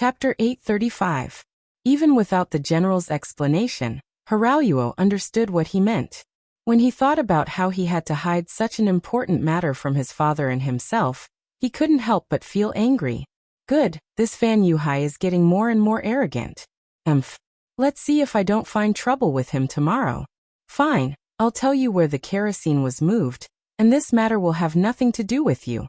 Chapter 835. Even without the general's explanation, Hiralyuo understood what he meant. When he thought about how he had to hide such an important matter from his father and himself, he couldn't help but feel angry. Good, this Fan Yuhai is getting more and more arrogant. Let's see if I don't find trouble with him tomorrow. Fine, I'll tell you where the kerosene was moved, and this matter will have nothing to do with you.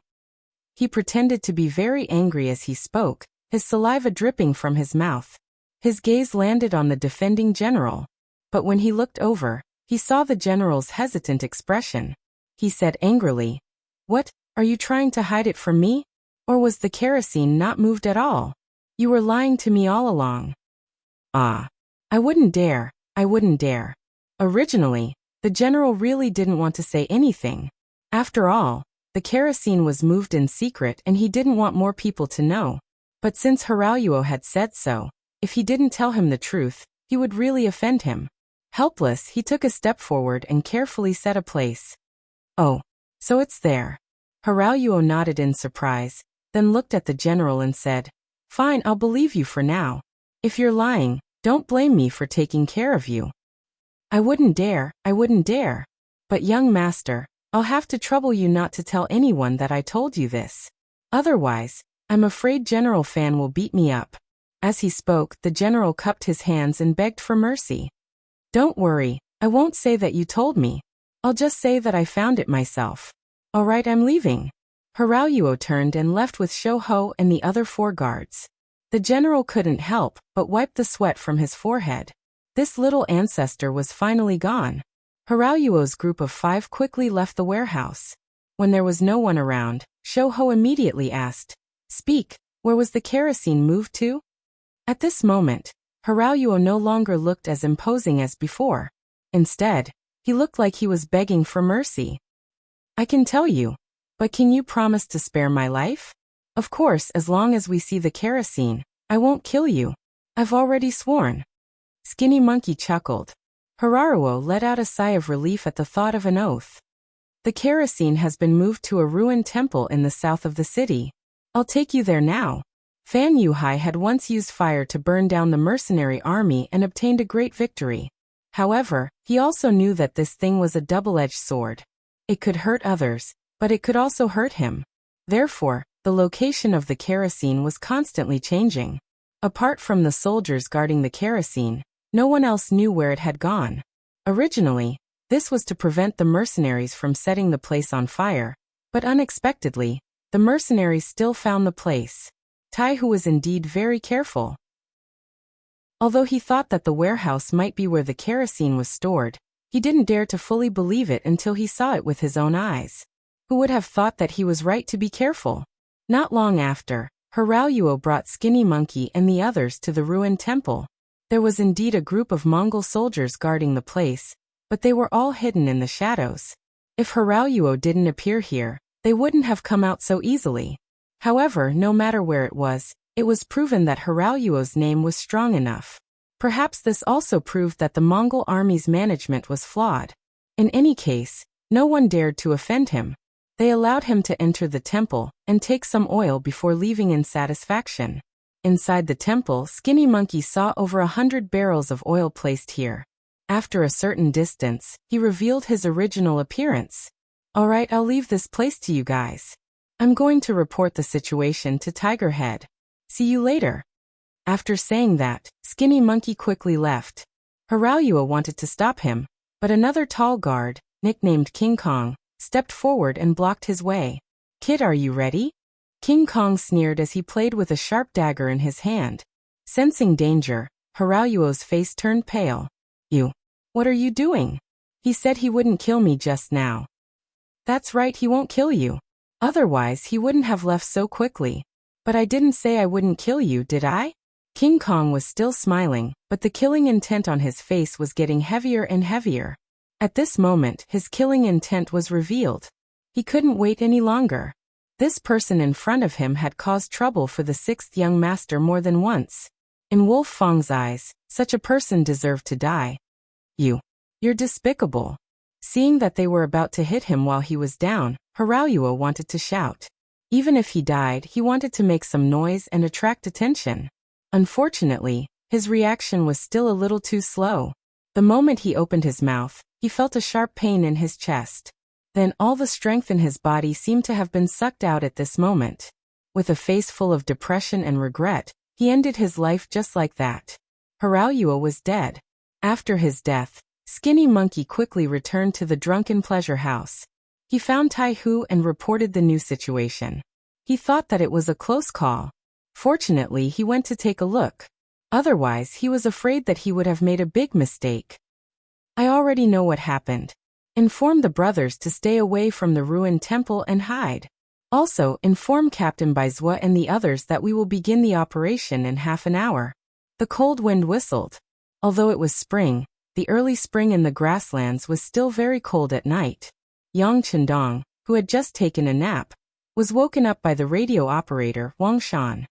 He pretended to be very angry as he spoke, his saliva dripping from his mouth. His gaze landed on the defending general. But when he looked over, he saw the general's hesitant expression. He said angrily, "What, are you trying to hide it from me? Or was the kerosene not moved at all? You were lying to me all along." I wouldn't dare. Originally, the general really didn't want to say anything. After all, the kerosene was moved in secret and he didn't want more people to know. But since Hiralyuo had said so, if he didn't tell him the truth, he would really offend him. Helpless, he took a step forward and carefully set a place. "Oh, so it's there." Hiralyuo nodded in surprise, then looked at the general and said, "Fine, I'll believe you for now. If you're lying, don't blame me for taking care of you." I wouldn't dare. But young master, I'll have to trouble you not to tell anyone that I told you this. Otherwise, I'm afraid General Fan will beat me up." As he spoke, the general cupped his hands and begged for mercy. "Don't worry, I won't say that you told me. I'll just say that I found it myself. All right, I'm leaving." Hiralyuo turned and left with Shouho and the other 4 guards. The general couldn't help but wipe the sweat from his forehead. This little ancestor was finally gone. Hiralyuo's group of 5 quickly left the warehouse. When there was no one around, Shouho immediately asked, "Speak, where was the kerosene moved to?" At this moment, Hiralyuo no longer looked as imposing as before. Instead, he looked like he was begging for mercy. "I can tell you, but can you promise to spare my life? Of course, as long as we see the kerosene, I won't kill you. I've already sworn." Skinny Monkey chuckled. Hiralyuo let out a sigh of relief at the thought of an oath. "The kerosene has been moved to a ruined temple in the south of the city. I'll take you there now." Fan Yuhai had once used fire to burn down the mercenary army and obtained a great victory. However, he also knew that this thing was a double-edged sword. It could hurt others, but it could also hurt him. Therefore, the location of the kerosene was constantly changing. Apart from the soldiers guarding the kerosene, no one else knew where it had gone. Originally, this was to prevent the mercenaries from setting the place on fire, but unexpectedly, the mercenaries still found the place. Tai Hu was indeed very careful. Although he thought that the warehouse might be where the kerosene was stored, he didn't dare to fully believe it until he saw it with his own eyes. Who would have thought that he was right to be careful? Not long after, Hiralyuo brought Skinny Monkey and the others to the ruined temple. There was indeed a group of Mongol soldiers guarding the place, but they were all hidden in the shadows. If Hiralyuo didn't appear here, they wouldn't have come out so easily. However, no matter where it was proven that Hiralyuo's name was strong enough. Perhaps this also proved that the Mongol army's management was flawed. In any case, no one dared to offend him. They allowed him to enter the temple and take some oil before leaving in satisfaction. Inside the temple, Skinny Monkey saw over 100 barrels of oil placed here. After a certain distance, he revealed his original appearance. "All right, I'll leave this place to you guys. I'm going to report the situation to Tiger Head. See you later." After saying that, Skinny Monkey quickly left. Hiralyuo wanted to stop him, but another tall guard, nicknamed King Kong, stepped forward and blocked his way. "Kid, are you ready?" King Kong sneered as he played with a sharp dagger in his hand. Sensing danger, Hiralyuo's face turned pale. What are you doing?" "He said he wouldn't kill me just now." "That's right, he won't kill you. Otherwise, he wouldn't have left so quickly." "But I didn't say I wouldn't kill you, did I?" King Kong was still smiling, but the killing intent on his face was getting heavier and heavier. At this moment, his killing intent was revealed. He couldn't wait any longer. This person in front of him had caused trouble for the 6th young master more than once. In Wolf Fang's eyes, such a person deserved to die. You're despicable." Seeing that they were about to hit him while he was down, Hiralyuo wanted to shout. Even if he died, he wanted to make some noise and attract attention. Unfortunately, his reaction was still a little too slow. The moment he opened his mouth, he felt a sharp pain in his chest. Then all the strength in his body seemed to have been sucked out at this moment. With a face full of depression and regret, he ended his life just like that. Hiraoyuo was dead. After his death, Skinny Monkey quickly returned to the drunken pleasure house. He found Taihu and reported the new situation. He thought that it was a close call. Fortunately, he went to take a look. Otherwise, he was afraid that he would have made a big mistake. I already know what happened. Inform the brothers to stay away from the ruined temple and hide. Also, inform Captain Baizhua and the others that we will begin the operation in half an hour. The cold wind whistled. Although it was spring, the early spring in the grasslands was still very cold at night. Yang Chendong, who had just taken a nap, was woken up by the radio operator, Wang Shan.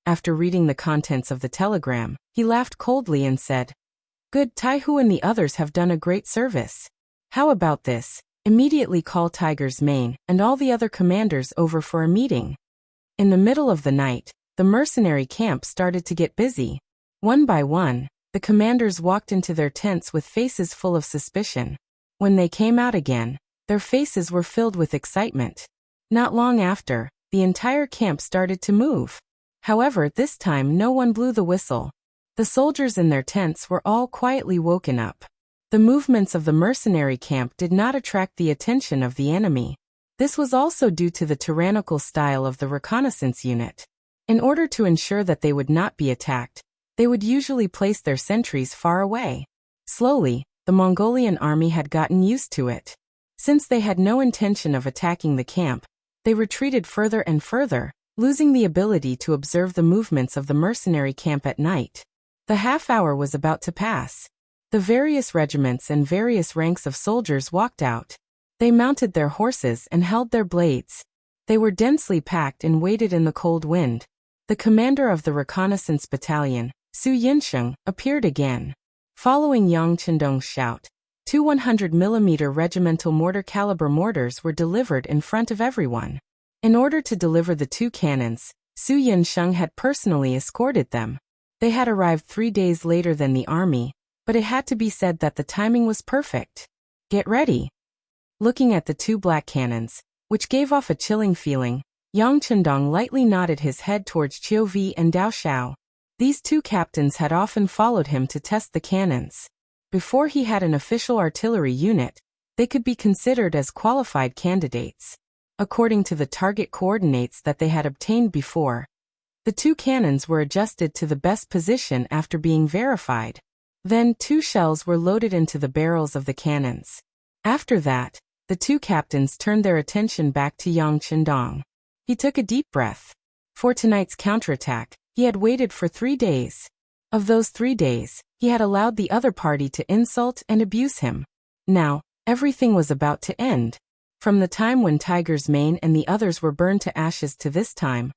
After reading the contents of the telegram, he laughed coldly and said, "Good, Taihu and the others have done a great service. How about this? Immediately call Tiger's Mane and all the other commanders over for a meeting." In the middle of the night, the mercenary camp started to get busy. One by one, the commanders walked into their tents with faces full of suspicion. When they came out again, their faces were filled with excitement. Not long after, the entire camp started to move. However, this time no one blew the whistle. The soldiers in their tents were all quietly woken up. The movements of the mercenary camp did not attract the attention of the enemy. This was also due to the tyrannical style of the reconnaissance unit. In order to ensure that they would not be attacked, they would usually place their sentries far away. Slowly, the Mongolian army had gotten used to it. Since they had no intention of attacking the camp, they retreated further and further, losing the ability to observe the movements of the mercenary camp at night. The half hour was about to pass. The various regiments and various ranks of soldiers walked out. They mounted their horses and held their blades. They were densely packed and waited in the cold wind. The commander of the reconnaissance battalion, Su Yinsheng, appeared again. Following Yang Chendong's shout, 2 100mm regimental mortar-caliber mortars were delivered in front of everyone. In order to deliver the 2 cannons, Su Yinsheng had personally escorted them. They had arrived 3 days later than the army, but it had to be said that the timing was perfect. Get ready. Looking at the 2 black cannons, which gave off a chilling feeling, Yang Chendong lightly nodded his head towards Qiu Vi and Dao Xiao. These 2 captains had often followed him to test the cannons. Before he had an official artillery unit, they could be considered as qualified candidates. According to the target coordinates that they had obtained before, the 2 cannons were adjusted to the best position after being verified. Then 2 shells were loaded into the barrels of the cannons. After that, the 2 captains turned their attention back to Yang Chendong. He took a deep breath. For tonight's counterattack, he had waited for 3 days. Of those 3 days, he had allowed the other party to insult and abuse him. Now, everything was about to end. From the time when Tiger's Mane and the others were burned to ashes to this time,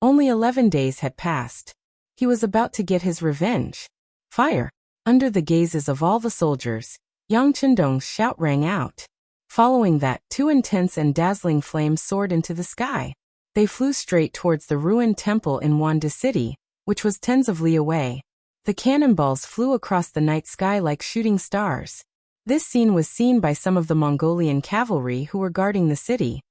only 11 days had passed. He was about to get his revenge. Fire! Under the gazes of all the soldiers, Yang Chendong's shout rang out. Following that, 2 intense and dazzling flames soared into the sky. They flew straight towards the ruined temple in Wanda City, which was tens of li away. The cannonballs flew across the night sky like shooting stars. This scene was seen by some of the Mongolian cavalry who were guarding the city.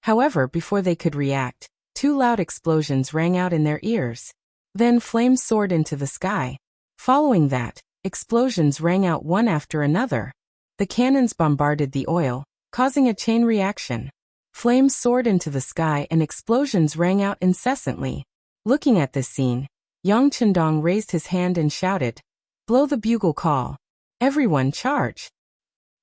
However, before they could react, 2 loud explosions rang out in their ears. Then flames soared into the sky. Following that, explosions rang out one after another. The cannons bombarded the oil, causing a chain reaction. Flames soared into the sky and explosions rang out incessantly. Looking at this scene, Yang Chendong raised his hand and shouted, "Blow the bugle call. Everyone charge!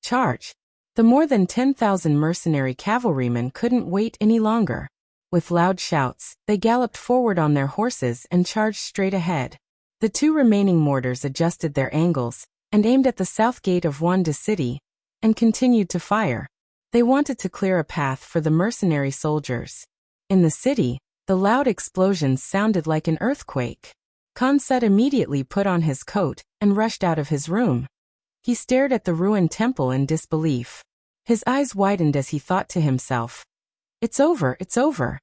Charge!" The more than 10,000 mercenary cavalrymen couldn't wait any longer. With loud shouts, they galloped forward on their horses and charged straight ahead. The 2 remaining mortars adjusted their angles and aimed at the south gate of Wanda City and continued to fire. They wanted to clear a path for the mercenary soldiers. In the city, the loud explosions sounded like an earthquake. Khanset immediately put on his coat and rushed out of his room. He stared at the ruined temple in disbelief. His eyes widened as he thought to himself, "It's over, it's over."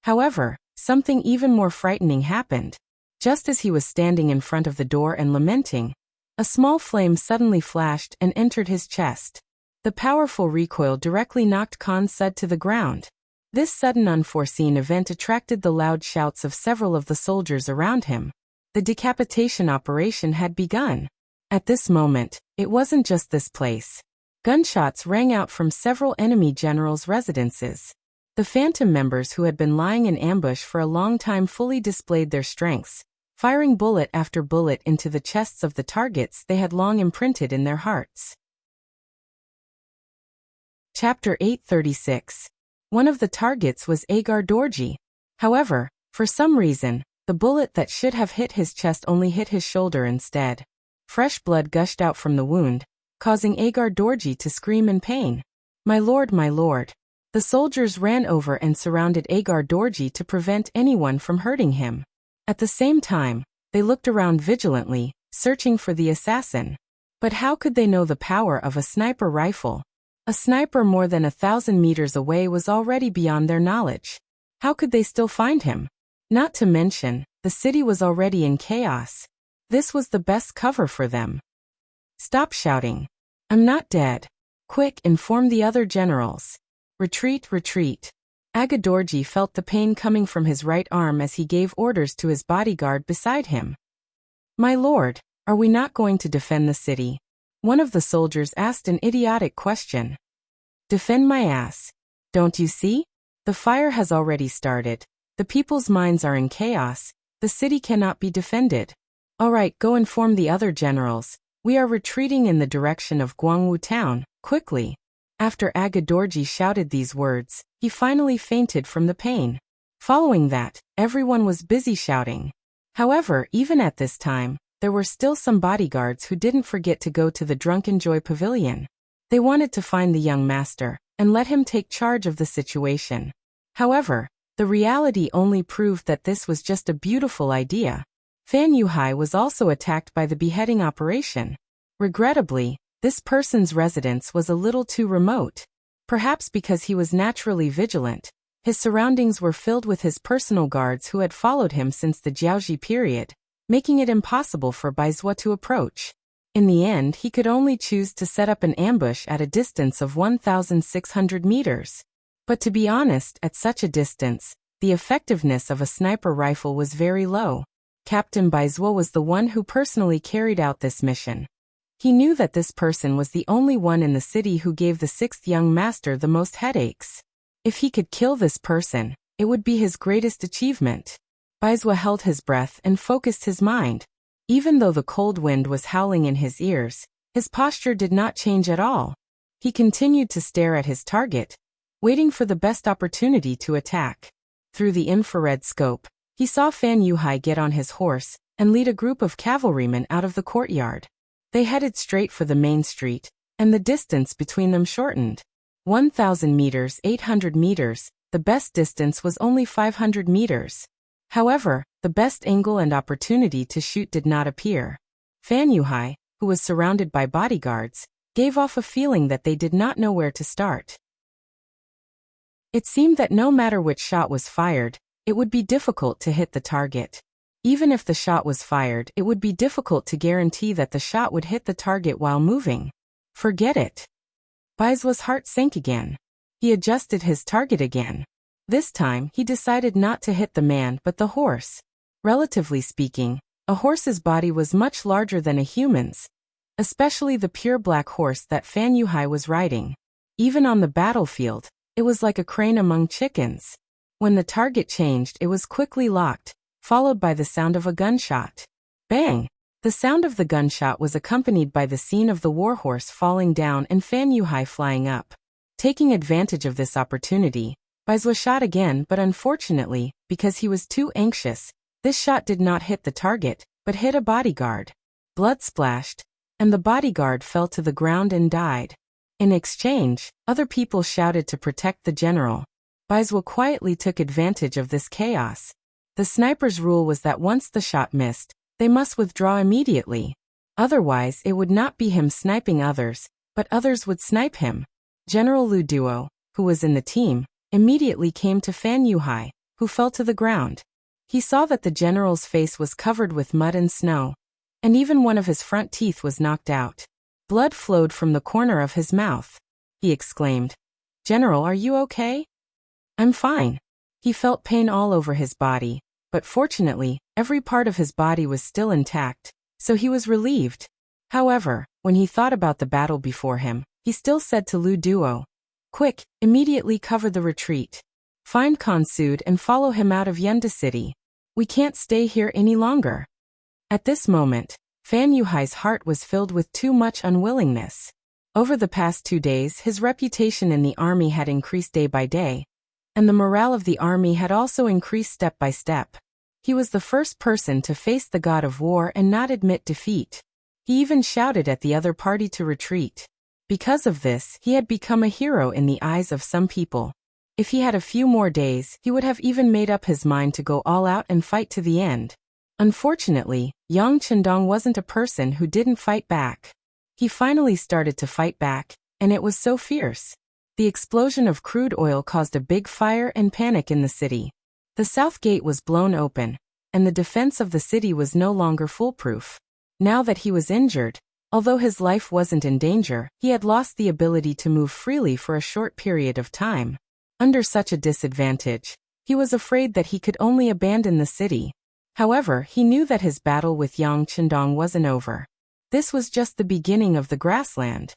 However, something even more frightening happened. Just as he was standing in front of the door and lamenting, a small flame suddenly flashed and entered his chest. The powerful recoil directly knocked Khan Sud to the ground. This sudden unforeseen event attracted the loud shouts of several of the soldiers around him. The decapitation operation had begun. At this moment, it wasn't just this place. Gunshots rang out from several enemy generals' residences. The Phantom members who had been lying in ambush for a long time fully displayed their strengths, firing bullet after bullet into the chests of the targets they had long imprinted in their hearts. Chapter 836. One of the targets was Agar Dorji. However, for some reason, the bullet that should have hit his chest only hit his shoulder instead. Fresh blood gushed out from the wound, causing Agar Dorji to scream in pain. My lord, my lord. The soldiers ran over and surrounded Agar Dorji to prevent anyone from hurting him. At the same time, they looked around vigilantly, searching for the assassin. But how could they know the power of a sniper rifle? A sniper more than 1,000 meters away was already beyond their knowledge. How could they still find him? Not to mention, the city was already in chaos. This was the best cover for them. Stop shouting. I'm not dead. Quick, inform the other generals. Retreat, retreat. Agar Dorji felt the pain coming from his right arm as he gave orders to his bodyguard beside him. My lord, are we not going to defend the city? One of the soldiers asked an idiotic question. Defend my ass. Don't you see? The fire has already started. The people's minds are in chaos. The city cannot be defended. All right, go inform the other generals. We are retreating in the direction of Guangwu town, quickly. After Agar Dorji shouted these words, he finally fainted from the pain. Following that, everyone was busy shouting. However, even at this time, there were still some bodyguards who didn't forget to go to the Drunken Joy Pavilion. They wanted to find the young master and let him take charge of the situation. However, the reality only proved that this was just a beautiful idea. Fan Yuhai was also attacked by the beheading operation. Regrettably, this person's residence was a little too remote. Perhaps because he was naturally vigilant, his surroundings were filled with his personal guards who had followed him since the Jiaoji period, making it impossible for Baizhua to approach. In the end, he could only choose to set up an ambush at a distance of 1,600 meters. But to be honest, at such a distance, the effectiveness of a sniper rifle was very low. Captain Baizhua was the one who personally carried out this mission. He knew that this person was the only one in the city who gave the sixth young master the most headaches. If he could kill this person, it would be his greatest achievement. Baizhua held his breath and focused his mind. Even though the cold wind was howling in his ears, his posture did not change at all. He continued to stare at his target, waiting for the best opportunity to attack. Through the infrared scope, he saw Fan Yuhai get on his horse and lead a group of cavalrymen out of the courtyard. They headed straight for the main street, and the distance between them shortened. 1,000 meters, 800 meters, the best distance was only 500 meters. However, the best angle and opportunity to shoot did not appear. Fan Yuhai, who was surrounded by bodyguards, gave off a feeling that they did not know where to start. It seemed that no matter which shot was fired, it would be difficult to hit the target. Even if the shot was fired, it would be difficult to guarantee that the shot would hit the target while moving. Forget it. Baizhua's heart sank again. He adjusted his target again. This time, he decided not to hit the man but the horse. Relatively speaking, a horse's body was much larger than a human's, especially the pure black horse that Fan Yuhai was riding. Even on the battlefield, it was like a crane among chickens. When the target changed, it was quickly locked, followed by the sound of a gunshot. Bang! The sound of the gunshot was accompanied by the scene of the warhorse falling down and Fan Yuhai flying up. Taking advantage of this opportunity, Baizhua shot again, but unfortunately, because he was too anxious, this shot did not hit the target, but hit a bodyguard. Blood splashed, and the bodyguard fell to the ground and died. In exchange, other people shouted to protect the general. Baizhua quietly took advantage of this chaos. The sniper's rule was that once the shot missed, they must withdraw immediately. Otherwise, it would not be him sniping others, but others would snipe him. General Lu Duo, who was in the team, immediately came to Fan Yuhai, who fell to the ground. He saw that the general's face was covered with mud and snow, and even one of his front teeth was knocked out. Blood flowed from the corner of his mouth. He exclaimed, "General, are you okay?" "I'm fine." He felt pain all over his body, but fortunately, every part of his body was still intact, so he was relieved. However, when he thought about the battle before him, he still said to Lu Duo, "Quick, immediately cover the retreat. Find Khonsud and follow him out of Yunda City. We can't stay here any longer." At this moment, Fan Yuhai's heart was filled with too much unwillingness. Over the past 2 days, his reputation in the army had increased day by day, and the morale of the army had also increased step by step. He was the first person to face the god of war and not admit defeat. He even shouted at the other party to retreat. Because of this, he had become a hero in the eyes of some people. If he had a few more days, he would have even made up his mind to go all out and fight to the end. Unfortunately, Yang Chendong wasn't a person who didn't fight back. He finally started to fight back, and it was so fierce. The explosion of crude oil caused a big fire and panic in the city. The south gate was blown open, and the defense of the city was no longer foolproof. Now that he was injured, although his life wasn't in danger, he had lost the ability to move freely for a short period of time. Under such a disadvantage, he was afraid that he could only abandon the city. However, he knew that his battle with Yang Chendong wasn't over. This was just the beginning of the grassland.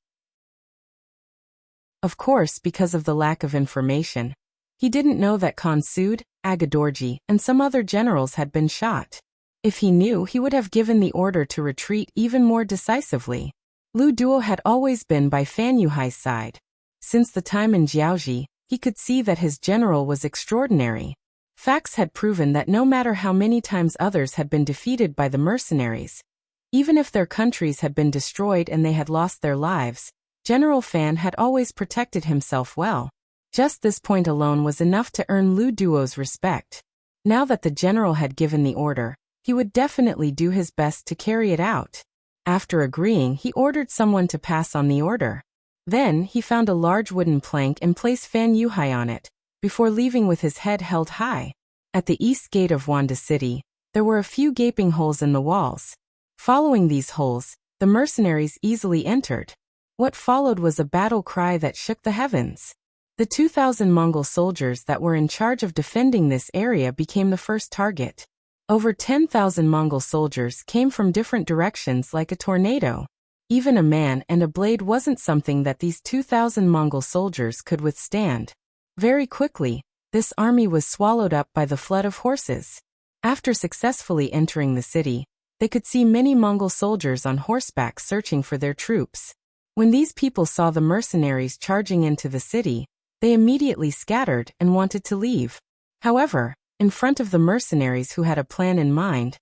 Of course, because of the lack of information, he didn't know that Khonsud, Agadorji, and some other generals had been shot. If he knew, he would have given the order to retreat even more decisively. Lu Duo had always been by Fan Yuhai's side. Since the time in Jiaoji, he could see that his general was extraordinary. Facts had proven that no matter how many times others had been defeated by the mercenaries, even if their countries had been destroyed and they had lost their lives, General Fan had always protected himself well. Just this point alone was enough to earn Lu Duo's respect. Now that the general had given the order, he would definitely do his best to carry it out. After agreeing, he ordered someone to pass on the order. Then, he found a large wooden plank and placed Fan Yuhai on it, before leaving with his head held high. At the east gate of Wanda City, there were a few gaping holes in the walls. Following these holes, the mercenaries easily entered. What followed was a battle cry that shook the heavens. The 2,000 Mongol soldiers that were in charge of defending this area became the first target. Over 10,000 Mongol soldiers came from different directions like a tornado. Even a man and a blade wasn't something that these 2,000 Mongol soldiers could withstand. Very quickly, this army was swallowed up by the flood of horses. After successfully entering the city, they could see many Mongol soldiers on horseback searching for their troops. When these people saw the mercenaries charging into the city, they immediately scattered and wanted to leave. However, in front of the mercenaries who had a plan in mind,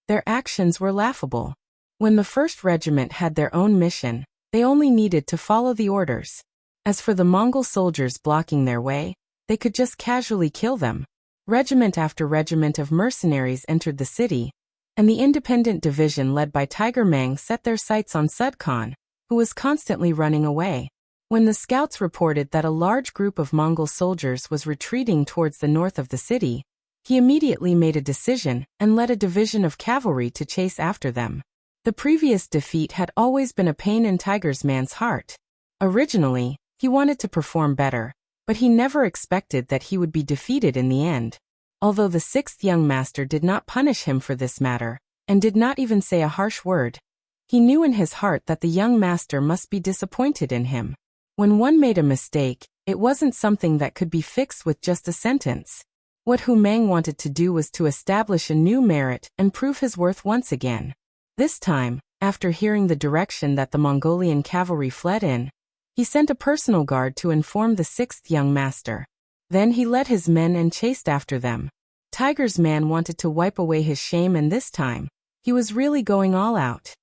their actions were laughable. When the 1st Regiment had their own mission, they only needed to follow the orders. As for the Mongol soldiers blocking their way, they could just casually kill them. Regiment after regiment of mercenaries entered the city, and the independent division led by Tiger Mang set their sights on Sud Khan, who was constantly running away. When the scouts reported that a large group of Mongol soldiers was retreating towards the north of the city, he immediately made a decision and led a division of cavalry to chase after them. The previous defeat had always been a pain in Tiger's man's heart. Originally, he wanted to perform better, but he never expected that he would be defeated in the end. Although the 6th young master did not punish him for this matter, and did not even say a harsh word, he knew in his heart that the young master must be disappointed in him. When one made a mistake, it wasn't something that could be fixed with just a sentence. What Hu Mang wanted to do was to establish a new merit and prove his worth once again. This time, after hearing the direction that the Mongolian cavalry fled in, he sent a personal guard to inform the 6th young master. Then he led his men and chased after them. Tiger's man wanted to wipe away his shame, and this time, he was really going all out.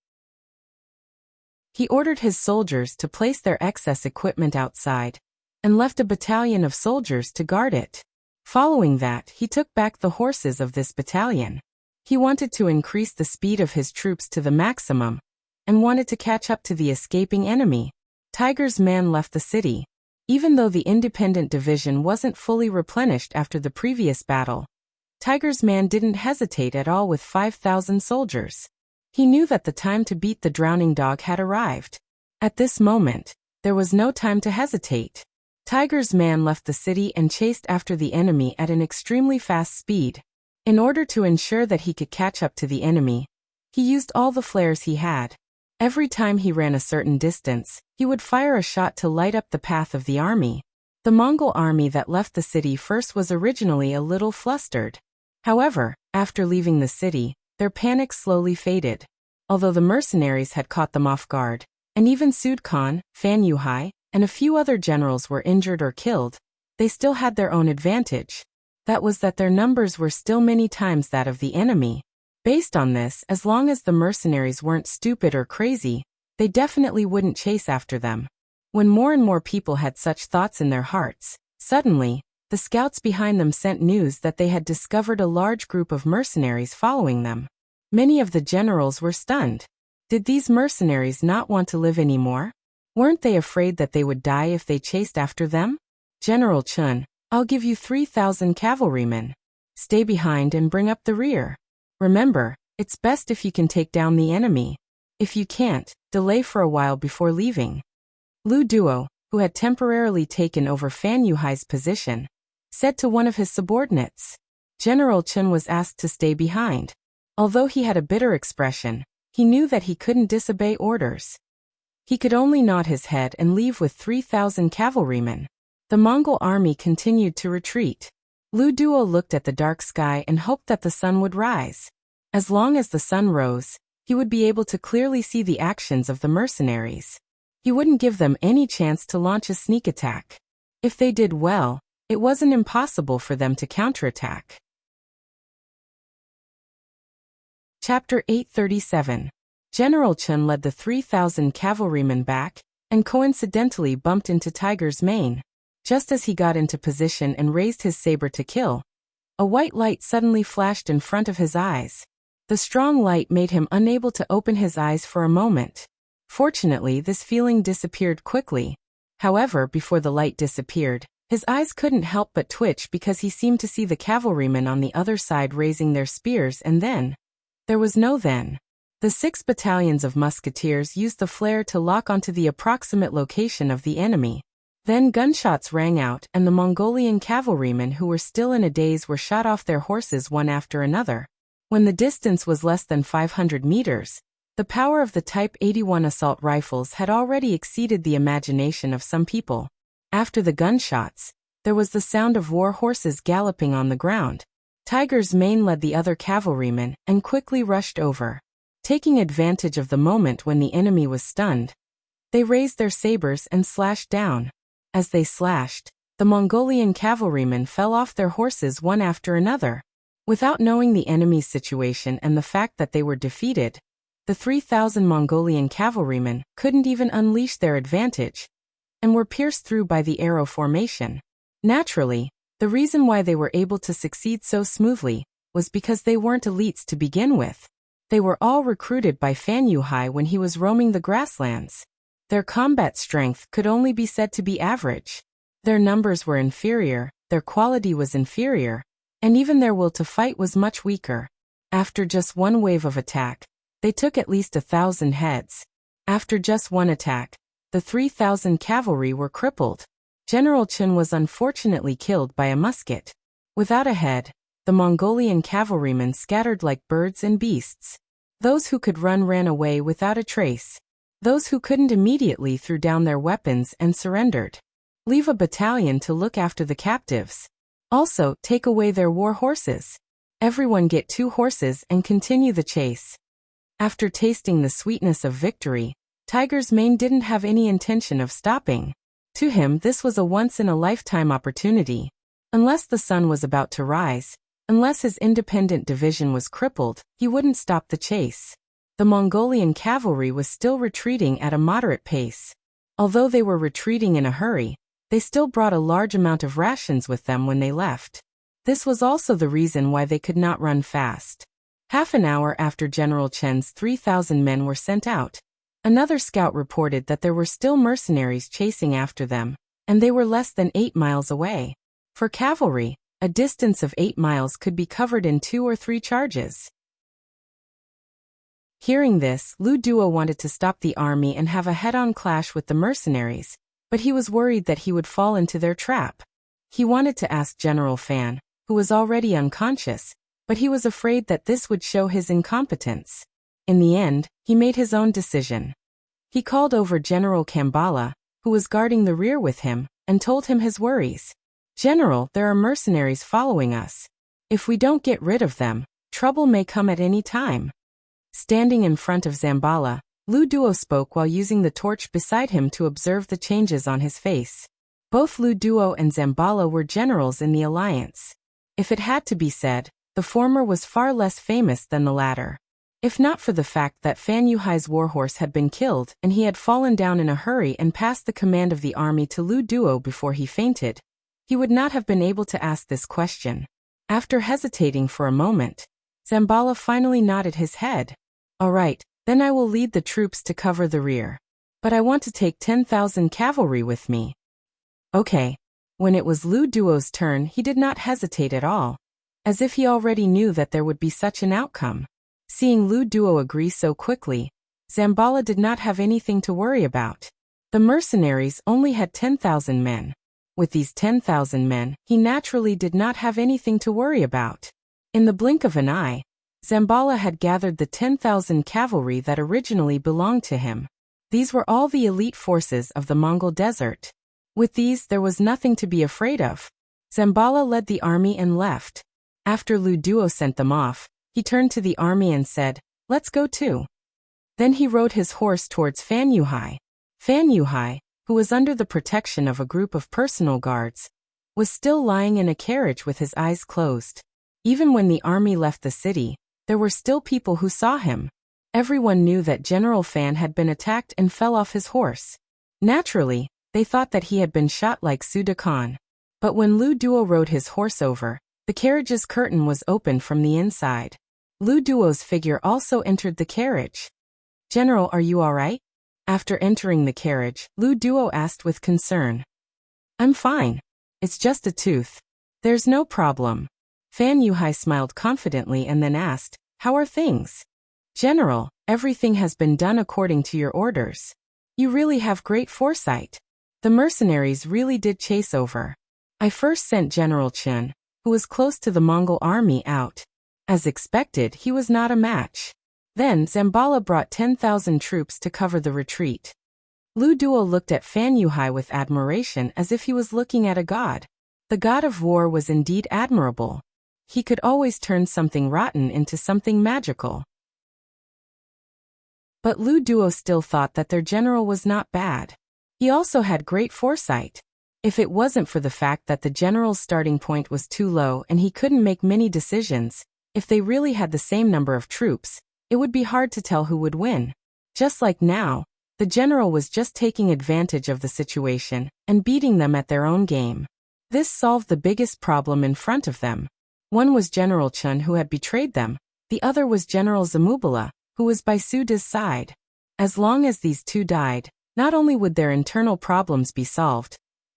He ordered his soldiers to place their excess equipment outside, and left a battalion of soldiers to guard it. Following that, he took back the horses of this battalion. He wanted to increase the speed of his troops to the maximum, and wanted to catch up to the escaping enemy. Tiger's man left the city. Even though the independent division wasn't fully replenished after the previous battle, Tiger's man didn't hesitate at all with 5,000 soldiers. He knew that the time to beat the drowning dog had arrived. At this moment, there was no time to hesitate. Tiger's man left the city and chased after the enemy at an extremely fast speed. In order to ensure that he could catch up to the enemy, he used all the flares he had. Every time he ran a certain distance, he would fire a shot to light up the path of the army. The Mongol army that left the city first was originally a little flustered. However, after leaving the city, their panic slowly faded. Although the mercenaries had caught them off guard, and even Sud Khan, Fan Yuhai, and a few other generals were injured or killed, they still had their own advantage. That was that their numbers were still many times that of the enemy. Based on this, as long as the mercenaries weren't stupid or crazy, they definitely wouldn't chase after them. When more and more people had such thoughts in their hearts, suddenly, the scouts behind them sent news that they had discovered a large group of mercenaries following them. Many of the generals were stunned. Did these mercenaries not want to live anymore? Weren't they afraid that they would die if they chased after them? General Chun, I'll give you 3,000 cavalrymen. Stay behind and bring up the rear. Remember, it's best if you can take down the enemy. If you can't, delay for a while before leaving. Lu Duo, who had temporarily taken over Fan Yuhai's position, said to one of his subordinates. General Chun was asked to stay behind. Although he had a bitter expression, he knew that he couldn't disobey orders. He could only nod his head and leave with 3,000 cavalrymen. The Mongol army continued to retreat. Lu Duo looked at the dark sky and hoped that the sun would rise. As long as the sun rose, he would be able to clearly see the actions of the mercenaries. He wouldn't give them any chance to launch a sneak attack. If they did well, it wasn't impossible for them to counterattack. Chapter 837. General Chun led the 3,000 cavalrymen back, and coincidentally bumped into Tiger's mane. Just as he got into position and raised his saber to kill, a white light suddenly flashed in front of his eyes. The strong light made him unable to open his eyes for a moment. Fortunately, this feeling disappeared quickly. However, before the light disappeared, his eyes couldn't help but twitch because he seemed to see the cavalrymen on the other side raising their spears, and then. There was no then. The 6 battalions of musketeers used the flare to lock onto the approximate location of the enemy. Then gunshots rang out and the Mongolian cavalrymen who were still in a daze were shot off their horses one after another. When the distance was less than 500 meters, the power of the Type 81 assault rifles had already exceeded the imagination of some people. After the gunshots, there was the sound of war horses galloping on the ground. Tiger's mane led the other cavalrymen and quickly rushed over. Taking advantage of the moment when the enemy was stunned, they raised their sabers and slashed down. As they slashed, the Mongolian cavalrymen fell off their horses one after another. Without knowing the enemy's situation and the fact that they were defeated, the 3,000 Mongolian cavalrymen couldn't even unleash their advantage, and were pierced through by the arrow formation. Naturally, the reason why they were able to succeed so smoothly was because they weren't elites to begin with. They were all recruited by Fan Yuhai when he was roaming the grasslands. Their combat strength could only be said to be average. Their numbers were inferior, their quality was inferior, and even their will to fight was much weaker. After just one wave of attack, they took at least 1,000 heads. After just one attack, the 3,000 cavalry were crippled. General Chun was unfortunately killed by a musket. Without a head, the Mongolian cavalrymen scattered like birds and beasts. Those who could run ran away without a trace. Those who couldn't immediately threw down their weapons and surrendered. Leave a battalion to look after the captives. Also, take away their war horses. Everyone get 2 horses and continue the chase. After tasting the sweetness of victory, Tiger's mane didn't have any intention of stopping. To him, this was a once-in-a-lifetime opportunity. Unless the sun was about to rise, unless his independent division was crippled, he wouldn't stop the chase. The Mongolian cavalry was still retreating at a moderate pace. Although they were retreating in a hurry, they still brought a large amount of rations with them when they left. This was also the reason why they could not run fast. Half an hour after General Chen's 3,000 men were sent out, another scout reported that there were still mercenaries chasing after them. and they were less than 8 miles away. For cavalry, a distance of 8 miles could be covered in 2 or 3 charges. Hearing this, Lu Duo wanted to stop the army and have a head-on clash with the mercenaries, but he was worried that he would fall into their trap. He wanted to ask General Fan, who was already unconscious, but he was afraid that this would show his incompetence. In the end, he made his own decision. He called over General Kambala, who was guarding the rear with him, and told him his worries. "General, there are mercenaries following us. If we don't get rid of them, trouble may come at any time." Standing in front of Zambala, Lu Duo spoke while using the torch beside him to observe the changes on his face. Both Lu Duo and Zambala were generals in the alliance. If it had to be said, the former was far less famous than the latter. If not for the fact that Fan Yuhai's warhorse had been killed and he had fallen down in a hurry and passed the command of the army to Lu Duo before he fainted, he would not have been able to ask this question. After hesitating for a moment, Zambala finally nodded his head. "All right, then I will lead the troops to cover the rear. But I want to take 10,000 cavalry with me." Okay. When it was Lu Duo's turn, he did not hesitate at all, as if he already knew that there would be such an outcome. Seeing Lu Duo agree so quickly, Zambala did not have anything to worry about. The mercenaries only had 10,000 men. With these 10,000 men, he naturally did not have anything to worry about. In the blink of an eye, Zambala had gathered the 10,000 cavalry that originally belonged to him. These were all the elite forces of the Mongol desert. With these, there was nothing to be afraid of. Zambala led the army and left. After Lu Duo sent them off, he turned to the army and said, "Let's go too." Then he rode his horse towards Fan Yuhai. Fan Yuhai, who was under the protection of a group of personal guards, was still lying in a carriage with his eyes closed. Even when the army left the city, there were still people who saw him. Everyone knew that General Fan had been attacked and fell off his horse. Naturally, they thought that he had been shot like Suda Khan. But when Lu Duo rode his horse over, the carriage's curtain was opened from the inside. Lu Duo's figure also entered the carriage. "General, are you all right?" After entering the carriage, Lu Duo asked with concern. "I'm fine. It's just a tooth. There's no problem." Fan Yuhai smiled confidently and then asked, "How are things?" "General, everything has been done according to your orders. You really have great foresight. The mercenaries really did chase over. I first sent General Chen, who was close to the Mongol army, out. As expected, he was not a match. Then Zambala brought 10,000 troops to cover the retreat." Lu Duo looked at Fan Yuhai with admiration as if he was looking at a god. The god of war was indeed admirable. He could always turn something rotten into something magical. But Lu Duo still thought that their general was not bad. He also had great foresight. If it wasn't for the fact that the general's starting point was too low and he couldn't make many decisions, if they really had the same number of troops, it would be hard to tell who would win. Just like now, the general was just taking advantage of the situation and beating them at their own game. This solved the biggest problem in front of them. One was General Chun, who had betrayed them. The other was General Zamubala, who was by Suda's side. As long as these two died, not only would their internal problems be solved,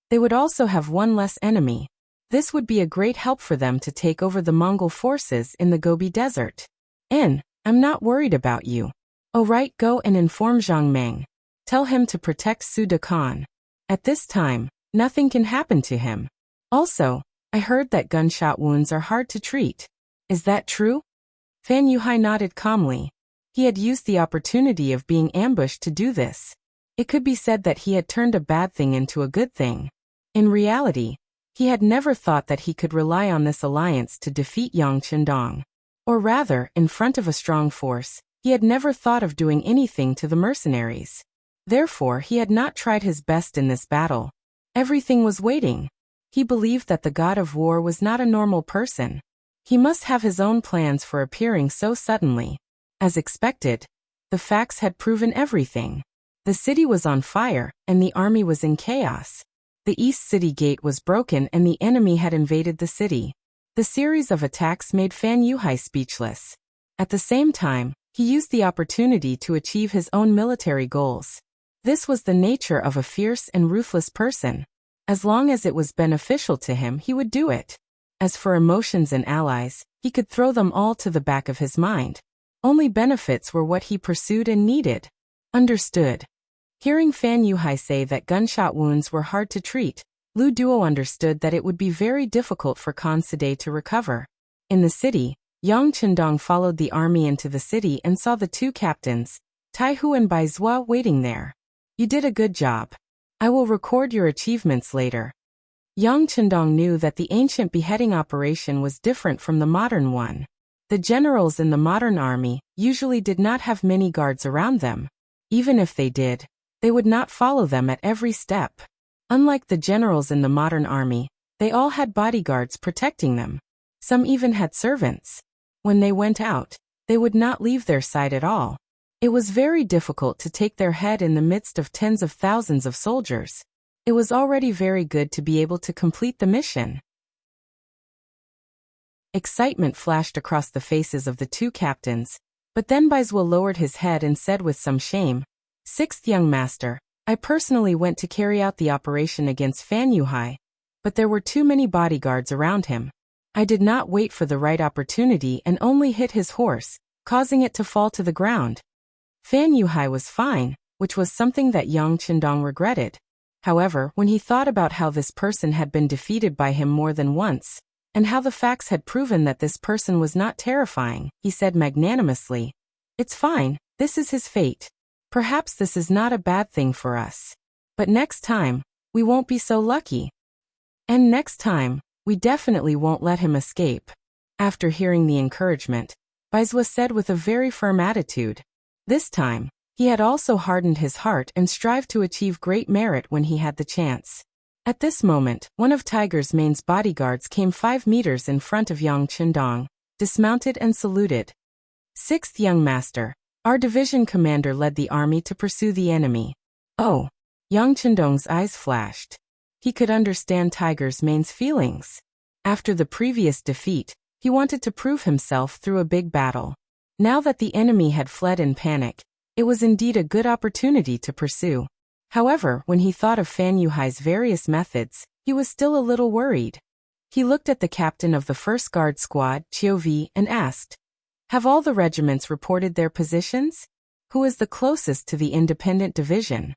they would also have one less enemy. This would be a great help for them to take over the Mongol forces in the Gobi Desert. I'm not worried about you. Oh right, go and inform Zhang Meng. Tell him to protect Suda Khan. At this time, nothing can happen to him. Also, I heard that gunshot wounds are hard to treat. Is that true?" Fan Yuhai nodded calmly. He had used the opportunity of being ambushed to do this. It could be said that he had turned a bad thing into a good thing. In reality, he had never thought that he could rely on this alliance to defeat Yang Chendong. Or rather, in front of a strong force, he had never thought of doing anything to the mercenaries. Therefore, he had not tried his best in this battle. Everything was waiting. He believed that the god of war was not a normal person. He must have his own plans for appearing so suddenly. As expected, the facts had proven everything. The city was on fire, and the army was in chaos. The East City Gate was broken and the enemy had invaded the city. The series of attacks made Fan Yuhai speechless. At the same time, he used the opportunity to achieve his own military goals. This was the nature of a fierce and ruthless person. As long as it was beneficial to him, he would do it. As for emotions and allies, he could throw them all to the back of his mind. Only benefits were what he pursued and needed. Understood. Hearing Fan Yuhai say that gunshot wounds were hard to treat, Lu Duo understood that it would be very difficult for Khan Side to recover. In the city, Yang Chendong followed the army into the city and saw the two captains, Tai Hu and Bai Zhua, waiting there. You did a good job. I will record your achievements later. Yang Chendong knew that the ancient beheading operation was different from the modern one. The generals in the modern army usually did not have many guards around them. Even if they did, they would not follow them at every step. Unlike the generals in the modern army, they all had bodyguards protecting them. Some even had servants. When they went out, they would not leave their side at all. It was very difficult to take their head in the midst of tens of thousands of soldiers. It was already very good to be able to complete the mission. Excitement flashed across the faces of the two captains, but then Baizhua lowered his head and said with some shame, "Sixth young master, I personally went to carry out the operation against Fan Yuhai, but there were too many bodyguards around him. I did not wait for the right opportunity and only hit his horse, causing it to fall to the ground." Fan Yuhai was fine, which was something that Yang Chendong regretted. However, when he thought about how this person had been defeated by him more than once, and how the facts had proven that this person was not terrifying, he said magnanimously, "It's fine, this is his fate. Perhaps this is not a bad thing for us. But next time, we won't be so lucky. And next time, we definitely won't let him escape." After hearing the encouragement, Baizhua said with a very firm attitude. This time, he had also hardened his heart and strived to achieve great merit when he had the chance. At this moment, one of Tiger's Mane's bodyguards came 5 meters in front of Yang Chendong, dismounted and saluted. "Sixth young master, our division commander led the army to pursue the enemy." Oh! Yang Chendong's eyes flashed. He could understand Tiger's Mane's feelings. After the previous defeat, he wanted to prove himself through a big battle. Now that the enemy had fled in panic, it was indeed a good opportunity to pursue. However, when he thought of Fan Yuhai's various methods, he was still a little worried. He looked at the captain of the first guard squad, Chiu Vi, and asked, "Have all the regiments reported their positions? Who is the closest to the independent division?"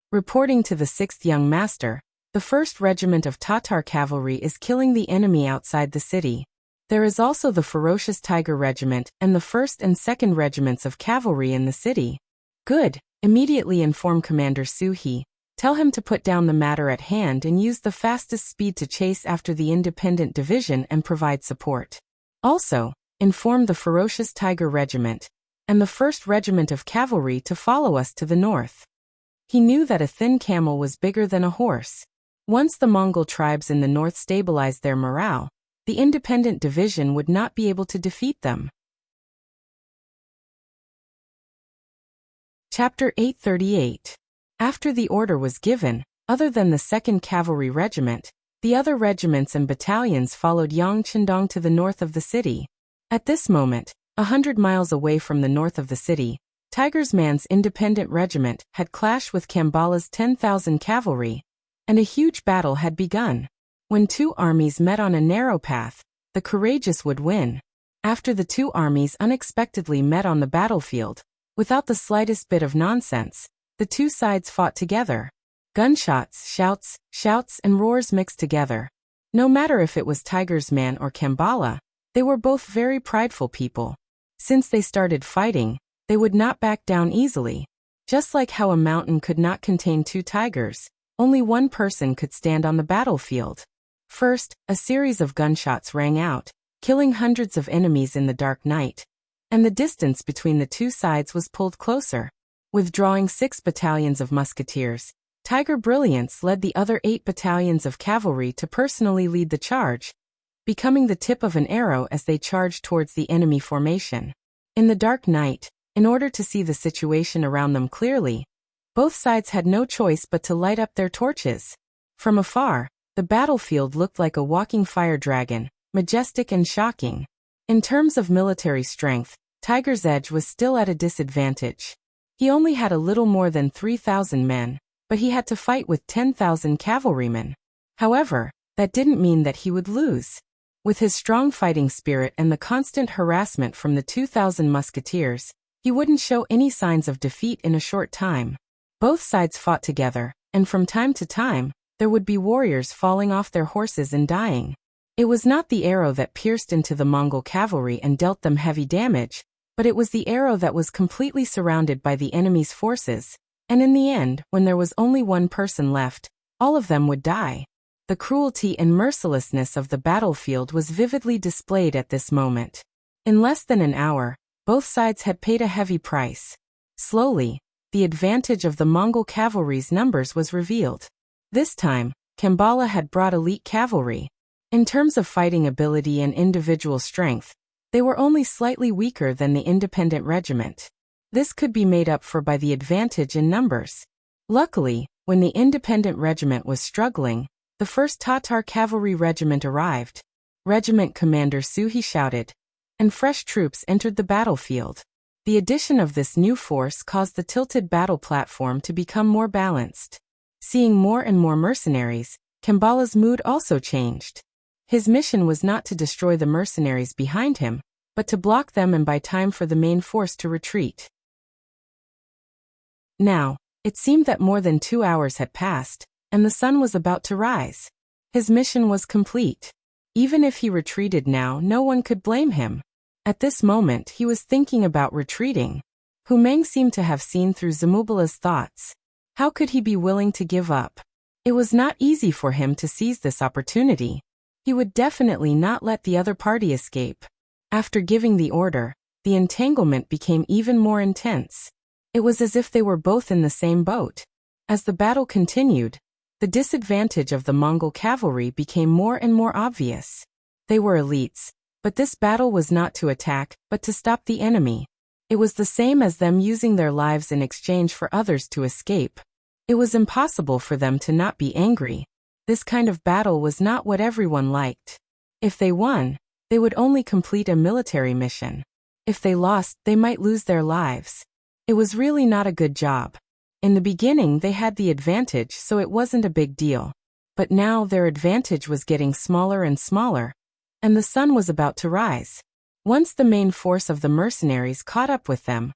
Reporting to the 6th young master, the 1st regiment of Tatar cavalry is killing the enemy outside the city. There is also the ferocious Tiger Regiment and the 1st and 2nd regiments of cavalry in the city. Good. Immediately inform Commander Su He. Tell him to put down the matter at hand and use the fastest speed to chase after the independent division and provide support. Also, inform the ferocious Tiger Regiment and the 1st regiment of cavalry to follow us to the north. He knew that a thin camel was bigger than a horse. Once the Mongol tribes in the north stabilized their morale, the independent division would not be able to defeat them. Chapter 838. After the order was given, other than the 2nd Cavalry Regiment, the other regiments and battalions followed Yang Chendong to the north of the city. At this moment, 100 miles away from the north of the city, Tiger's Man's independent regiment had clashed with Kambala's 10,000 cavalry, and a huge battle had begun. When two armies met on a narrow path, the courageous would win. After the two armies unexpectedly met on the battlefield, without the slightest bit of nonsense, the two sides fought together. Gunshots, shouts, and roars mixed together. No matter if it was Tiger's Man or Kambala, they were both very prideful people. Since they started fighting, they would not back down easily. Just like how a mountain could not contain two tigers, only one person could stand on the battlefield. First, a series of gunshots rang out, killing hundreds of enemies in the dark night, and the distance between the two sides was pulled closer. Withdrawing 6 battalions of musketeers, Tiger Brilliance led the other 8 battalions of cavalry to personally lead the charge, becoming the tip of an arrow as they charged towards the enemy formation. In the dark night, in order to see the situation around them clearly, both sides had no choice but to light up their torches. From afar, the battlefield looked like a walking fire dragon, majestic and shocking. In terms of military strength, Tiger's Edge was still at a disadvantage. He only had a little more than 3,000 men, but he had to fight with 10,000 cavalrymen. However, that didn't mean that he would lose. With his strong fighting spirit and the constant harassment from the 2,000 musketeers, he wouldn't show any signs of defeat in a short time. Both sides fought together, and from time to time, there would be warriors falling off their horses and dying. It was not the arrow that pierced into the Mongol cavalry and dealt them heavy damage, but it was the arrow that was completely surrounded by the enemy's forces, and in the end, when there was only one person left, all of them would die. The cruelty and mercilessness of the battlefield was vividly displayed at this moment. In less than an hour, both sides had paid a heavy price. Slowly, the advantage of the Mongol cavalry's numbers was revealed. This time, Kambala had brought elite cavalry. In terms of fighting ability and individual strength, they were only slightly weaker than the independent regiment. This could be made up for by the advantage in numbers. Luckily, when the independent regiment was struggling, the first Tatar cavalry regiment arrived. Regiment Commander Suhi shouted, and fresh troops entered the battlefield. The addition of this new force caused the tilted battle platform to become more balanced. Seeing more and more mercenaries, Kambala's mood also changed. His mission was not to destroy the mercenaries behind him, but to block them and buy time for the main force to retreat. Now, it seemed that more than 2 hours had passed, and the sun was about to rise. His mission was complete. Even if he retreated now, no one could blame him. At this moment, he was thinking about retreating. Hu Meng seemed to have seen through Zamubala's thoughts. How could he be willing to give up? It was not easy for him to seize this opportunity. He would definitely not let the other party escape. After giving the order, the entanglement became even more intense. It was as if they were both in the same boat. As the battle continued, the disadvantage of the Mongol cavalry became more and more obvious. They were elites, but this battle was not to attack, but to stop the enemy. It was the same as them using their lives in exchange for others to escape. It was impossible for them to not be angry. This kind of battle was not what everyone liked. If they won, they would only complete a military mission. If they lost, they might lose their lives. It was really not a good job. In the beginning they had the advantage, so it wasn't a big deal. But now their advantage was getting smaller and smaller, and the sun was about to rise. Once the main force of the mercenaries caught up with them,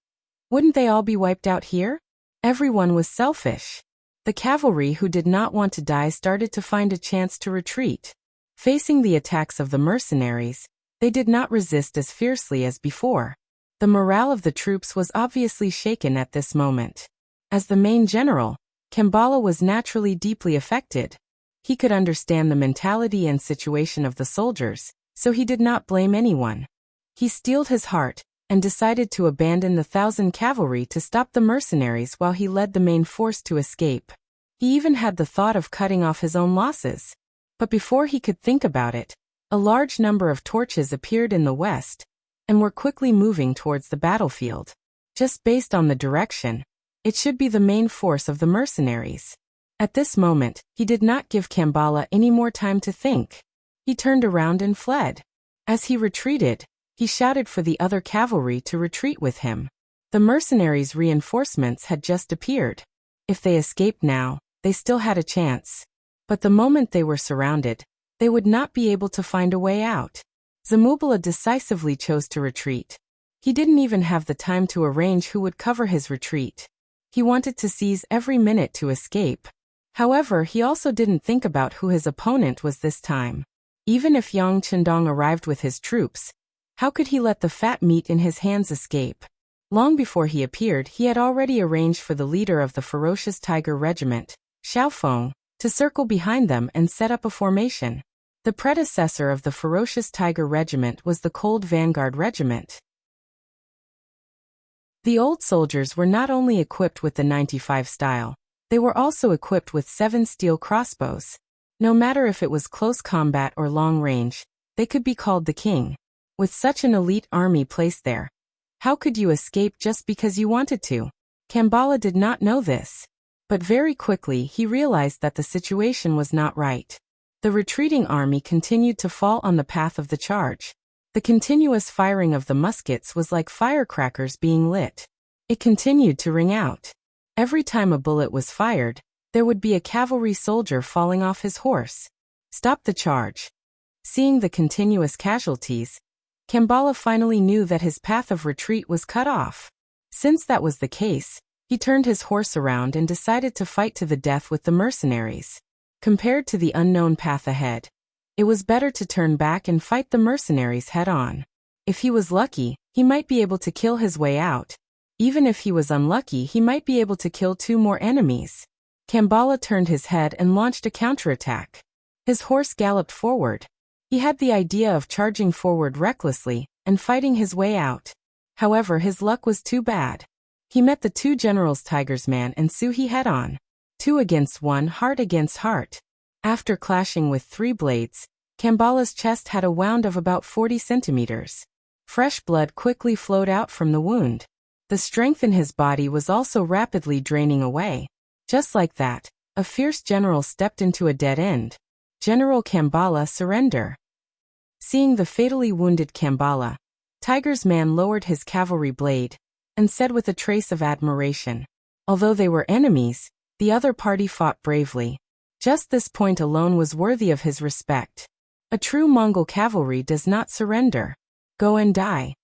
wouldn't they all be wiped out here? Everyone was selfish. The cavalry who did not want to die started to find a chance to retreat. Facing the attacks of the mercenaries, they did not resist as fiercely as before. The morale of the troops was obviously shaken at this moment. As the main general, Kambala was naturally deeply affected. He could understand the mentality and situation of the soldiers, so he did not blame anyone. He steeled his heart and decided to abandon the 1,000 cavalry to stop the mercenaries while he led the main force to escape. He even had the thought of cutting off his own losses. But before he could think about it, a large number of torches appeared in the west and were quickly moving towards the battlefield. Just based on the direction, it should be the main force of the mercenaries. At this moment, he did not give Kambala any more time to think. He turned around and fled. As he retreated, he shouted for the other cavalry to retreat with him. The mercenaries' reinforcements had just appeared. If they escaped now, they still had a chance. But the moment they were surrounded, they would not be able to find a way out. Zamubala decisively chose to retreat. He didn't even have the time to arrange who would cover his retreat. He wanted to seize every minute to escape. However, he also didn't think about who his opponent was this time. Even if Yang Chendong arrived with his troops, how could he let the fat meat in his hands escape? Long before he appeared, he had already arranged for the leader of the ferocious tiger regiment, Xiaofeng, to circle behind them and set up a formation. The predecessor of the ferocious tiger regiment was the cold vanguard regiment. The old soldiers were not only equipped with the 95 style, they were also equipped with 7 steel crossbows. No matter if it was close combat or long range, they could be called the king. With such an elite army placed there, how could you escape just because you wanted to? Kambala did not know this. But very quickly he realized that the situation was not right. The retreating army continued to fall on the path of the charge. The continuous firing of the muskets was like firecrackers being lit. It continued to ring out. Every time a bullet was fired, there would be a cavalry soldier falling off his horse. Stop the charge. Seeing the continuous casualties, Kambala finally knew that his path of retreat was cut off. Since that was the case, he turned his horse around and decided to fight to the death with the mercenaries. Compared to the unknown path ahead, it was better to turn back and fight the mercenaries head-on. If he was lucky, he might be able to kill his way out. Even if he was unlucky, he might be able to kill 2 more enemies. Kambala turned his head and launched a counterattack. His horse galloped forward. He had the idea of charging forward recklessly and fighting his way out. However, his luck was too bad. He met the 2 generals Tiger's Man and Suhi head-on. 2 against 1, heart against heart. After clashing with 3 blades, Kambala's chest had a wound of about 40 centimeters. Fresh blood quickly flowed out from the wound. The strength in his body was also rapidly draining away. Just like that, a fierce general stepped into a dead end. General Kambala, surrender. Seeing the fatally wounded Kambala, Tiger's Man lowered his cavalry blade and said with a trace of admiration, although they were enemies, the other party fought bravely. Just this point alone was worthy of his respect. A true Mongol cavalry does not surrender. Go and die.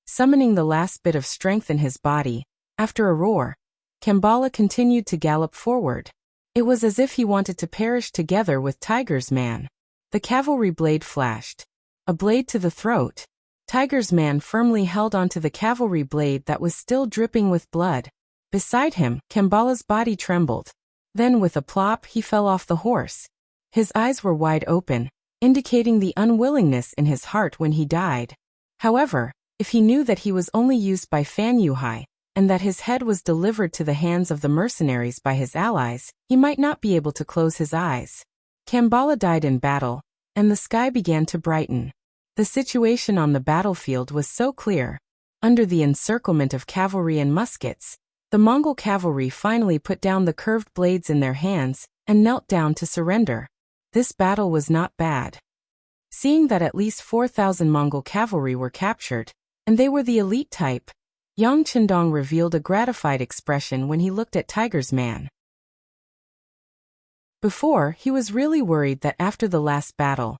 Summoning the last bit of strength in his body, after a roar, Kambala continued to gallop forward. It was as if he wanted to perish together with Tiger's Man. The cavalry blade flashed. A blade to the throat. Tiger's Man firmly held onto the cavalry blade that was still dripping with blood. Beside him, Kambala's body trembled. Then with a plop, he fell off the horse. His eyes were wide open, indicating the unwillingness in his heart when he died. However, if he knew that he was only used by Fan Yuhai, and that his head was delivered to the hands of the mercenaries by his allies, he might not be able to close his eyes. Kambala died in battle, and the sky began to brighten. The situation on the battlefield was so clear. Under the encirclement of cavalry and muskets, the Mongol cavalry finally put down the curved blades in their hands and knelt down to surrender. This battle was not bad. Seeing that at least 4,000 Mongol cavalry were captured, and they were the elite type, Yang Chendong revealed a gratified expression when he looked at Tiger's Man. Before, he was really worried that after the last battle,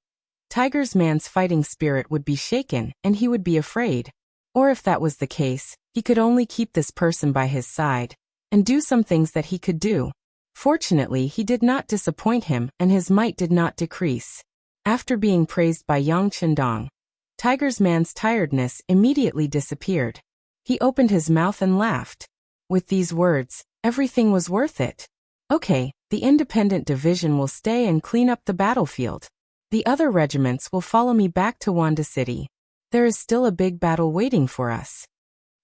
Tiger's Man's fighting spirit would be shaken and he would be afraid. Or if that was the case, he could only keep this person by his side and do some things that he could do. Fortunately, he did not disappoint him and his might did not decrease. After being praised by Yang Chendong, Tiger's Man's tiredness immediately disappeared. He opened his mouth and laughed. With these words, everything was worth it. Okay, the independent division will stay and clean up the battlefield. The other regiments will follow me back to Wanda City. There is still a big battle waiting for us.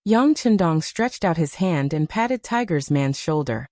Yang Chendong stretched out his hand and patted Tiger's Man's shoulder.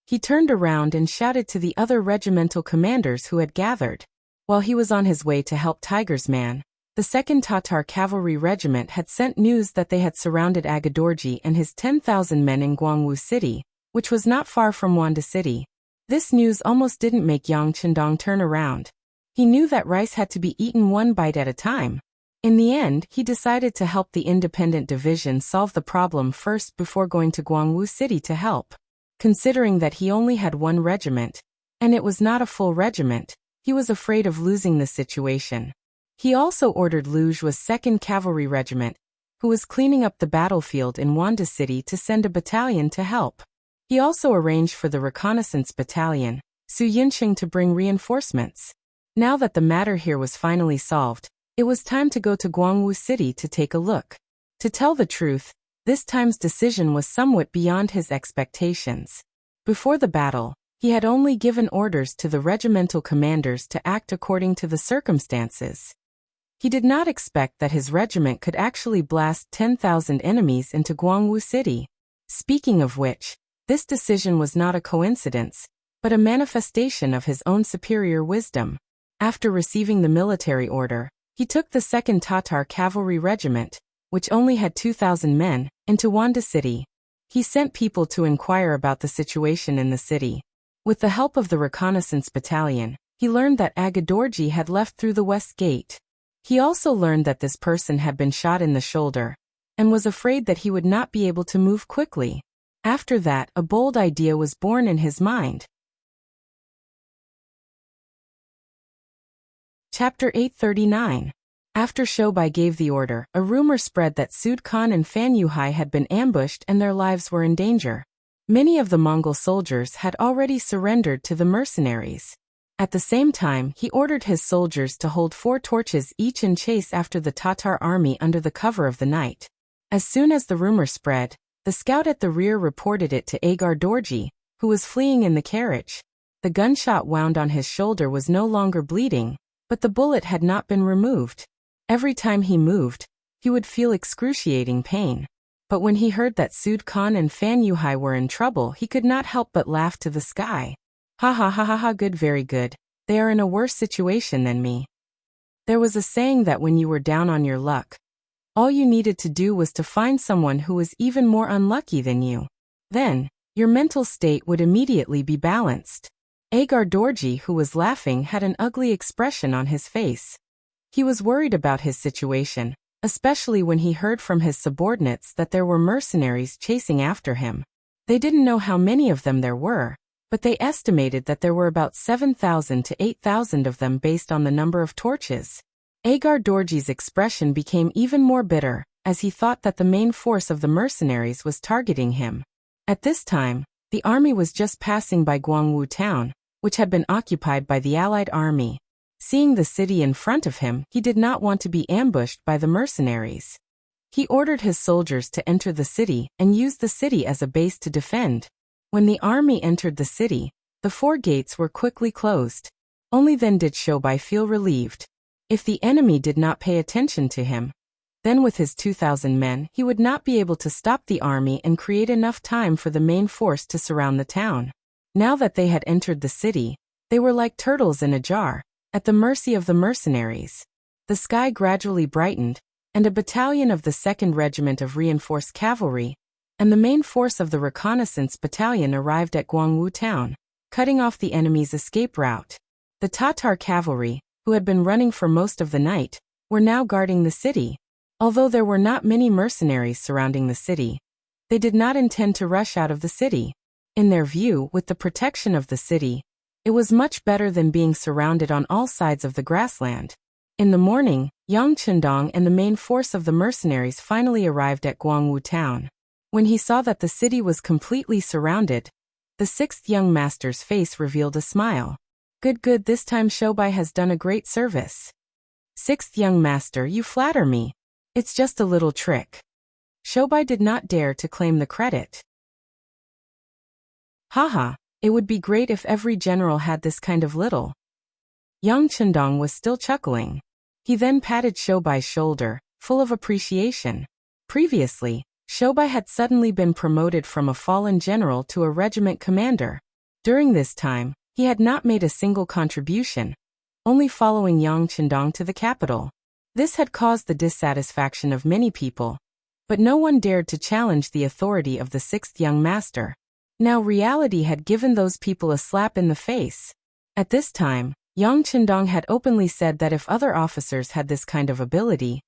He turned around and shouted to the other regimental commanders who had gathered. While he was on his way to help Tiger's Man, the 2nd Tatar Cavalry Regiment had sent news that they had surrounded Agadorji and his 10,000 men in Guangwu City, which was not far from Wanda City. This news almost didn't make Yang Chendong turn around. He knew that rice had to be eaten one bite at a time. In the end, he decided to help the independent division solve the problem first before going to Guangwu City to help. Considering that he only had 1 regiment, and it was not a full regiment, he was afraid of losing the situation. He also ordered Liu Zhuo's 2nd Cavalry Regiment, who was cleaning up the battlefield in Wanda City, to send a battalion to help. He also arranged for the reconnaissance battalion, Su Yinsheng, to bring reinforcements. Now that the matter here was finally solved, it was time to go to Guangwu City to take a look. To tell the truth, this time's decision was somewhat beyond his expectations. Before the battle, he had only given orders to the regimental commanders to act according to the circumstances. He did not expect that his regiment could actually blast 10,000 enemies into Guangwu City. Speaking of which, this decision was not a coincidence, but a manifestation of his own superior wisdom. After receiving the military order, he took the 2nd Tatar Cavalry Regiment, which only had 2,000 men, into Wanda City. He sent people to inquire about the situation in the city. With the help of the reconnaissance battalion, he learned that Agadorji had left through the west gate. He also learned that this person had been shot in the shoulder, and was afraid that he would not be able to move quickly. After that, a bold idea was born in his mind. Chapter 839. After Shobai gave the order, a rumor spread that Sud Khan and Fan Yuhai had been ambushed and their lives were in danger. Many of the Mongol soldiers had already surrendered to the mercenaries. At the same time, he ordered his soldiers to hold 4 torches each and chase after the Tatar army under the cover of the night. As soon as the rumor spread, the scout at the rear reported it to Agar Dorji, who was fleeing in the carriage. The gunshot wound on his shoulder was no longer bleeding, but the bullet had not been removed. Every time he moved, he would feel excruciating pain. But when he heard that Sud Khan and Fan Yuhai were in trouble, he could not help but laugh to the sky. Ha ha ha ha ha, good, very good. They are in a worse situation than me. There was a saying that when you were down on your luck, all you needed to do was to find someone who was even more unlucky than you. Then, your mental state would immediately be balanced. Agar Dorji, who was laughing, had an ugly expression on his face. He was worried about his situation, especially when he heard from his subordinates that there were mercenaries chasing after him. They didn't know how many of them there were, but they estimated that there were about 7,000 to 8,000 of them based on the number of torches. Agar Dorji's expression became even more bitter, as he thought that the main force of the mercenaries was targeting him. At this time, the army was just passing by Guangwu town, which had been occupied by the Allied army. Seeing the city in front of him, he did not want to be ambushed by the mercenaries. He ordered his soldiers to enter the city and use the city as a base to defend. When the army entered the city, the 4 gates were quickly closed. Only then did Shobai feel relieved. If the enemy did not pay attention to him, then with his 2,000 men, he would not be able to stop the army and create enough time for the main force to surround the town. Now that they had entered the city, they were like turtles in a jar, at the mercy of the mercenaries. The sky gradually brightened, and a battalion of the 2nd Regiment of Reinforced Cavalry and the main force of the Reconnaissance Battalion arrived at Guangwu town, cutting off the enemy's escape route. The Tatar cavalry, who had been running for most of the night, were now guarding the city. Although there were not many mercenaries surrounding the city, they did not intend to rush out of the city. In their view, with the protection of the city, it was much better than being surrounded on all sides of the grassland. In the morning, Yang Chendong and the main force of the mercenaries finally arrived at Guangwu town. When he saw that the city was completely surrounded, the 6th young master's face revealed a smile. Good, good, this time Shobai has done a great service. 6th young master, you flatter me. It's just a little trick. Shobai did not dare to claim the credit. Haha, it would be great if every general had this kind of little. Yang Chendong was still chuckling. He then patted Shobai's shoulder, full of appreciation. Previously, Shobai had suddenly been promoted from a fallen general to a regiment commander. During this time, he had not made a single contribution, only following Yang Chendong to the capital. This had caused the dissatisfaction of many people, but no one dared to challenge the authority of the 6th young master. Now reality had given those people a slap in the face. At this time, Yang Chendong had openly said that if other officers had this kind of ability,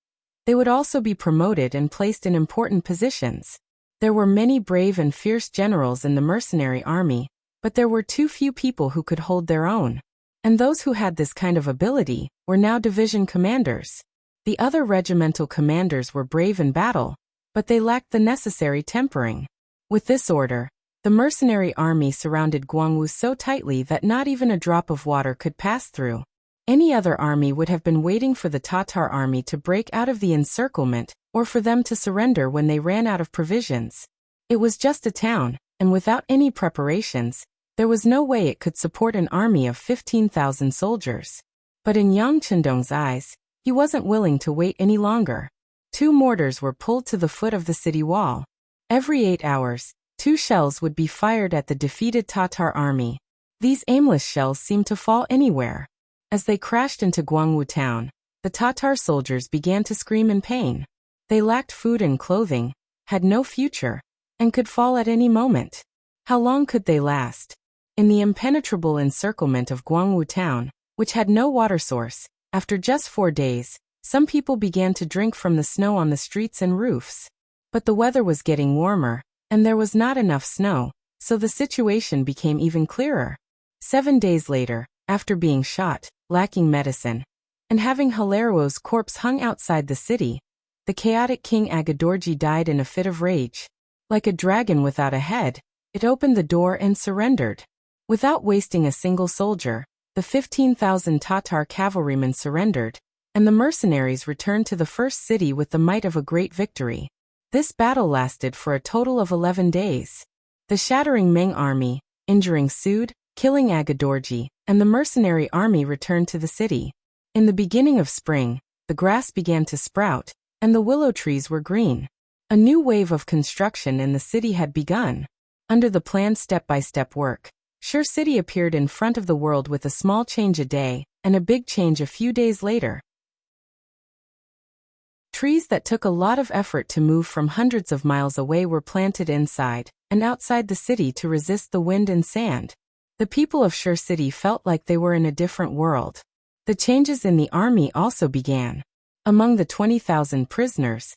they would also be promoted and placed in important positions. There were many brave and fierce generals in the mercenary army, but there were too few people who could hold their own. And those who had this kind of ability were now division commanders. The other regimental commanders were brave in battle, but they lacked the necessary tempering. With this order, the mercenary army surrounded Guangwu so tightly that not even a drop of water could pass through. Any other army would have been waiting for the Tatar army to break out of the encirclement, or for them to surrender when they ran out of provisions. It was just a town, and without any preparations, there was no way it could support an army of 15,000 soldiers. But in Yang Chendong's eyes, he wasn't willing to wait any longer. 2 mortars were pulled to the foot of the city wall. Every 8 hours, 2 shells would be fired at the defeated Tatar army. These aimless shells seemed to fall anywhere. As they crashed into Guangwu town, the Tatar soldiers began to scream in pain. They lacked food and clothing, had no future, and could fall at any moment. How long could they last? In the impenetrable encirclement of Guangwu town, which had no water source, after just 4 days, some people began to drink from the snow on the streets and roofs. But the weather was getting warmer, and there was not enough snow, so the situation became even clearer. 7 days later, after being shot, lacking medicine, and having Hilario's corpse hung outside the city, the chaotic King Agadorji died in a fit of rage. Like a dragon without a head, it opened the door and surrendered. Without wasting a single soldier, the 15,000 Tatar cavalrymen surrendered, and the mercenaries returned to the first city with the might of a great victory. This battle lasted for a total of 11 days. The shattering Ming army, injuring Sood, killing Agadorji, and the mercenary army returned to the city. In the beginning of spring, the grass began to sprout, and the willow trees were green. A new wave of construction in the city had begun. Under the planned step-by-step work, Shur City appeared in front of the world with a small change a day, and a big change a few days later. Trees that took a lot of effort to move from hundreds of miles away were planted inside and outside the city to resist the wind and sand. The people of Shur City felt like they were in a different world. The changes in the army also began. Among the 20,000 prisoners,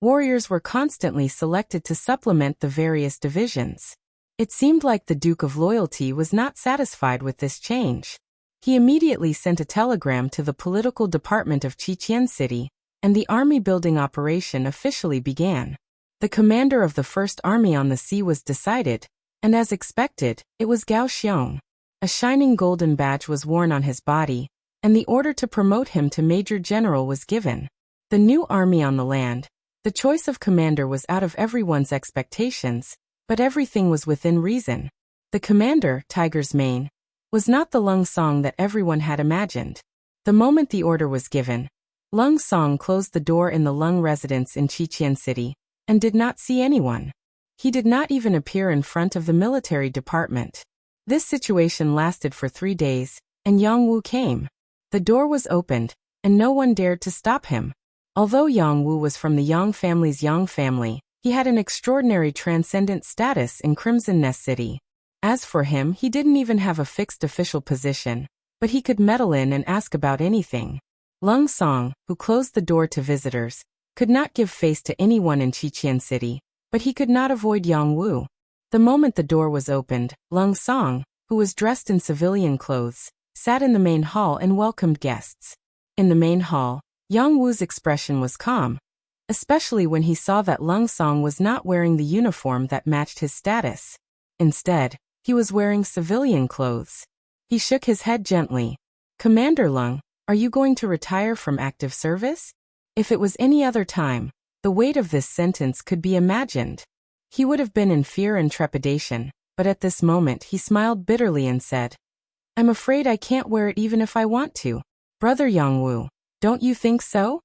warriors were constantly selected to supplement the various divisions. It seemed like the Duke of Loyalty was not satisfied with this change. He immediately sent a telegram to the political department of Chichen City, and the army-building operation officially began. The commander of the First Army on the Sea was decided, and as expected, it was Gao Xiong. A shining golden badge was worn on his body, and the order to promote him to Major General was given. The new army on the land. The choice of commander was out of everyone's expectations, but everything was within reason. The commander, Tiger's Mane, was not the Lung Song that everyone had imagined. The moment the order was given, Lung Song closed the door in the Lung residence in Chichen City, and did not see anyone. He did not even appear in front of the military department. This situation lasted for 3 days, and Yang Wu came. The door was opened, and no one dared to stop him. Although Yang Wu was from the Yang family's Yang family, he had an extraordinary transcendent status in Crimson Nest City. As for him, he didn't even have a fixed official position, but he could meddle in and ask about anything. Lung Song, who closed the door to visitors, could not give face to anyone in Chichen City, but he could not avoid Yang Wu. The moment the door was opened, Lung Song, who was dressed in civilian clothes, sat in the main hall and welcomed guests. In the main hall, Yang Wu's expression was calm, especially when he saw that Lung Song was not wearing the uniform that matched his status. Instead, he was wearing civilian clothes. He shook his head gently. "Commander Lung, are you going to retire from active service?" If it was any other time, the weight of this sentence could be imagined. He would have been in fear and trepidation, but at this moment he smiled bitterly and said, "I'm afraid I can't wear it even if I want to. Brother Yang Wu, don't you think so?"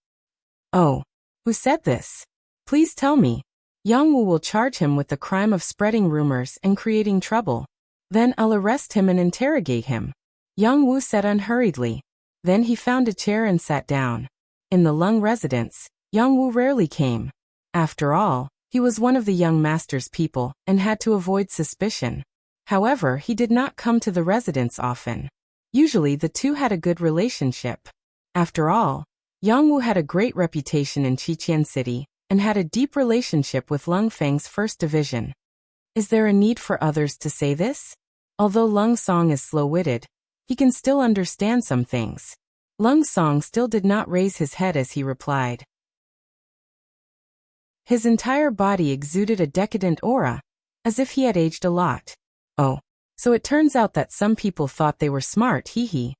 "Oh. Who said this? Please tell me. Yang Wu will charge him with the crime of spreading rumors and creating trouble. Then I'll arrest him and interrogate him." Yang Wu said unhurriedly. Then he found a chair and sat down. In the Lung residence, Yang Wu rarely came. After all, he was one of the young master's people and had to avoid suspicion. However, he did not come to the residence often. Usually the two had a good relationship. After all, Yang Wu had a great reputation in Chichen City and had a deep relationship with Lung Feng's First Division. Is there a need for others to say this? Although Lung Song is slow-witted, he can still understand some things. Lung Song still did not raise his head as he replied. His entire body exuded a decadent aura, as if he had aged a lot. "Oh, so it turns out that some people thought they were smart, hee."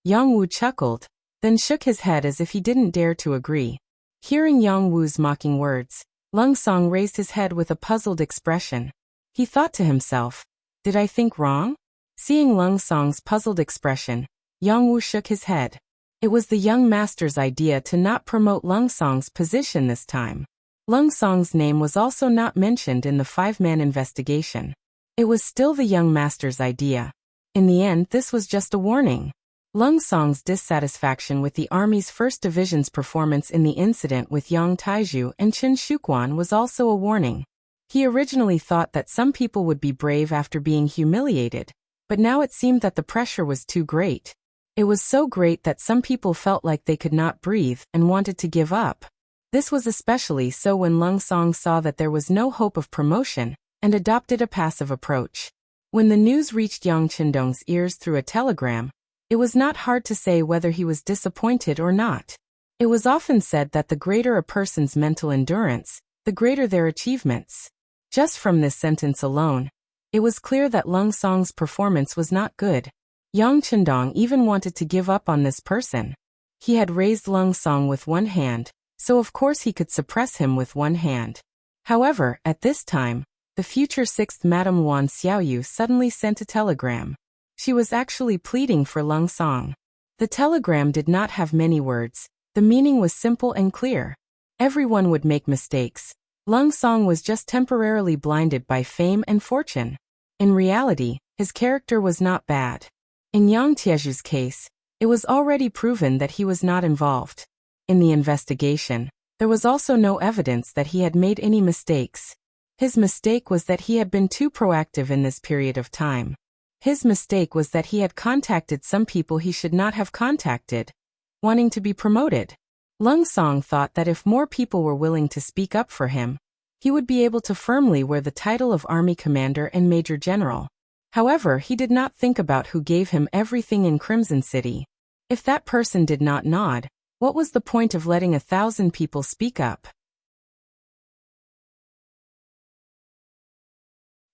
Yang Wu chuckled, then shook his head as if he didn't dare to agree. Hearing Yang Wu's mocking words, Lung Song raised his head with a puzzled expression. He thought to himself, "Did I think wrong?" Seeing Lung Song's puzzled expression, Yang Wu shook his head. It was the young master's idea to not promote Lung Song's position this time. Lung Song's name was also not mentioned in the 5-man investigation. It was still the young master's idea. In the end, this was just a warning. Lung Song's dissatisfaction with the Army's First Division's performance in the incident with Yang Taiju and Chen Shuquan was also a warning. He originally thought that some people would be brave after being humiliated, but now it seemed that the pressure was too great. It was so great that some people felt like they could not breathe and wanted to give up. This was especially so when Lung Song saw that there was no hope of promotion and adopted a passive approach. When the news reached Yang Qindong's ears through a telegram, It was not hard to say whether he was disappointed or not. It was often said that the greater a person's mental endurance, the greater their achievements. Just from this sentence alone, it was clear that Lung Song's performance was not good. Yang Chendong even wanted to give up on this person. He had raised Lung Song with one hand, so of course he could suppress him with one hand. However, at this time, the future 6th Madam Wan Xiaoyu suddenly sent a telegram. She was actually pleading for Lung Song. The telegram did not have many words. The meaning was simple and clear. Everyone would make mistakes. Lung Song was just temporarily blinded by fame and fortune. In reality, his character was not bad. In Yang Tieju's case, it was already proven that he was not involved. In the investigation, there was also no evidence that he had made any mistakes. His mistake was that he had been too proactive in this period of time. His mistake was that he had contacted some people he should not have contacted, wanting to be promoted. Lung Song thought that if more people were willing to speak up for him, he would be able to firmly wear the title of Army Commander and Major General. However, he did not think about who gave him everything in Crimson City. If that person did not nod, what was the point of letting 1,000 people speak up?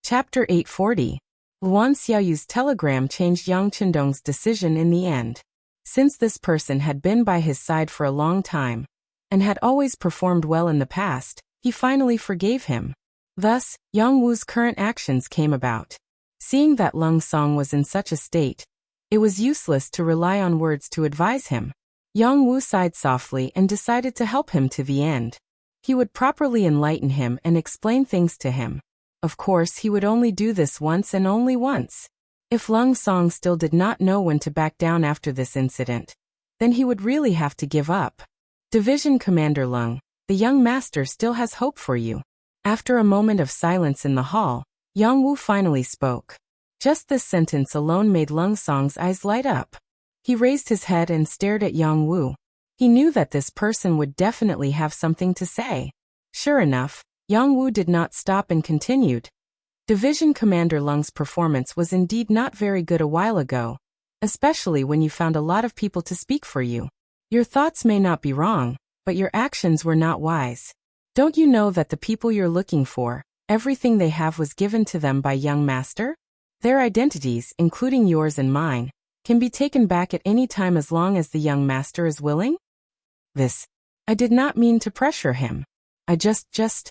Chapter 840. Luan Xiaoyu's telegram changed Yang Chendong's decision in the end. Since this person had been by his side for a long time, and had always performed well in the past, he finally forgave him. Thus, Yang Wu's current actions came about. Seeing that Lung Song was in such a state, it was useless to rely on words to advise him. Yang Wu sighed softly and decided to help him to the end. He would properly enlighten him and explain things to him. Of course, he would only do this once and only once. If Lung Song still did not know when to back down after this incident, then he would really have to give up. Division Commander Lung, the young master still has hope for you. After a moment of silence in the hall, Yang Wu finally spoke. Just this sentence alone made Lung Song's eyes light up. He raised his head and stared at Yang Wu. He knew that this person would definitely have something to say. Sure enough, Yang Wu did not stop and continued. Division Commander Lung's performance was indeed not very good a while ago, especially when you found a lot of people to speak for you. Your thoughts may not be wrong, but your actions were not wise. Don't you know that the people you're looking for, everything they have was given to them by young master? Their identities, including yours and mine, can be taken back at any time as long as the young master is willing? I did not mean to pressure him. I just...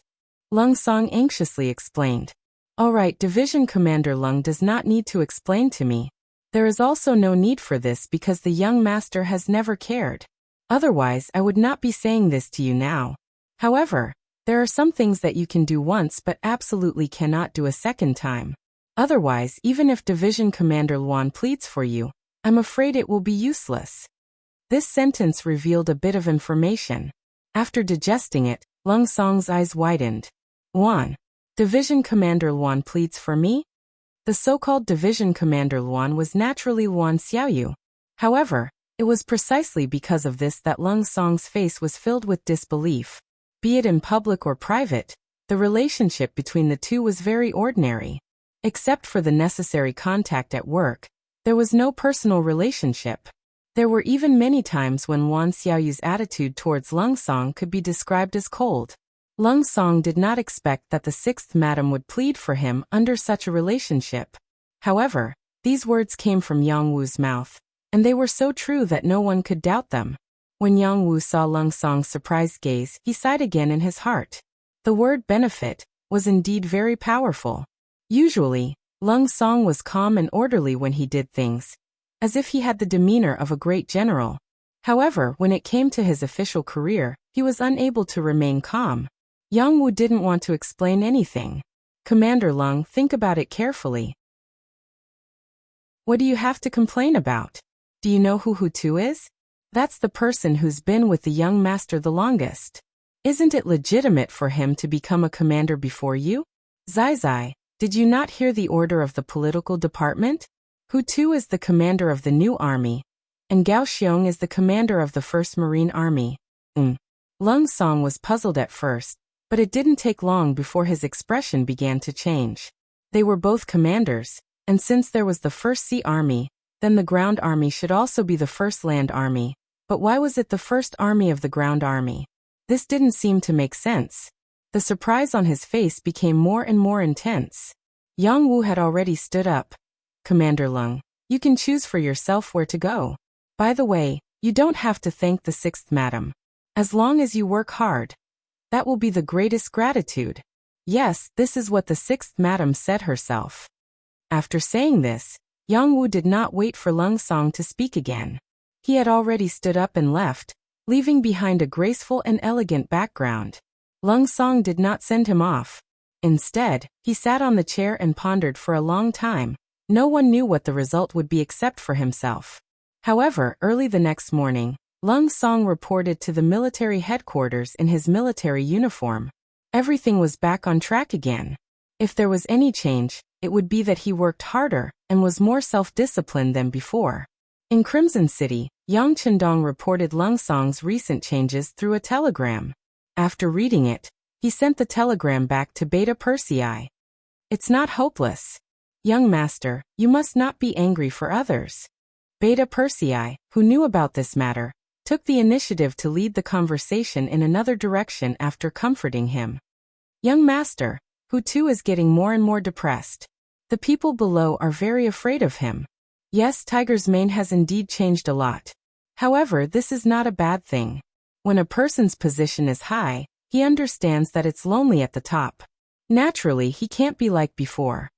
Lung Song anxiously explained. All right, Division Commander Lung does not need to explain to me. There is also no need for this because the young master has never cared. Otherwise, I would not be saying this to you now. However, there are some things that you can do once but absolutely cannot do a second time. Otherwise, even if Division Commander Luan pleads for you, I'm afraid it will be useless. This sentence revealed a bit of information. After digesting it, Lung Song's eyes widened. Luan. Division Commander Luan pleads for me? The so-called Division Commander Luan was naturally Luan Xiaoyu. However, it was precisely because of this that Lung Song's face was filled with disbelief. Be it in public or private, the relationship between the two was very ordinary. Except for the necessary contact at work, there was no personal relationship. There were even many times when Luan Xiaoyu's attitude towards Lung Song could be described as cold. Lung Song did not expect that the 6th madam would plead for him under such a relationship. However, these words came from Yang Wu's mouth, and they were so true that no one could doubt them. When Yang Wu saw Lung Song's surprised gaze, he sighed again in his heart. The word benefit was indeed very powerful. Usually, Lung Song was calm and orderly when he did things, as if he had the demeanor of a great general. However, when it came to his official career, he was unable to remain calm. Yang Wu didn't want to explain anything. Commander Lung, think about it carefully. What do you have to complain about? Do you know who Hu Tu is? That's the person who's been with the young master the longest. Isn't it legitimate for him to become a commander before you? Zai Zai, did you not hear the order of the political department? Hu Tu is the commander of the new army, and Gao Xiong is the commander of the 1st Marine Army. Lung Song was puzzled at first, but it didn't take long before his expression began to change. They were both commanders, and since there was the 1st Sea Army, Then the ground army should also be the first land army. But why was it the first army of the ground army? This didn't seem to make sense. The surprise on his face became more and more intense. Yang Wu had already stood up. Commander Lung, you can choose for yourself where to go. By the way, you don't have to thank the 6th madam. As long as you work hard. That will be the greatest gratitude. Yes, this is what the 6th madam said herself. After saying this, Yang Wu did not wait for Lung Song to speak again. He had already stood up and left, leaving behind a graceful and elegant background. Lung Song did not send him off. Instead, he sat on the chair and pondered for a long time. No one knew what the result would be except for himself. However, early the next morning, Lung Song reported to the military headquarters in his military uniform. Everything was back on track again. If there was any change, it would be that he worked harder and was more self-disciplined than before. In Crimson City, Yang Chendong reported Lung Song's recent changes through a telegram. After reading it, he sent the telegram back to Beta Persei. It's not hopeless. Young master, you must not be angry for others. Beta Persei, who knew about this matter, took the initiative to lead the conversation in another direction after comforting him. Young master, who too is getting more and more depressed. The people below are very afraid of him. Yes, Tiger's mane has indeed changed a lot. However, this is not a bad thing. When a person's position is high, he understands that it's lonely at the top. Naturally, he can't be like before.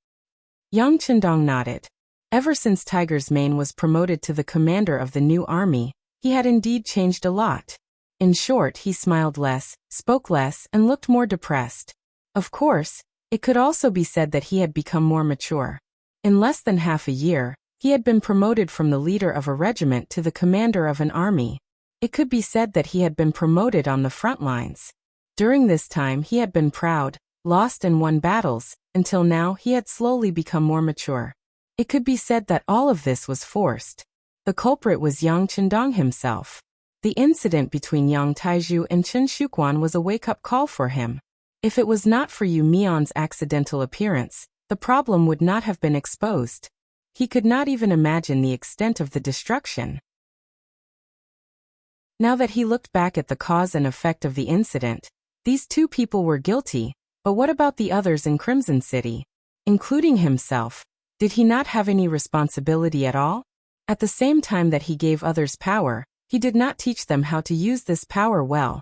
Yang Chendong nodded. Ever since Tiger's mane was promoted to the commander of the new army, he had indeed changed a lot. In short, he smiled less, spoke less, and looked more depressed. Of course, it could also be said that he had become more mature. In less than half a year, he had been promoted from the leader of a regiment to the commander of an army. It could be said that he had been promoted on the front lines. During this time he had been proud, lost and won battles, until now he had slowly become more mature. It could be said that all of this was forced. The culprit was Yang Chendong himself. The incident between Yang Taizhu and Chen Shuquan was a wake-up call for him. If it was not for Yu Mion's accidental appearance, the problem would not have been exposed. He could not even imagine the extent of the destruction. Now that he looked back at the cause and effect of the incident, these two people were guilty, but what about the others in Crimson City? Including himself, did he not have any responsibility at all? At the same time that he gave others power, he did not teach them how to use this power well,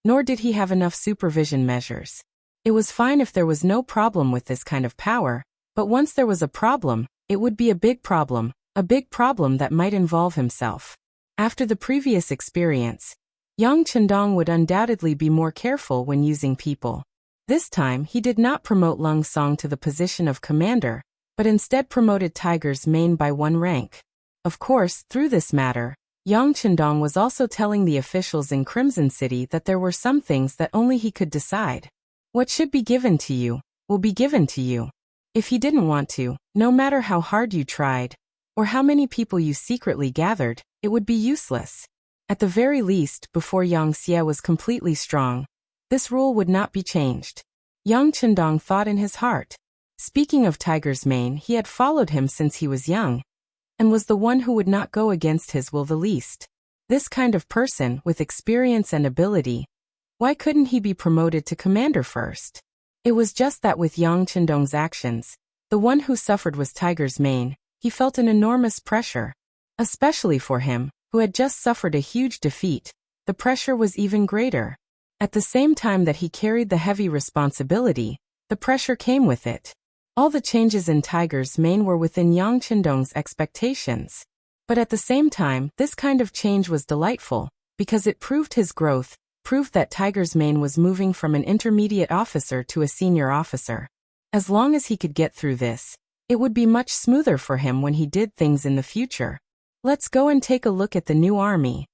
nor did he have enough supervision measures. It was fine if there was no problem with this kind of power, but once there was a problem, it would be a big problem that might involve himself. After the previous experience, Yang Chendong would undoubtedly be more careful when using people. This time he did not promote Lung Song to the position of commander, but instead promoted Tiger's mane by 1 rank. Of course, through this matter, Yang Chendong was also telling the officials in Crimson City that there were some things that only he could decide. What should be given to you, will be given to you. If he didn't want to, no matter how hard you tried, or how many people you secretly gathered, it would be useless. At the very least, before Yang Xie was completely strong, this rule would not be changed. Yang Chendong thought in his heart. Speaking of Tiger's mane, he had followed him since he was young, and was the one who would not go against his will the least. This kind of person, with experience and ability, why couldn't he be promoted to commander first? It was just that with Yang Chendong's actions, the one who suffered was Tiger's mane. He felt an enormous pressure. Especially for him, who had just suffered a huge defeat, the pressure was even greater. At the same time that he carried the heavy responsibility, the pressure came with it. All the changes in Tiger's mane were within Yang Chendong's expectations. But at the same time, this kind of change was delightful, because it proved his growth, proved that Tiger's mane was moving from an intermediate officer to a senior officer. As long as he could get through this, it would be much smoother for him when he did things in the future. Let's go and take a look at the new army.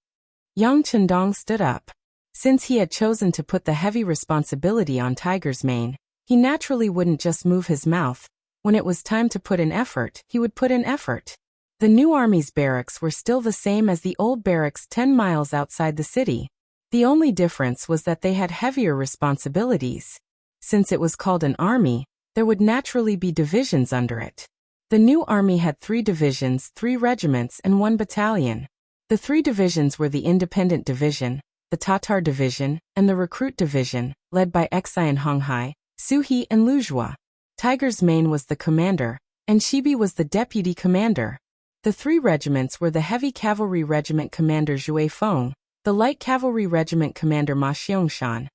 Yang Chendong stood up. Since he had chosen to put the heavy responsibility on Tiger's mane, he naturally wouldn't just move his mouth. When it was time to put in effort, he would put in effort. The new army's barracks were still the same as the old barracks 10 miles outside the city. The only difference was that they had heavier responsibilities. Since it was called an army, there would naturally be divisions under it. The new army had 3 divisions, 3 regiments, and 1 battalion. The 3 divisions were the Independent Division, the Tatar Division, and the Recruit Division, led by Xian Honghai, Suhi, and Luzhua. Tiger's Mane was the commander, and Shibi was the deputy commander. The 3 regiments were the Heavy Cavalry Regiment Commander Zhui Feng, the Light Cavalry Regiment Commander Ma Xiangshan,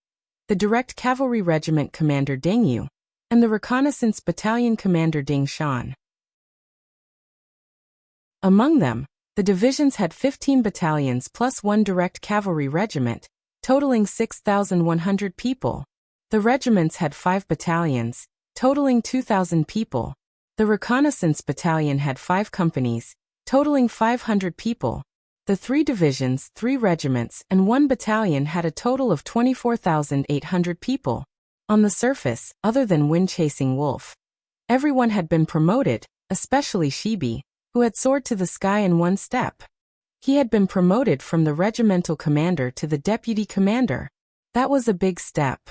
the Direct Cavalry Regiment Commander Deng Yu, and the Reconnaissance Battalion Commander Ding Shan. Among them, the divisions had 15 battalions plus 1 direct cavalry regiment, totaling 6,100 people. The regiments had 5 battalions, totaling 2,000 people. The reconnaissance battalion had 5 companies, totaling 500 people. The 3 divisions, 3 regiments, and 1 battalion had a total of 24,800 people. On the surface, other than wind-chasing wolf, everyone had been promoted, especially Shibi, who had soared to the sky in one step. He had been promoted from the regimental commander to the deputy commander. That was a big step.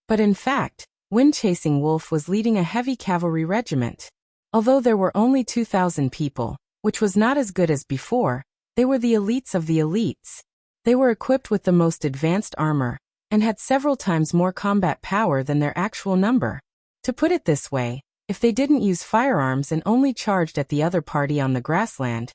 But in fact, Wind-Chasing Wolf was leading a heavy cavalry regiment. Although there were only 2,000 people, which was not as good as before, they were the elites of the elites. They were equipped with the most advanced armor, and had several times more combat power than their actual number. To put it this way, if they didn't use firearms and only charged at the other party on the grassland,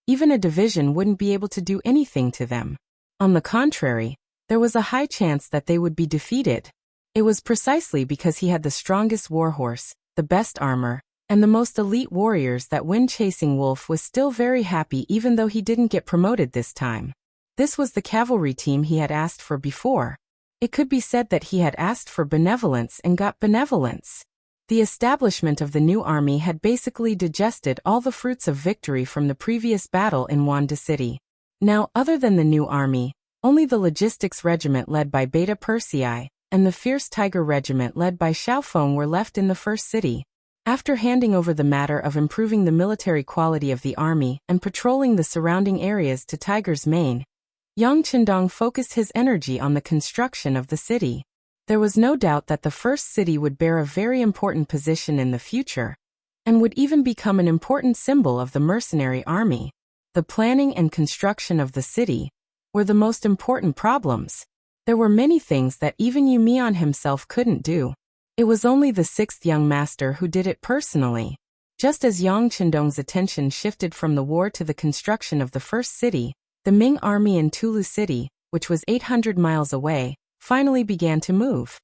even a division wouldn't be able to do anything to them. On the contrary, there was a high chance that they would be defeated. It was precisely because he had the strongest warhorse, the best armor, and the most elite warriors that Wind-Chasing Wolf was still very happy even though he didn't get promoted this time. This was the cavalry team he had asked for before. It could be said that he had asked for benevolence and got benevolence. The establishment of the new army had basically digested all the fruits of victory from the previous battle in Wanda City. Now, other than the new army, only the logistics regiment led by Beta Persei and the Fierce Tiger Regiment led by Xiaofeng were left in the first city. After handing over the matter of improving the military quality of the army and patrolling the surrounding areas to Tiger's Mane, Yang Qindong focused his energy on the construction of the city. There was no doubt that the first city would bear a very important position in the future, and would even become an important symbol of the mercenary army. The planning and construction of the city were the most important problems. There were many things that even Yu Mian himself couldn't do. It was only the 6th young master who did it personally. Just as Yang Qindong's attention shifted from the war to the construction of the first city, the Ming army in Tulu City, which was 800 miles away, finally began to move.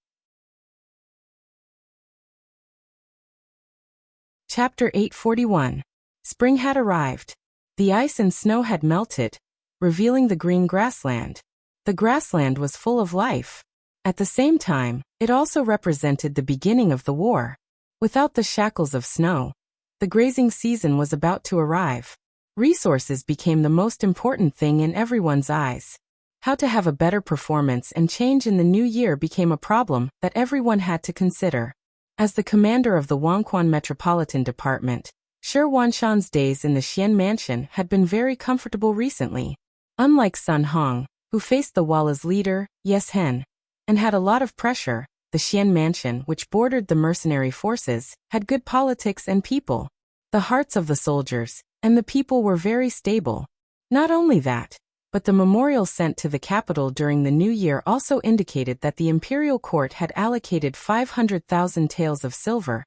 Chapter 841. Spring had arrived. The ice and snow had melted, revealing the green grassland. The grassland was full of life. At the same time, it also represented the beginning of the war. Without the shackles of snow, the grazing season was about to arrive. Resources became the most important thing in everyone's eyes. How to have a better performance and change in the new year became a problem that everyone had to consider. As the commander of the Wangquan Metropolitan Department, Shi Wanshan's days in the Xian Mansion had been very comfortable recently. Unlike Sun Hong, who faced the wall as leader, Yes Hen, and had a lot of pressure, the Xian Mansion, which bordered the mercenary forces, had good politics and people. The hearts of the soldiers and the people were very stable. Not only that, but the memorial sent to the capital during the new year also indicated that the imperial court had allocated 500,000 taels of silver,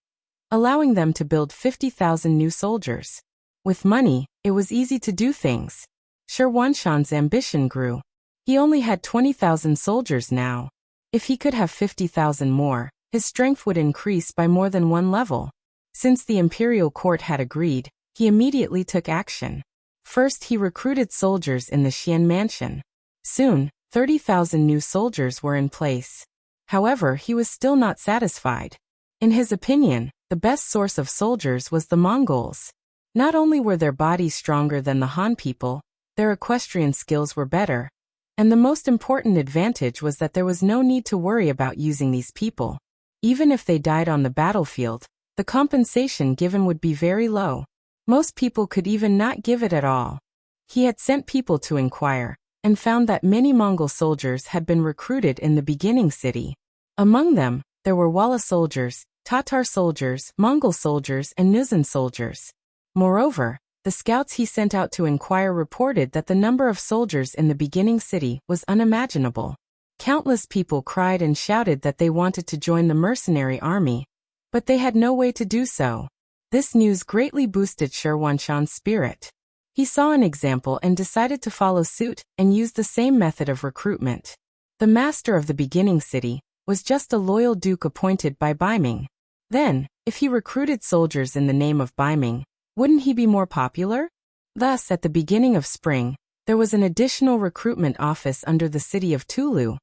allowing them to build 50,000 new soldiers. With money, it was easy to do things. Shi Wanshan's ambition grew. He only had 20,000 soldiers now. If he could have 50,000 more, his strength would increase by more than 1 level. Since the imperial court had agreed, he immediately took action. First, he recruited soldiers in the Xian Mansion. Soon, 30,000 new soldiers were in place. However, he was still not satisfied. In his opinion, the best source of soldiers was the Mongols. Not only were their bodies stronger than the Han people, their equestrian skills were better, and the most important advantage was that there was no need to worry about using these people. Even if they died on the battlefield, the compensation given would be very low. Most people could even not give it at all. He had sent people to inquire, and found that many Mongol soldiers had been recruited in the beginning city. Among them, there were Walla soldiers, Tatar soldiers, Mongol soldiers, and Nuzan soldiers. Moreover, the scouts he sent out to inquire reported that the number of soldiers in the beginning city was unimaginable. Countless people cried and shouted that they wanted to join the mercenary army, but they had no way to do so. This news greatly boosted Sherwanshan's spirit. He saw an example and decided to follow suit and use the same method of recruitment. The master of the beginning city was just a loyal duke appointed by Biming. Then, if he recruited soldiers in the name of Biming, wouldn't he be more popular? Thus, at the beginning of spring, there was an additional recruitment office under the city of Tulu,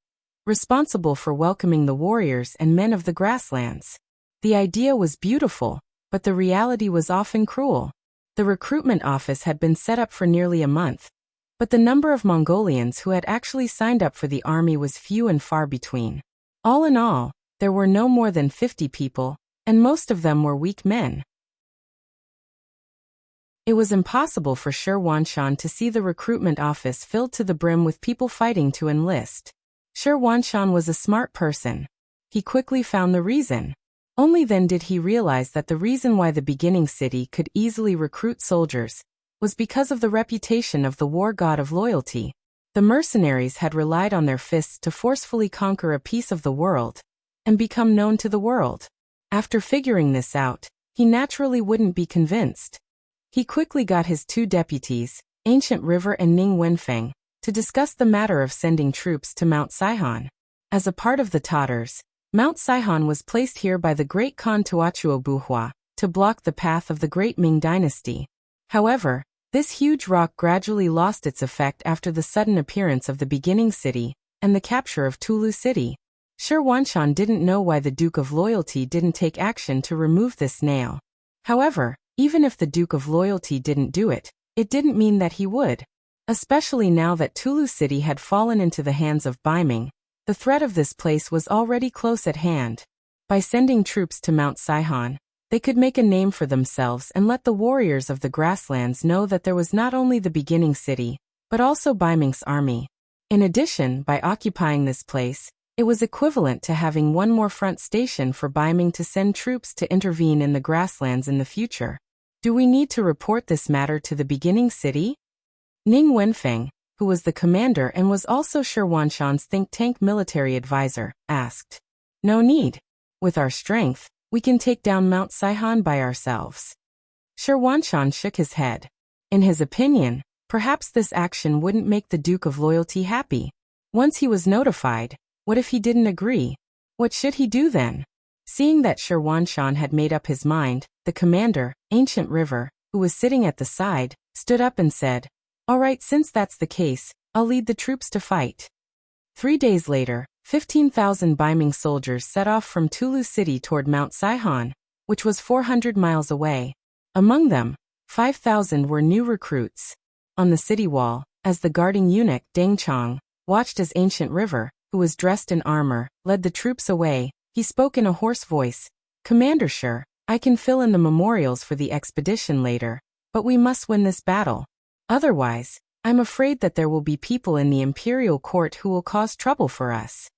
responsible for welcoming the warriors and men of the grasslands. The idea was beautiful, but the reality was often cruel. The recruitment office had been set up for nearly a month, but the number of Mongolians who had actually signed up for the army was few and far between. All in all, there were no more than 50 people, and most of them were weak men. It was impossible for Sherwanshan to see the recruitment office filled to the brim with people fighting to enlist. Sherwanshan was a smart person. He quickly found the reason. Only then did he realize that the reason why the beginning city could easily recruit soldiers was because of the reputation of the war god of loyalty. The mercenaries had relied on their fists to forcefully conquer a piece of the world and become known to the world. After figuring this out, he naturally wouldn't be convinced. He quickly got his two deputies, Ancient River and Ning Wenfeng, to discuss the matter of sending troops to Mount Saihan. As a part of the Tatars, Mount Saihan was placed here by the great Khan Tuachuo Buhua to block the path of the great Ming dynasty. However, this huge rock gradually lost its effect after the sudden appearance of the beginning city and the capture of Tulu city. Sherwanshan didn't know why the Duke of Loyalty didn't take action to remove this nail. However, even if the Duke of Loyalty didn't do it, it didn't mean that he would. Especially now that Tulu city had fallen into the hands of Biming, the threat of this place was already close at hand. By sending troops to Mount Saihan, they could make a name for themselves and let the warriors of the grasslands know that there was not only the beginning city, but also Biming's army. In addition, by occupying this place, it was equivalent to having one more front station for Biming to send troops to intervene in the grasslands in the future. Do we need to report this matter to the beginning city? Ning Wenfeng, who was the commander and was also Sherwanshan's think tank military advisor, asked. No need. With our strength, we can take down Mount Saihan by ourselves. Sherwanshan shook his head. In his opinion, perhaps this action wouldn't make the Duke of Loyalty happy. Once he was notified, what if he didn't agree? What should he do then? Seeing that Sherwanshan had made up his mind, the commander, Ancient River, who was sitting at the side, stood up and said, All right, since that's the case, I'll lead the troops to fight. 3 days later, 15,000 Biming soldiers set off from Tulu city toward Mount Saihan, which was 400 miles away. Among them, 5,000 were new recruits. On the city wall, as the guarding eunuch Deng Chong watched as Ancient River, who was dressed in armor, led the troops away, he spoke in a hoarse voice. Commander, sure, I can fill in the memorials for the expedition later, but we must win this battle. Otherwise, I'm afraid that there will be people in the imperial court who will cause trouble for us.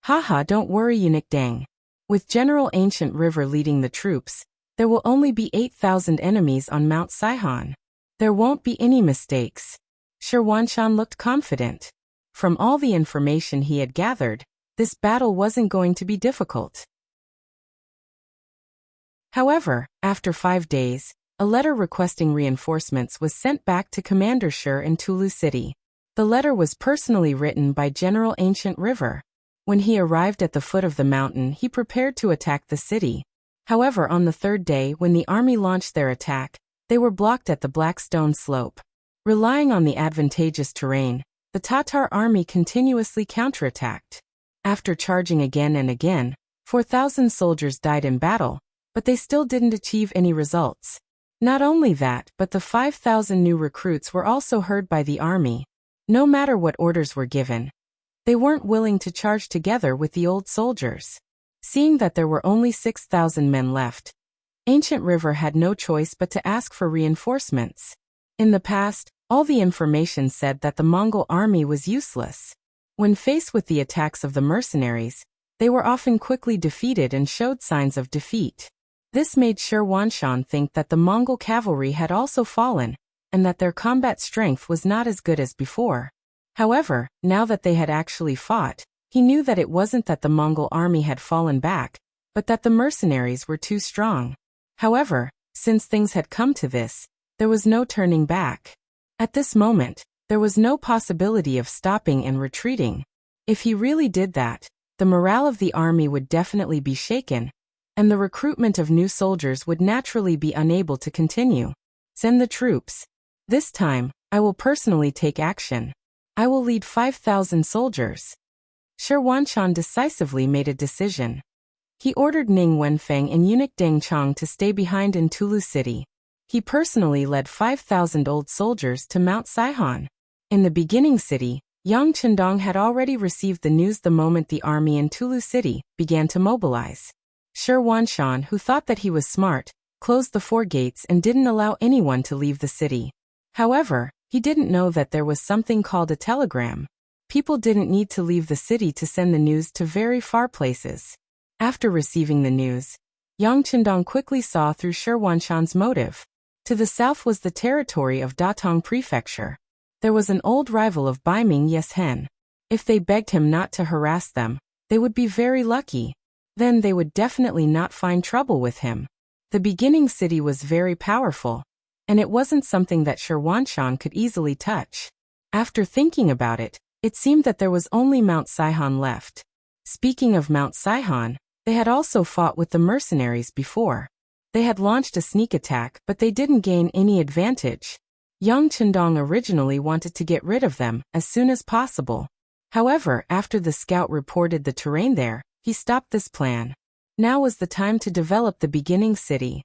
Haha, don't worry, eunuch Deng. With General Ancient River leading the troops, there will only be 8,000 enemies on Mount Saihan. There won't be any mistakes. Sherwanshan looked confident. From all the information he had gathered, this battle wasn't going to be difficult. However, after 5 days, a letter requesting reinforcements was sent back to Commander Shur in Tulu city. The letter was personally written by General Ancient River. When he arrived at the foot of the mountain, he prepared to attack the city. However, on the 3rd day, when the army launched their attack, they were blocked at the Black Stone Slope. Relying on the advantageous terrain, the Tatar army continuously counterattacked. After charging again and again, 4,000 soldiers died in battle, but they still didn't achieve any results. Not only that, but the 5,000 new recruits were also heard by the army. No matter what orders were given, they weren't willing to charge together with the old soldiers. Seeing that there were only 6,000 men left, Ancient River had no choice but to ask for reinforcements. In the past, all the information said that the Mongol army was useless. When faced with the attacks of the mercenaries, they were often quickly defeated and showed signs of defeat. This made Sherwanshan think that the Mongol cavalry had also fallen, and that their combat strength was not as good as before. However, now that they had actually fought, he knew that it wasn't that the Mongol army had fallen back, but that the mercenaries were too strong. However, since things had come to this, there was no turning back. At this moment, there was no possibility of stopping and retreating. If he really did that, the morale of the army would definitely be shaken, and the recruitment of new soldiers would naturally be unable to continue. Send the troops. This time, I will personally take action. I will lead 5,000 soldiers. Sherwanshan decisively made a decision. He ordered Ning Wenfeng and eunuch Deng Chong to stay behind in Tulu City. He personally led 5,000 old soldiers to Mount Saihan. In the beginning city, Yang Chendong had already received the news the moment the army in Tulu City began to mobilize. Sherwanshan, who thought that he was smart, closed the 4 gates and didn't allow anyone to leave the city. However, he didn't know that there was something called a telegram. People didn't need to leave the city to send the news to very far places. After receiving the news, Yang Chendong quickly saw through Sherwanshan's motive. To the south was the territory of Datong Prefecture. There was an old rival of Baiming Yeshen. If they begged him not to harass them, they would be very lucky. Then they would definitely not find trouble with him. The beginning city was very powerful, and it wasn't something that Sherwanshan could easily touch. After thinking about it, it seemed that there was only Mount Saihan left. Speaking of Mount Saihan, they had also fought with the mercenaries before. They had launched a sneak attack, but they didn't gain any advantage. Yang Chendong originally wanted to get rid of them as soon as possible. However, after the scout reported the terrain there, he stopped this plan. Now was the time to develop the beginning city.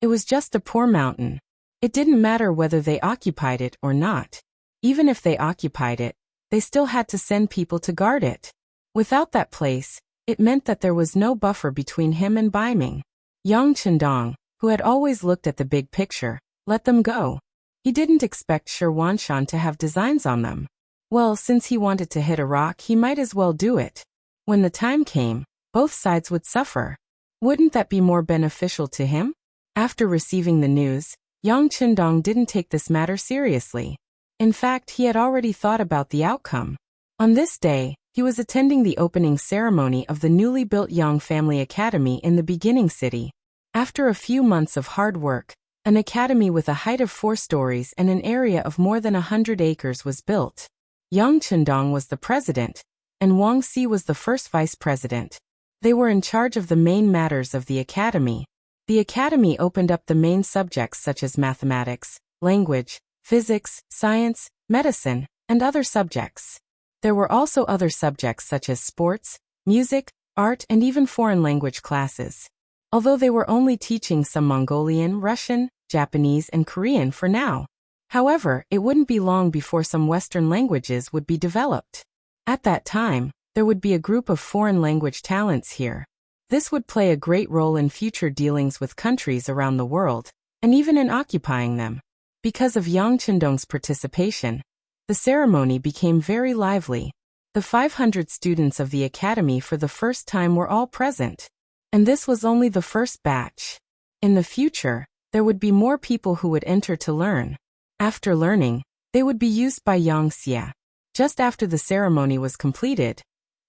It was just a poor mountain. It didn't matter whether they occupied it or not. Even if they occupied it, they still had to send people to guard it. Without that place, it meant that there was no buffer between him and Baiming. Yang Chendong, who had always looked at the big picture, let them go. He didn't expect Sherwanshan to have designs on them. Well, since he wanted to hit a rock, he might as well do it. When the time came, both sides would suffer. Wouldn't that be more beneficial to him? After receiving the news, Yang Chendong didn't take this matter seriously. In fact, he had already thought about the outcome. On this day, he was attending the opening ceremony of the newly built Yang Family Academy in the beginning city. After a few months of hard work, an academy with a height of 4 stories and an area of more than 100 acres was built. Yang Chendong was the president, and Wang Si was the first vice president. They were in charge of the main matters of the academy. The academy opened up the main subjects such as mathematics, language, physics, science, medicine, and other subjects. There were also other subjects such as sports, music, art, and even foreign language classes. Although they were only teaching some Mongolian, Russian, Japanese, and Korean for now. However, it wouldn't be long before some Western languages would be developed. At that time, there would be a group of foreign language talents here. This would play a great role in future dealings with countries around the world, and even in occupying them. Because of Yang Chendong's participation, the ceremony became very lively. The 500 students of the academy for the first time were all present. And this was only the first batch. In the future, there would be more people who would enter to learn. After learning, they would be used by Yang Xia. Just after the ceremony was completed,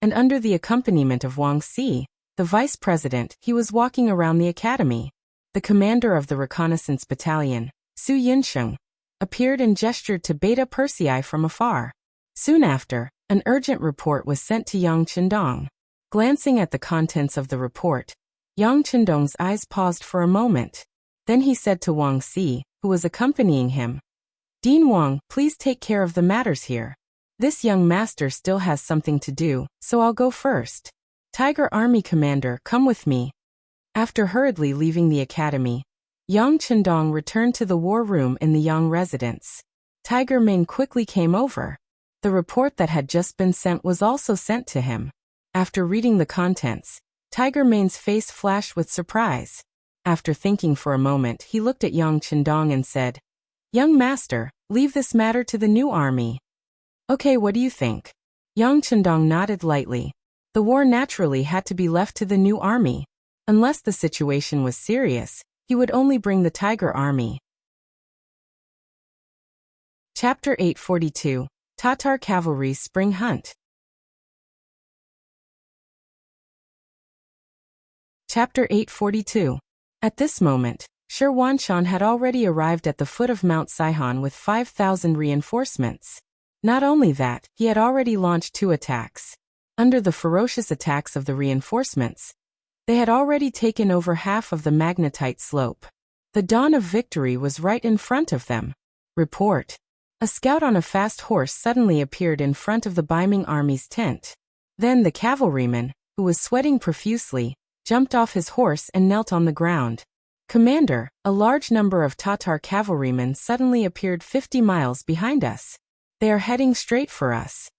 and under the accompaniment of Wang Si, the vice president, he was walking around the academy. The commander of the reconnaissance battalion, Su Yinsheng, appeared and gestured to Beta Persei from afar. Soon after, an urgent report was sent to Yang Chendong. Glancing at the contents of the report, Yang Chendong's eyes paused for a moment. Then he said to Wang Si, who was accompanying him, "Dean Wang, please take care of the matters here. This young master still has something to do, so I'll go first. Tiger Army Commander, come with me." After hurriedly leaving the academy, Yang Chendong returned to the war room in the Yang residence. Tiger Ming quickly came over. The report that had just been sent was also sent to him. After reading the contents, Tiger Main's face flashed with surprise. After thinking for a moment, he looked at Yang Chendong and said, "Young master, leave this matter to the new army." "Okay, what do you think?" Yang Chendong nodded lightly. The war naturally had to be left to the new army. Unless the situation was serious, he would only bring the tiger army. Chapter 842. Tatar Cavalry's Spring Hunt. Chapter 842. At this moment, Sherwanshan had already arrived at the foot of Mount Sihon with 5,000 reinforcements. Not only that, he had already launched 2 attacks. Under the ferocious attacks of the reinforcements, they had already taken over half of the magnetite slope. The dawn of victory was right in front of them. Report. A scout on a fast horse suddenly appeared in front of the Biming army's tent. Then the cavalryman, who was sweating profusely, jumped off his horse and knelt on the ground. Commander, a large number of Tatar cavalrymen suddenly appeared 50 miles behind us. They are heading straight for us.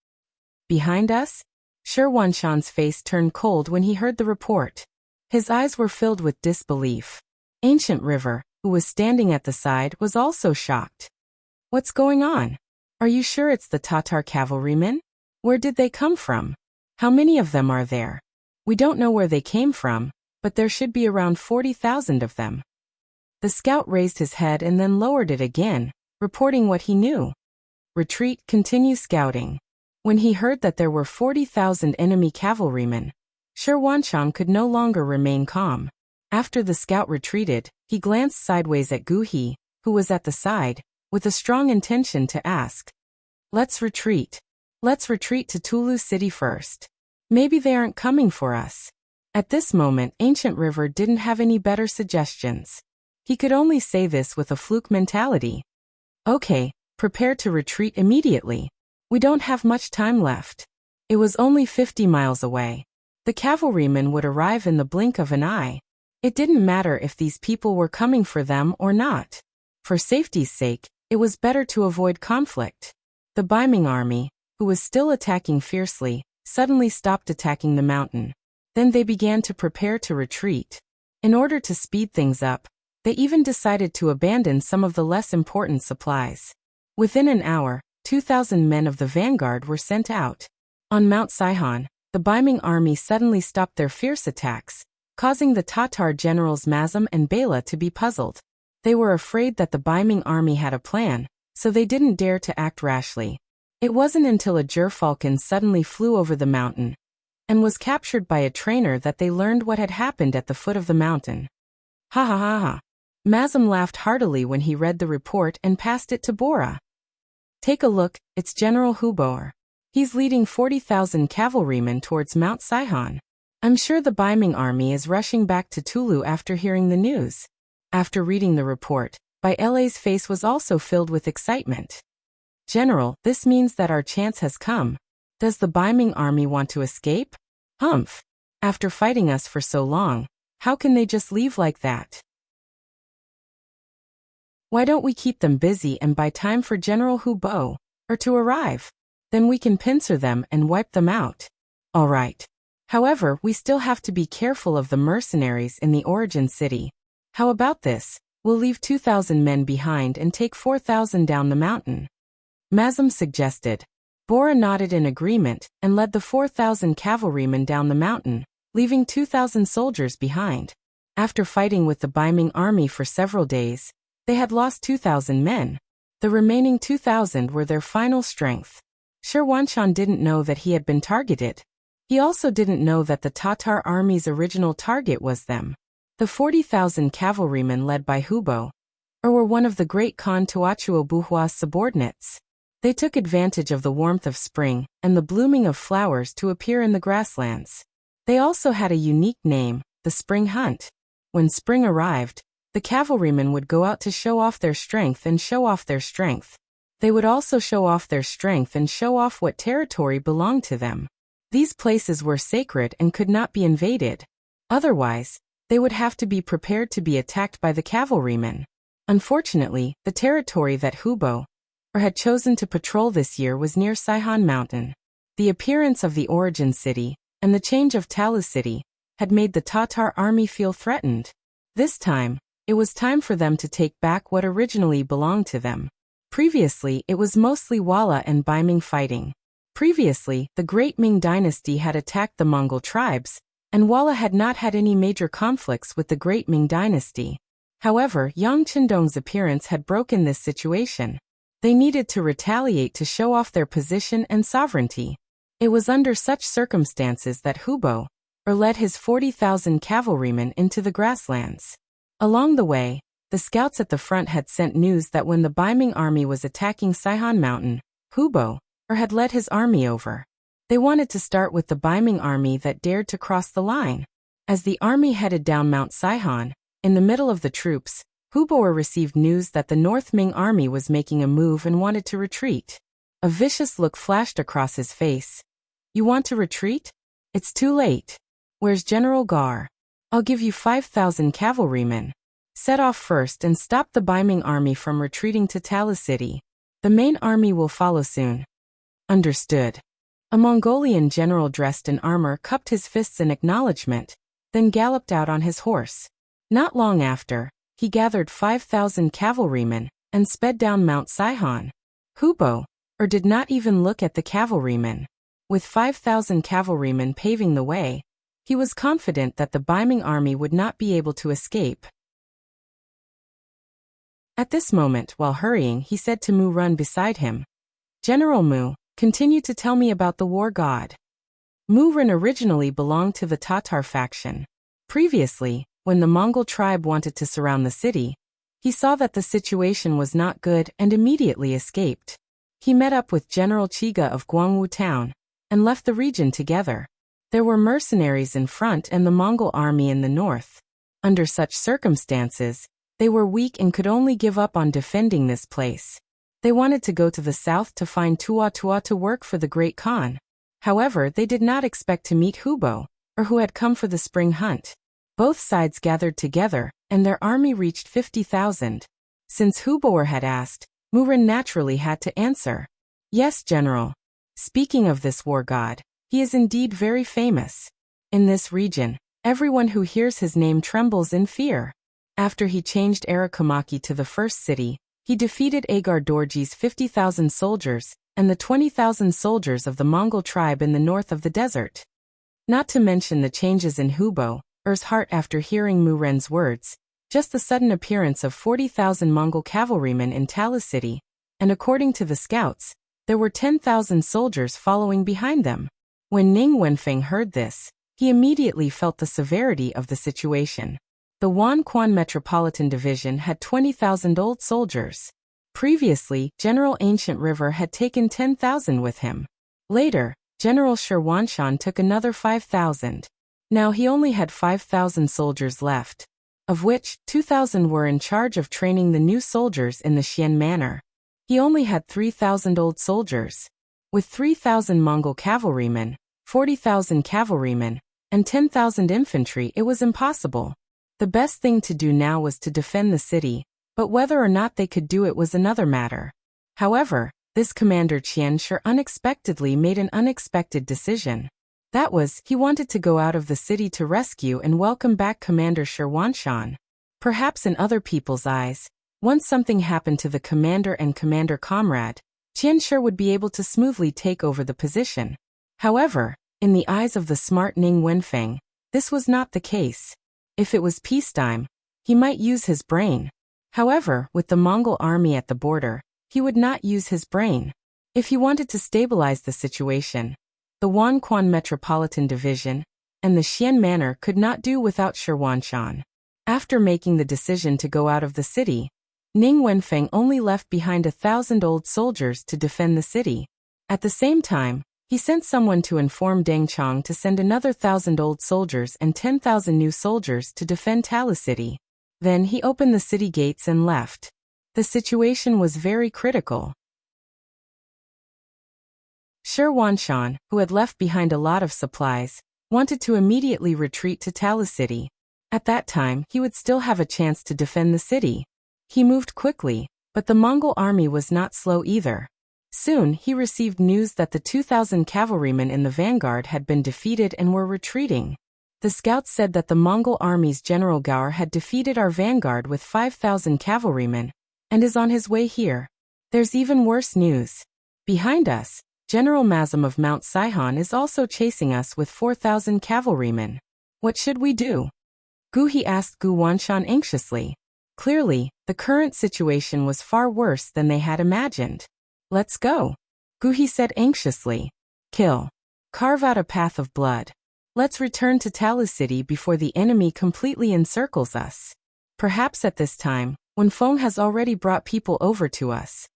Behind us? Sherwanshan's face turned cold when he heard the report. His eyes were filled with disbelief. Ancient River, who was standing at the side, was also shocked. What's going on? Are you sure it's the Tatar cavalrymen? Where did they come from? How many of them are there? We don't know where they came from, but there should be around 40,000 of them. The scout raised his head and then lowered it again, reporting what he knew. Retreat, continue scouting. When he heard that there were 40,000 enemy cavalrymen, Sherwanshan could no longer remain calm. After the scout retreated, he glanced sideways at Guhi, who was at the side, with a strong intention to ask. Let's retreat. Let's retreat to Tulu City first. Maybe they aren't coming for us. At this moment, Ancient River didn't have any better suggestions. He could only say this with a fluke mentality. Okay, prepare to retreat immediately. We don't have much time left. It was only 50 miles away. The cavalrymen would arrive in the blink of an eye. It didn't matter if these people were coming for them or not. For safety's sake, it was better to avoid conflict. The Biming army, who was still attacking fiercely, suddenly stopped attacking the mountain. Then they began to prepare to retreat. In order to speed things up, they even decided to abandon some of the less important supplies. Within an hour, 2,000 men of the vanguard were sent out. On Mount Sihon, the Biming army suddenly stopped their fierce attacks, causing the Tatar generals Mazum and Bela to be puzzled. They were afraid that the Biming army had a plan, so they didn't dare to act rashly. It wasn't until a gerfalcon suddenly flew over the mountain and was captured by a trainer that they learned what had happened at the foot of the mountain. Ha ha ha ha. Mazum laughed heartily when he read the report and passed it to Bora. Take a look, it's General Huboer. He's leading 40,000 cavalrymen towards Mount Sihon. I'm sure the Biming army is rushing back to Tulu after hearing the news. After reading the report, Baile's face was also filled with excitement. General, this means that our chance has come. Does the Biming army want to escape? Humph. After fighting us for so long, how can they just leave like that? Why don't we keep them busy and buy time for General Hubo to arrive? Then we can pincer them and wipe them out. All right. However, we still have to be careful of the mercenaries in the origin city. How about this? We'll leave 2,000 men behind and take 4,000 down the mountain. Mazum suggested. Bora nodded in agreement and led the 4,000 cavalrymen down the mountain, leaving 2,000 soldiers behind. After fighting with the Biming army for several days, they had lost 2,000 men. The remaining 2,000 were their final strength. Sherwanshan didn't know that he had been targeted. He also didn't know that the Tatar army's original target was them. The 40,000 cavalrymen led by Hubo were one of the great Khan Tuachuo Buhua's subordinates. They took advantage of the warmth of spring and the blooming of flowers to appear in the grasslands. They also had a unique name, the Spring Hunt. When spring arrived, the cavalrymen would go out to show off their strength and show off their strength. They would also show off their strength and show off what territory belonged to them. These places were sacred and could not be invaded. Otherwise, they would have to be prepared to be attacked by the cavalrymen. Unfortunately, the territory that Hubo had chosen to patrol this year was near Sihon Mountain. The appearance of the origin city and the change of Talu City had made the Tatar army feel threatened. This time, it was time for them to take back what originally belonged to them. Previously, it was mostly Wala and Biming fighting. Previously, the Great Ming Dynasty had attacked the Mongol tribes, and Walla had not had any major conflicts with the Great Ming Dynasty. However, Yang Qindong's appearance had broken this situation. They needed to retaliate to show off their position and sovereignty. It was under such circumstances that Hubo led his 40,000 cavalrymen into the grasslands. Along the way, the scouts at the front had sent news that when the Baiming army was attacking Saihan Mountain, Hubo had led his army over. They wanted to start with the Baiming army that dared to cross the line. As the army headed down Mount Saihan, in the middle of the troops, Hubo received news that the North Ming army was making a move and wanted to retreat. A vicious look flashed across his face. "You want to retreat? It's too late. Where's General Gar? I'll give you 5,000 cavalrymen. Set off first and stop the Baiming army from retreating to Tala City. The main army will follow soon." Understood. A Mongolian general dressed in armor cupped his fists in acknowledgement, then galloped out on his horse. Not long after, he gathered 5,000 cavalrymen and sped down Mount Saihan. Hubo did not even look at the cavalrymen. With 5,000 cavalrymen paving the way, he was confident that the Baiming army would not be able to escape. At this moment, while hurrying, he said to Mu Run beside him, "General Mu, continue to tell me about the war god." Mu Run originally belonged to the Tatar faction. Previously, when the Mongol tribe wanted to surround the city, he saw that the situation was not good and immediately escaped. He met up with General Chiga of Guangwu town and left the region together. There were mercenaries in front and the Mongol army in the north. Under such circumstances, they were weak and could only give up on defending this place. They wanted to go to the south to find Tua to work for the Great Khan. However, they did not expect to meet Hubo, who had come for the spring hunt. Both sides gathered together, and their army reached 50,000. Since Hubo had asked, Murin naturally had to answer. "Yes, General. Speaking of this war god, he is indeed very famous. In this region, everyone who hears his name trembles in fear. After he changed Arakamaki to the first city, he defeated Agar Dorji's 50,000 soldiers and the 20,000 soldiers of the Mongol tribe in the north of the desert." Not to mention the changes in Hubo's heart after hearing Muren's words, just the sudden appearance of 40,000 Mongol cavalrymen in Tala City, and according to the scouts, there were 10,000 soldiers following behind them. When Ning Wenfeng heard this, he immediately felt the severity of the situation. The Wanquan Metropolitan Division had 20,000 old soldiers. Previously, General Ancient River had taken 10,000 with him. Later, General Shirwanshan took another 5,000. Now he only had 5,000 soldiers left, of which 2,000 were in charge of training the new soldiers in the Xian manner. He only had 3,000 old soldiers. With 3,000 Mongol cavalrymen, 40,000 cavalrymen, and 10,000 infantry, it was impossible. The best thing to do now was to defend the city, but whether or not they could do it was another matter. However, this Commander Qian Shi unexpectedly made an unexpected decision. That was, he wanted to go out of the city to rescue and welcome back Commander Shirwanshan. Perhaps in other people's eyes, once something happened to the commander and commander comrade, Qian Shi would be able to smoothly take over the position. However, in the eyes of the smart Ning Wenfeng, this was not the case. If it was peacetime, he might use his brain. However, with the Mongol army at the border, he would not use his brain. If he wanted to stabilize the situation, the Wanquan Metropolitan Division and the Xian Manor could not do without Shirwanshan. After making the decision to go out of the city, Ning Wenfeng only left behind 1,000 old soldiers to defend the city. At the same time, he sent someone to inform Deng Chong to send another 1,000 old soldiers and 10,000 new soldiers to defend Tala City. Then he opened the city gates and left. The situation was very critical. Shirwanshan, who had left behind a lot of supplies, wanted to immediately retreat to Tala City. At that time, he would still have a chance to defend the city. He moved quickly, but the Mongol army was not slow either. Soon, he received news that the 2,000 cavalrymen in the vanguard had been defeated and were retreating. The scouts said that the Mongol army's General Gaur had defeated our vanguard with 5,000 cavalrymen, and is on his way here. There's even worse news. Behind us, General Mazam of Mount Saihan is also chasing us with 4,000 cavalrymen. What should we do? He asked Gu Wanshan anxiously. Clearly, the current situation was far worse than they had imagined. Let's go. He said anxiously. Kill. Carve out a path of blood. Let's return to Talu City before the enemy completely encircles us. Perhaps at this time, when Feng has already brought people over to us.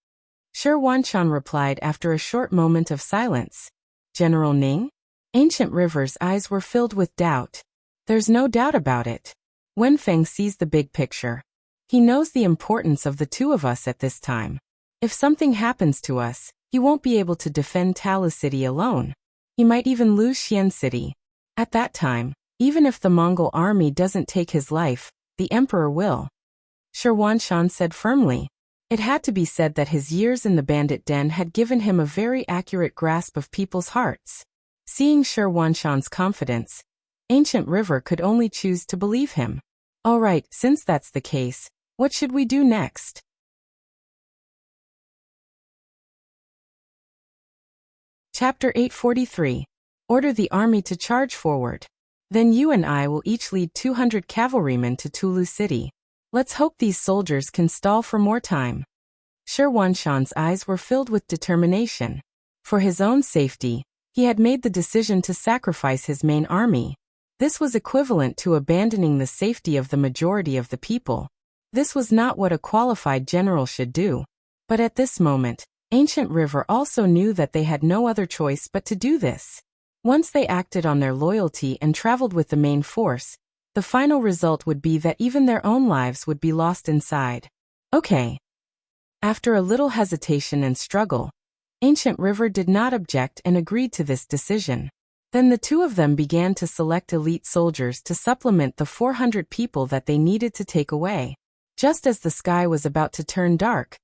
Shi Wanshan replied after a short moment of silence. General Ning? Ancient River's eyes were filled with doubt. There's no doubt about it. Wenfeng sees the big picture. He knows the importance of the two of us at this time. If something happens to us, he won't be able to defend Talu City alone. He might even lose Xian City. At that time, even if the Mongol army doesn't take his life, the emperor will. Shi Wanshan said firmly. It had to be said that his years in the bandit den had given him a very accurate grasp of people's hearts. Seeing Shi Wanshan's confidence, Ancient River could only choose to believe him. All right, since that's the case, what should we do next? Chapter 843. Order the army to charge forward. Then you and I will each lead 200 cavalrymen to Tulu City. Let's hope these soldiers can stall for more time. Shi Wanshan's eyes were filled with determination. For his own safety, he had made the decision to sacrifice his main army. This was equivalent to abandoning the safety of the majority of the people. This was not what a qualified general should do. But at this moment, Ancient River also knew that they had no other choice but to do this. Once they acted on their loyalty and traveled with the main force, the final result would be that even their own lives would be lost inside. Okay. After a little hesitation and struggle, Ancient River did not object and agreed to this decision. Then the two of them began to select elite soldiers to supplement the 400 people that they needed to take away. Just as the sky was about to turn dark,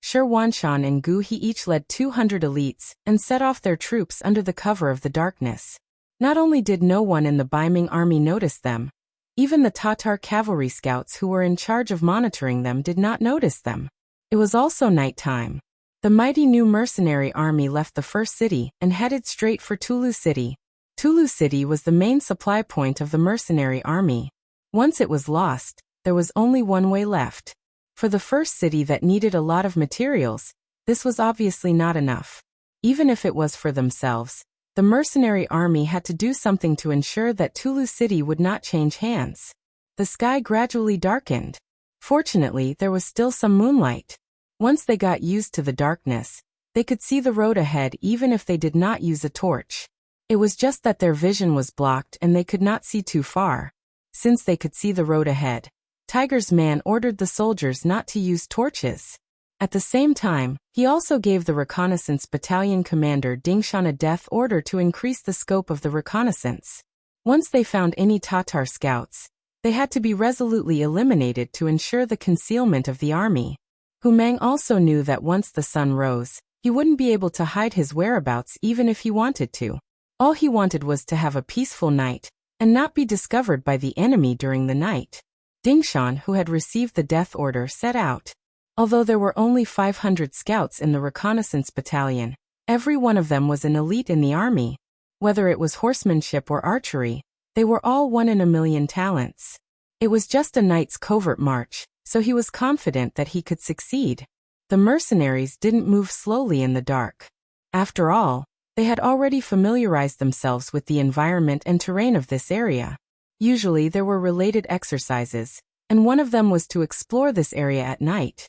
Shi Wanshan and He each led 200 elites and set off their troops under the cover of the darkness. Not only did no one in the Baiming army notice them, even the Tatar cavalry scouts who were in charge of monitoring them did not notice them. It was also night time. The mighty new mercenary army left the first city and headed straight for Tulu City. Tulu City was the main supply point of the mercenary army. Once it was lost, there was only one way left. For the first city that needed a lot of materials, this was obviously not enough. Even if it was for themselves, the mercenary army had to do something to ensure that Tulu City would not change hands. The sky gradually darkened. Fortunately, there was still some moonlight. Once they got used to the darkness, they could see the road ahead even if they did not use a torch. It was just that their vision was blocked and they could not see too far. Since they could see the road ahead, Tiger's man ordered the soldiers not to use torches. At the same time, he also gave the reconnaissance battalion commander Dingshan a death order to increase the scope of the reconnaissance. Once they found any Tatar scouts, they had to be resolutely eliminated to ensure the concealment of the army. Hu Mang also knew that once the sun rose, he wouldn't be able to hide his whereabouts even if he wanted to. All he wanted was to have a peaceful night, and not be discovered by the enemy during the night. Dingshan, who had received the death order, set out. Although there were only 500 scouts in the reconnaissance battalion, every one of them was an elite in the army. Whether it was horsemanship or archery, they were all 1 in a million talents. It was just a night's covert march, so he was confident that he could succeed. The mercenaries didn't move slowly in the dark. After all, they had already familiarized themselves with the environment and terrain of this area. Usually there were related exercises, and one of them was to explore this area at night.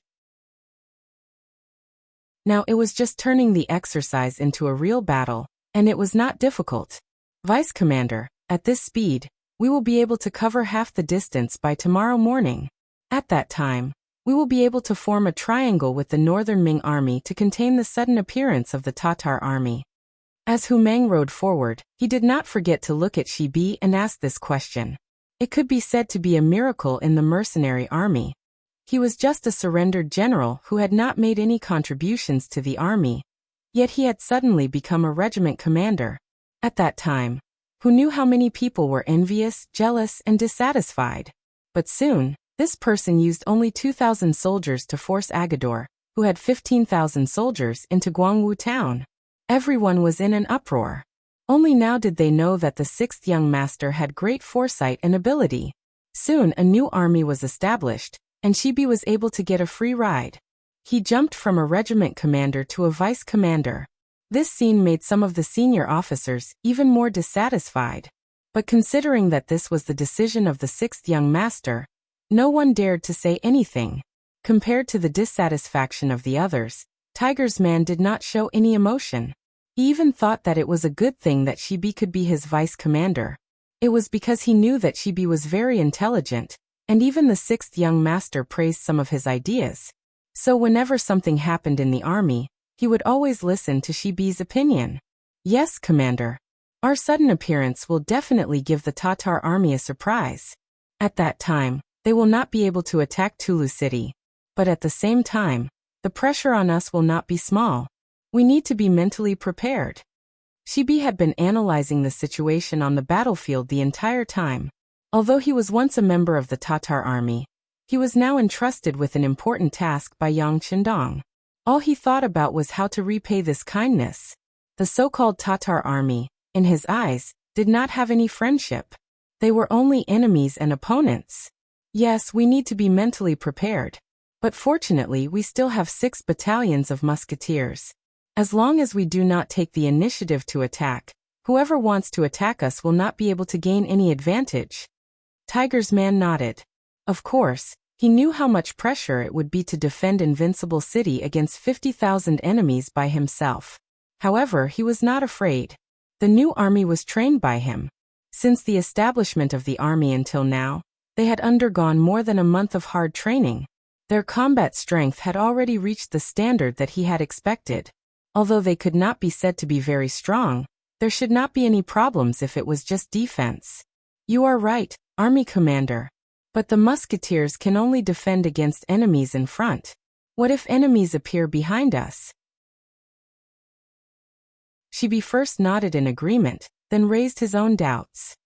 Now it was just turning the exercise into a real battle, and it was not difficult. Vice Commander, at this speed, we will be able to cover half the distance by tomorrow morning. At that time, we will be able to form a triangle with the Northern Ming army to contain the sudden appearance of the Tatar army. As Hu Mang rode forward, he did not forget to look at Shi Bi and ask this question. It could be said to be a miracle in the mercenary army. He was just a surrendered general who had not made any contributions to the army. Yet he had suddenly become a regiment commander. At that time, who knew how many people were envious, jealous, and dissatisfied? But soon, this person used only 2,000 soldiers to force Agador, who had 15,000 soldiers, into Guangwu town. Everyone was in an uproar. Only now did they know that the sixth young master had great foresight and ability. Soon a new army was established, and Shibi was able to get a free ride. He jumped from a regiment commander to a vice commander. This scene made some of the senior officers even more dissatisfied. But considering that this was the decision of the sixth young master, no one dared to say anything. Compared to the dissatisfaction of the others, Tiger's man did not show any emotion. He even thought that it was a good thing that Shibi could be his vice commander. It was because he knew that Shibi was very intelligent, and even the sixth young master praised some of his ideas. So whenever something happened in the army, he would always listen to Shibi's opinion. Yes, Commander. Our sudden appearance will definitely give the Tatar army a surprise. At that time, they will not be able to attack Tulu City. But at the same time, the pressure on us will not be small. We need to be mentally prepared. Shibi had been analyzing the situation on the battlefield the entire time. Although he was once a member of the Tatar army, he was now entrusted with an important task by Yang Qindong. All he thought about was how to repay this kindness. The so-called Tatar army, in his eyes, did not have any friendship. They were only enemies and opponents. Yes, we need to be mentally prepared. But fortunately, we still have 6 battalions of musketeers. As long as we do not take the initiative to attack, whoever wants to attack us will not be able to gain any advantage. Tiger's man nodded. Of course, he knew how much pressure it would be to defend Invincible City against 50,000 enemies by himself. However, he was not afraid. The new army was trained by him. Since the establishment of the army until now, they had undergone more than a month of hard training. Their combat strength had already reached the standard that he had expected. Although they could not be said to be very strong, there should not be any problems if it was just defense. You are right, Army Commander. But the musketeers can only defend against enemies in front. What if enemies appear behind us? Shibi first nodded in agreement, then raised his own doubts.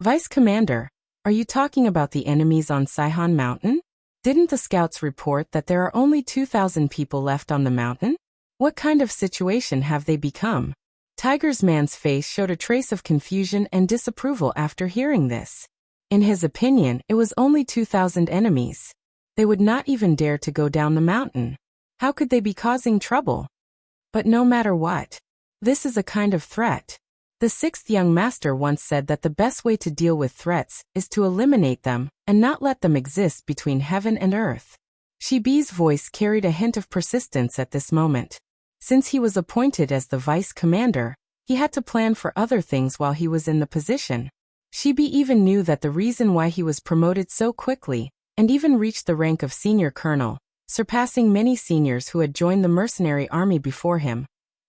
Vice Commander, are you talking about the enemies on Saihan Mountain? Didn't the scouts report that there are only 2,000 people left on the mountain? What kind of situation have they become? Tiger's man's face showed a trace of confusion and disapproval after hearing this. In his opinion, it was only 2,000 enemies. They would not even dare to go down the mountain. How could they be causing trouble? But no matter what, this is a kind of threat. The sixth young master once said that the best way to deal with threats is to eliminate them and not let them exist between heaven and earth. Shibi's voice carried a hint of persistence at this moment. Since he was appointed as the vice commander, he had to plan for other things while he was in the position. Shibi even knew that the reason why he was promoted so quickly, and even reached the rank of senior colonel, surpassing many seniors who had joined the mercenary army before him,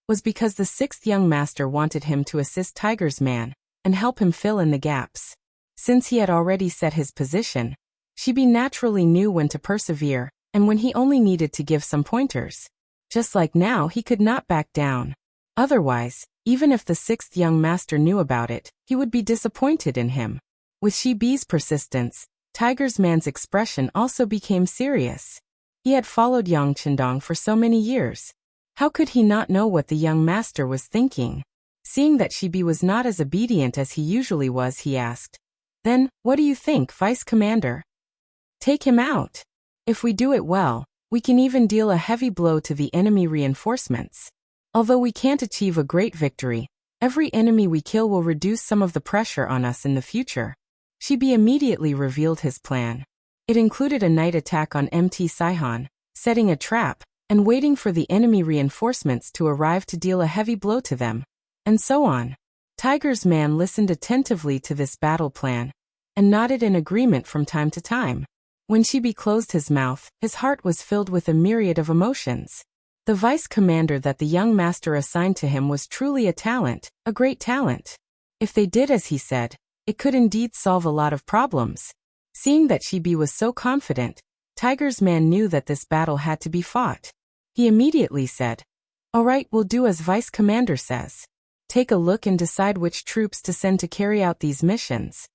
was because the sixth young master wanted him to assist Tiger's man and help him fill in the gaps. Since he had already set his position, Shibi naturally knew when to persevere and when he only needed to give some pointers. Just like now, he could not back down. Otherwise, even if the sixth young master knew about it, he would be disappointed in him. With Shibi's persistence, Tiger's man's expression also became serious. He had followed Yang Qindong for so many years. How could he not know what the young master was thinking? Seeing that Shibi was not as obedient as he usually was, he asked, "Then, what do you think, Vice Commander? Take him out. If we do it well, we can even deal a heavy blow to the enemy reinforcements. Although we can't achieve a great victory, every enemy we kill will reduce some of the pressure on us in the future." Shibi immediately revealed his plan. It included a night attack on MT Saihan, setting a trap, and waiting for the enemy reinforcements to arrive to deal a heavy blow to them, and so on. Tiger's man listened attentively to this battle plan, and nodded in agreement from time to time. When Shibi closed his mouth, his heart was filled with a myriad of emotions. The vice commander that the young master assigned to him was truly a talent, a great talent. If they did as he said, it could indeed solve a lot of problems. Seeing that Shibi was so confident, Tiger's man knew that this battle had to be fought. He immediately said, "All right, we'll do as Vice Commander says. Take a look and decide which troops to send to carry out these missions."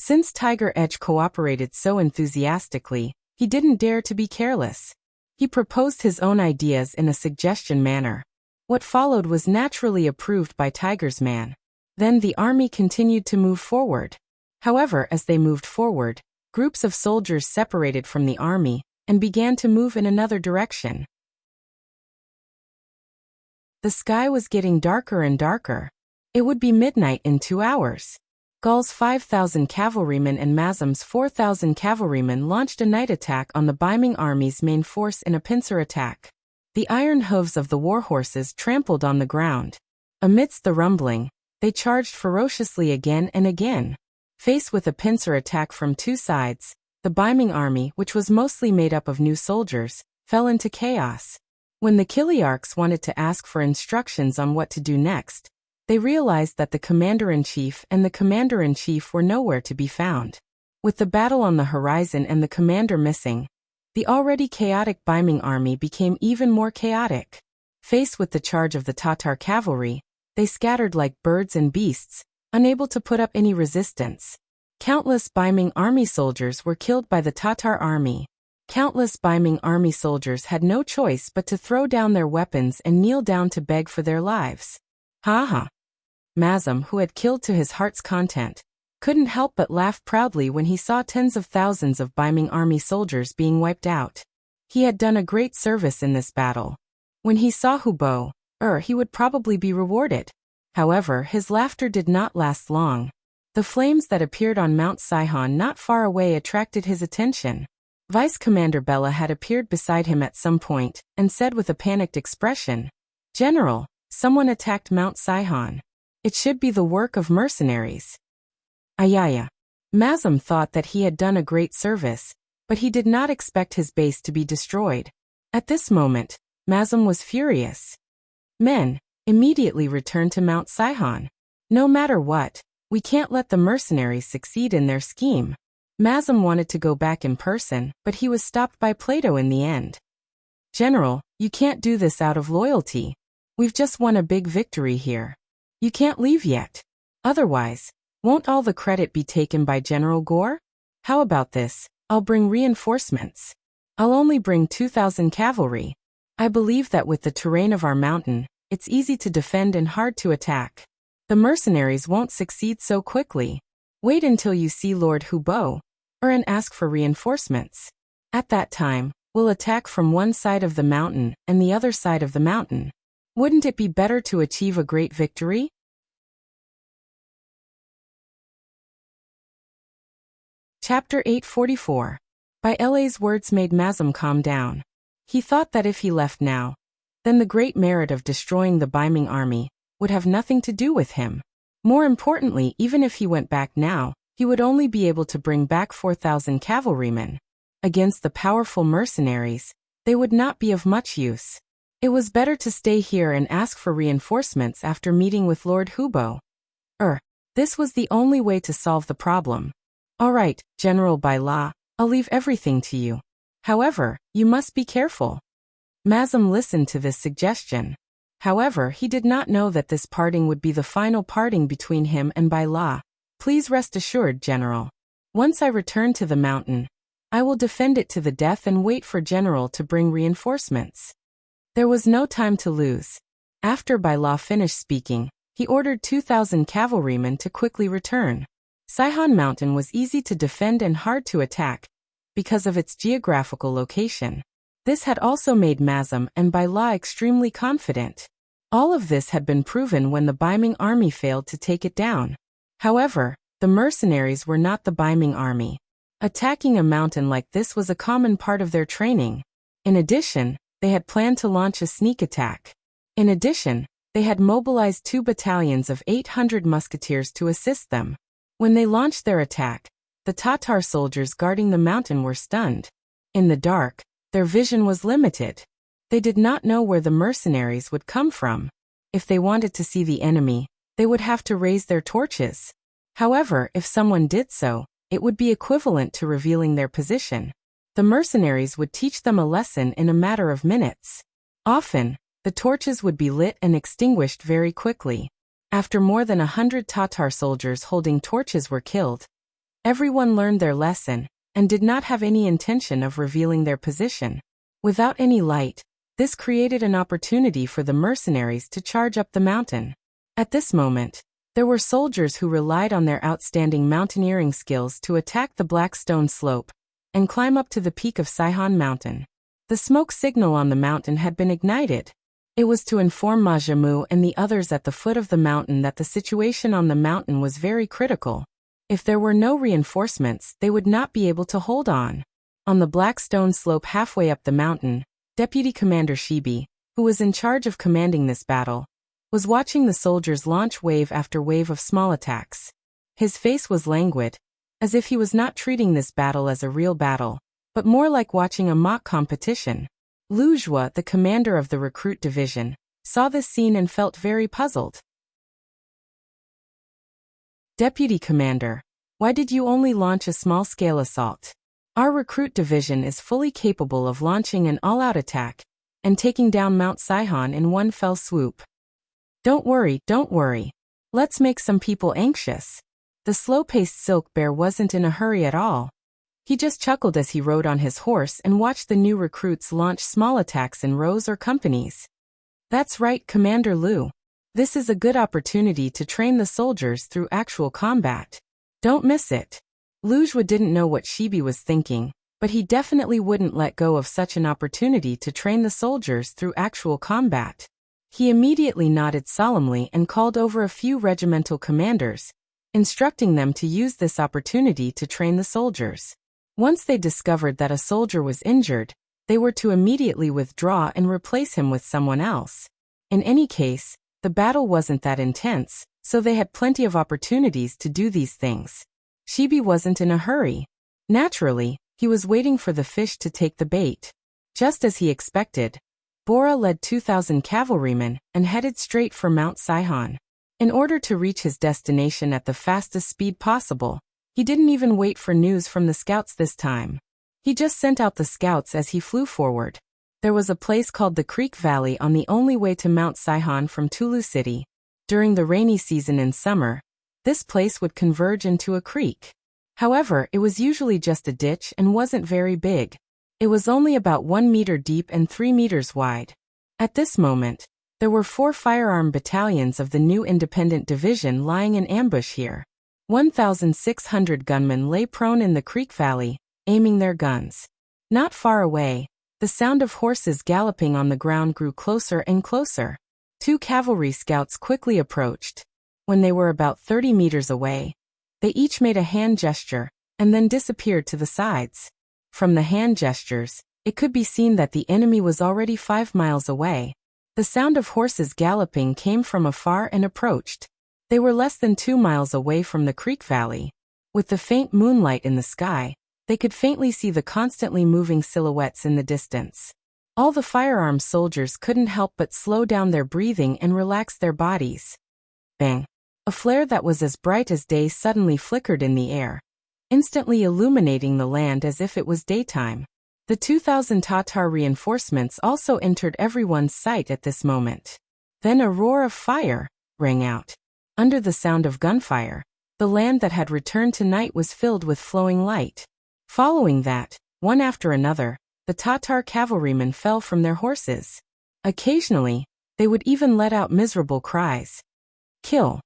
Since Tiger Edge cooperated so enthusiastically, he didn't dare to be careless. He proposed his own ideas in a suggestion manner. What followed was naturally approved by Tiger's man. Then the army continued to move forward. However, as they moved forward, groups of soldiers separated from the army and began to move in another direction. The sky was getting darker and darker. It would be midnight in 2 hours. Gaul's 5,000 cavalrymen and Mazem's 4,000 cavalrymen launched a night attack on the Biming army's main force in a pincer attack. The iron hooves of the warhorses trampled on the ground. Amidst the rumbling, they charged ferociously again and again. Faced with a pincer attack from 2 sides, the Biming army, which was mostly made up of new soldiers, fell into chaos. When the Kiliarchs wanted to ask for instructions on what to do next, they realized that the commander-in-chief and the commander-in-chief were nowhere to be found. With the battle on the horizon and the commander missing, the already chaotic Biming army became even more chaotic. Faced with the charge of the Tatar cavalry, they scattered like birds and beasts, unable to put up any resistance. Countless Biming army soldiers were killed by the Tatar army. Countless Biming army soldiers had no choice but to throw down their weapons and kneel down to beg for their lives. Ha ha! Mazem, who had killed to his heart's content, couldn't help but laugh proudly when he saw tens of thousands of Biming army soldiers being wiped out. He had done a great service in this battle. When he saw Hubo, he would probably be rewarded. However, his laughter did not last long. The flames that appeared on Mount Sihon not far away attracted his attention. Vice Commander Bella had appeared beside him at some point and said with a panicked expression, "General, someone attacked Mount Sihon. It should be the work of mercenaries." Ayaya. Mazem thought that he had done a great service, but he did not expect his base to be destroyed. At this moment, Mazem was furious. "Men, immediately return to Mount Sihon. No matter what, we can't let the mercenaries succeed in their scheme." Mazem wanted to go back in person, but he was stopped by Plato in the end. "General, you can't do this out of loyalty. We've just won a big victory here. You can't leave yet. Otherwise, won't all the credit be taken by General Gore? How about this? I'll bring reinforcements. I'll only bring 2,000 cavalry. I believe that with the terrain of our mountain, it's easy to defend and hard to attack. The mercenaries won't succeed so quickly. Wait until you see Lord Hubo, and ask for reinforcements. At that time, we'll attack from one side of the mountain and the other side of the mountain. Wouldn't it be better to achieve a great victory?" Chapter 844. By La's words made Mazem calm down. He thought that if he left now, then the great merit of destroying the Biming army would have nothing to do with him. More importantly, even if he went back now, he would only be able to bring back 4,000 cavalrymen. Against the powerful mercenaries, they would not be of much use. It was better to stay here and ask for reinforcements after meeting with Lord Hubo. This was the only way to solve the problem. "All right, General, by law, I'll leave everything to you. However, you must be careful." Mazem listened to this suggestion. However, he did not know that this parting would be the final parting between him and Baila. "Please rest assured, General. Once I return to the mountain, I will defend it to the death and wait for General to bring reinforcements." There was no time to lose. After Baila finished speaking, he ordered 2,000 cavalrymen to quickly return. Sihon Mountain was easy to defend and hard to attack because of its geographical location. This had also made Mazem and Baila extremely confident. All of this had been proven when the Biming army failed to take it down. However, the mercenaries were not the Biming army. Attacking a mountain like this was a common part of their training. In addition, they had planned to launch a sneak attack. In addition, they had mobilized 2 battalions of 800 musketeers to assist them. When they launched their attack, the Tatar soldiers guarding the mountain were stunned. In the dark, their vision was limited. They did not know where the mercenaries would come from. If they wanted to see the enemy, they would have to raise their torches. However, if someone did so, it would be equivalent to revealing their position. The mercenaries would teach them a lesson in a matter of minutes. Often, the torches would be lit and extinguished very quickly. After more than 100 Tatar soldiers holding torches were killed, everyone learned their lesson and did not have any intention of revealing their position. Without any light, This created an opportunity for the mercenaries to charge up the mountain. At this moment, there were soldiers who relied on their outstanding mountaineering skills to attack the black stone slope and climb up to the peak of Sihon Mountain. The smoke signal on the mountain had been ignited. It was to inform Majamu and the others at the foot of the mountain that the situation on the mountain was very critical. If there were no reinforcements, they would not be able to hold on. On the black stone slope halfway up the mountain, Deputy Commander Shibi, who was in charge of commanding this battle, was watching the soldiers launch wave after wave of small attacks. His face was languid, as if he was not treating this battle as a real battle, but more like watching a mock competition. Lu Jua, the commander of the recruit division, saw this scene and felt very puzzled. Deputy Commander, why did you only launch a small-scale assault? Our recruit division is fully capable of launching an all-out attack and taking down Mount Sihon in one fell swoop. Don't worry. Let's make some people anxious. The slow-paced Silk Bear wasn't in a hurry at all. He just chuckled as he rode on his horse and watched the new recruits launch small attacks in rows or companies. That's right, Commander Lu. This is a good opportunity to train the soldiers through actual combat. Don't miss it. Lu Jua didn't know what Shibi was thinking, but he definitely wouldn't let go of such an opportunity to train the soldiers through actual combat. He immediately nodded solemnly and called over a few regimental commanders, instructing them to use this opportunity to train the soldiers. Once they discovered that a soldier was injured, they were to immediately withdraw and replace him with someone else. In any case, the battle wasn't that intense, so they had plenty of opportunities to do these things. Shibi wasn't in a hurry. Naturally, he was waiting for the fish to take the bait. Just as he expected, Bora led 2,000 cavalrymen and headed straight for Mount Sihon. In order to reach his destination at the fastest speed possible, he didn't even wait for news from the scouts this time. He just sent out the scouts as he flew forward. There was a place called the Creek Valley on the only way to Mount Sihon from Tulu City. During the rainy season in summer, this place would converge into a creek. However, it was usually just a ditch and wasn't very big. It was only about 1 meter deep and 3 meters wide. At this moment, there were 4 firearm battalions of the new independent division lying in ambush here. 1,600 gunmen lay prone in the creek valley, aiming their guns. Not far away, the sound of horses galloping on the ground grew closer and closer. 2 cavalry scouts quickly approached. When they were about 30 meters away, they each made a hand gesture and then disappeared to the sides. From the hand gestures, it could be seen that the enemy was already 5 miles away. The sound of horses galloping came from afar and approached. They were less than 2 miles away from the creek valley. With the faint moonlight in the sky, they could faintly see the constantly moving silhouettes in the distance. All the firearm soldiers couldn't help but slow down their breathing and relax their bodies. Bang! A flare that was as bright as day suddenly flickered in the air, instantly illuminating the land as if it was daytime. The 2,000 Tatar reinforcements also entered everyone's sight at this moment. Then a roar of fire rang out. Under the sound of gunfire, the land that had returned to night was filled with flowing light. Following that, one after another, the Tatar cavalrymen fell from their horses. Occasionally, they would even let out miserable cries. Kill!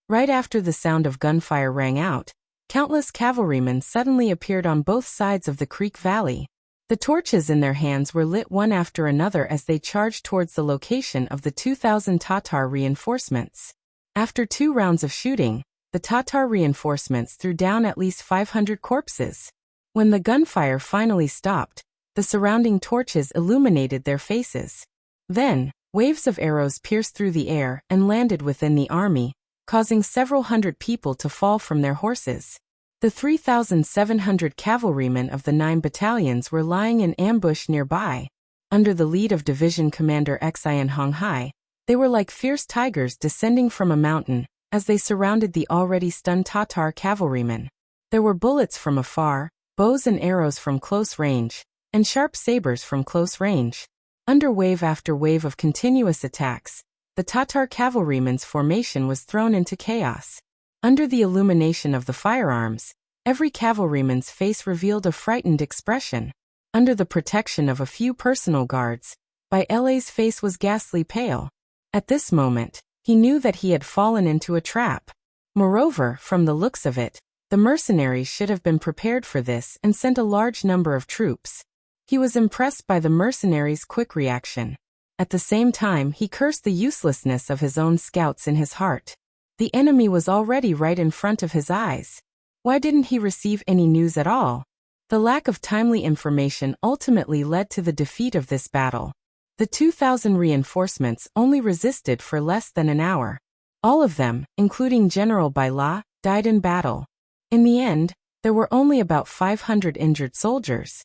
Right after the sound of gunfire rang out, countless cavalrymen suddenly appeared on both sides of the creek valley. The torches in their hands were lit one after another as they charged towards the location of the 2,000 Tatar reinforcements. After 2 rounds of shooting, the Tatar reinforcements threw down at least 500 corpses. When the gunfire finally stopped, the surrounding torches illuminated their faces. Then, waves of arrows pierced through the air and landed within the army, causing several hundred people to fall from their horses. The 3,700 cavalrymen of the 9 battalions were lying in ambush nearby. Under the lead of Division Commander Xian Honghai, they were like fierce tigers descending from a mountain, as they surrounded the already stunned Tatar cavalrymen. There were bullets from afar, bows and arrows from close range, and sharp sabers from close range. Under wave after wave of continuous attacks, the Tatar cavalrymen's formation was thrown into chaos. Under the illumination of the firearms, every cavalryman's face revealed a frightened expression. under the protection of a few personal guards. Baile's face was ghastly pale. At this moment, he knew that he had fallen into a trap. Moreover, from the looks of it, the mercenaries should have been prepared for this and sent a large number of troops. He was impressed by the mercenaries' quick reaction. At the same time, he cursed the uselessness of his own scouts in his heart. The enemy was already right in front of his eyes. Why didn't he receive any news at all? The lack of timely information ultimately led to the defeat of this battle. The 2,000 reinforcements only resisted for less than an hour. All of them, including General Baila, died in battle. In the end, there were only about 500 injured soldiers.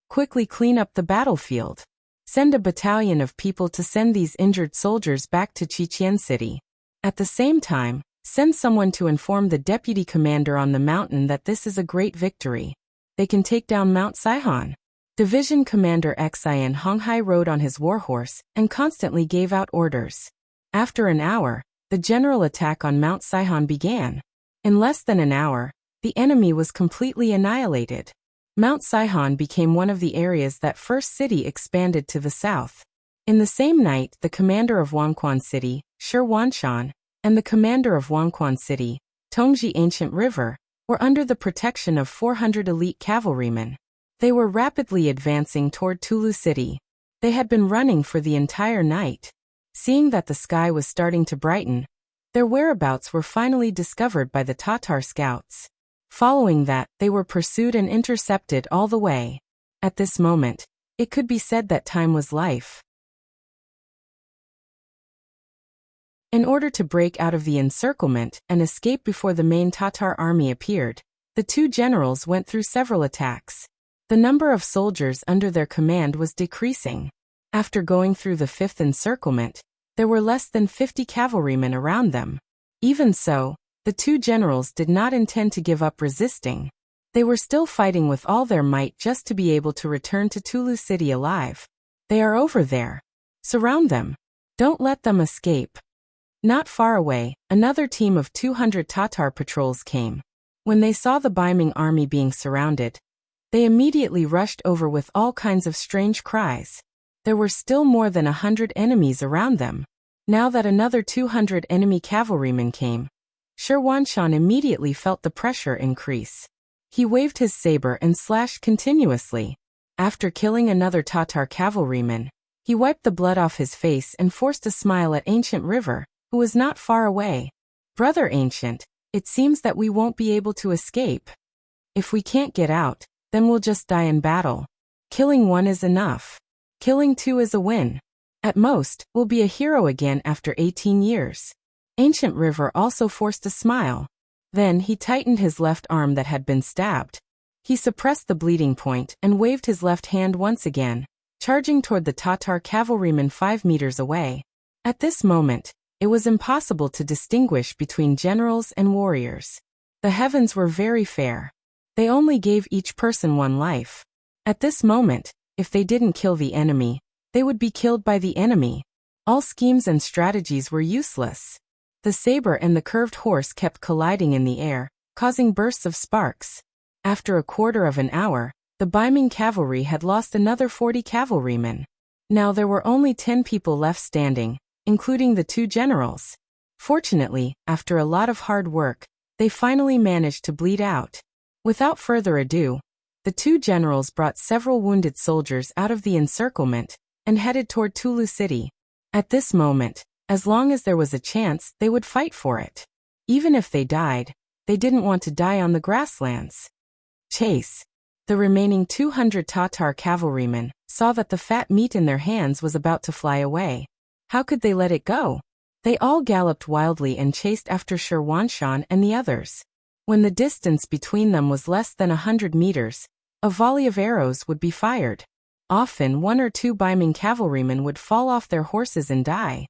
Quickly clean up the battlefield. Send a battalion of people to send these injured soldiers back to Chichen City. At the same time, send someone to inform the deputy commander on the mountain that this is a great victory. They can take down Mount Saihan. Division Commander Xian Honghai rode on his warhorse and constantly gave out orders. After an hour, the general attack on Mount Saihan began. In less than an hour, the enemy was completely annihilated. Mount Saihan became one of the areas that First City expanded to the south. In the same night, the commander of Wangquan City, Shi Wanshan, and the commander of Wangquan City, Tongji Ancient River, were under the protection of 400 elite cavalrymen. They were rapidly advancing toward Tulu City. They had been running for the entire night. Seeing that the sky was starting to brighten, their whereabouts were finally discovered by the Tatar scouts. Following that, they were pursued and intercepted all the way. At this moment, it could be said that time was life. In order to break out of the encirclement and escape before the main Tatar army appeared, the two generals went through several attacks. The number of soldiers under their command was decreasing. After going through the fifth encirclement, there were less than 50 cavalrymen around them. Even so, the two generals did not intend to give up resisting. They were still fighting with all their might just to be able to return to Tulu City alive. They are over there. Surround them. Don't let them escape. Not far away, another team of 200 Tatar patrols came. When they saw the Baiming army being surrounded, they immediately rushed over with all kinds of strange cries. There were still more than 100 enemies around them. Now that another 200 enemy cavalrymen came, Shi Wanshan immediately felt the pressure increase. He waved his saber and slashed continuously. After killing another Tatar cavalryman, he wiped the blood off his face and forced a smile at Ancient River, who was not far away. "Brother Ancient, it seems that we won't be able to escape. If we can't get out, then we'll just die in battle. Killing one is enough. Killing two is a win. At most, we'll be a hero again after 18 years. Ancient River also forced a smile. Then he tightened his left arm that had been stabbed. He suppressed the bleeding point and waved his left hand once again, charging toward the Tatar cavalryman 5 meters away. At this moment, it was impossible to distinguish between generals and warriors. The heavens were very fair. They only gave each person 1 life. At this moment, if they didn't kill the enemy, they would be killed by the enemy. All schemes and strategies were useless. The saber and the curved horse kept colliding in the air, causing bursts of sparks. After a quarter of an hour, the Baiming cavalry had lost another 40 cavalrymen. Now there were only 10 people left standing, including the 2 generals. Fortunately, after a lot of hard work, they finally managed to bleed out. Without further ado, the 2 generals brought several wounded soldiers out of the encirclement and headed toward Tulu City. At this moment, as long as there was a chance, they would fight for it. Even if they died, they didn't want to die on the grasslands. Chase. The remaining 200 Tatar cavalrymen saw that the fat meat in their hands was about to fly away. How could they let it go? They all galloped wildly and chased after Shi Wanshan and the others. When the distance between them was less than 100 meters, a volley of arrows would be fired. Often 1 or 2 Baiming cavalrymen would fall off their horses and die.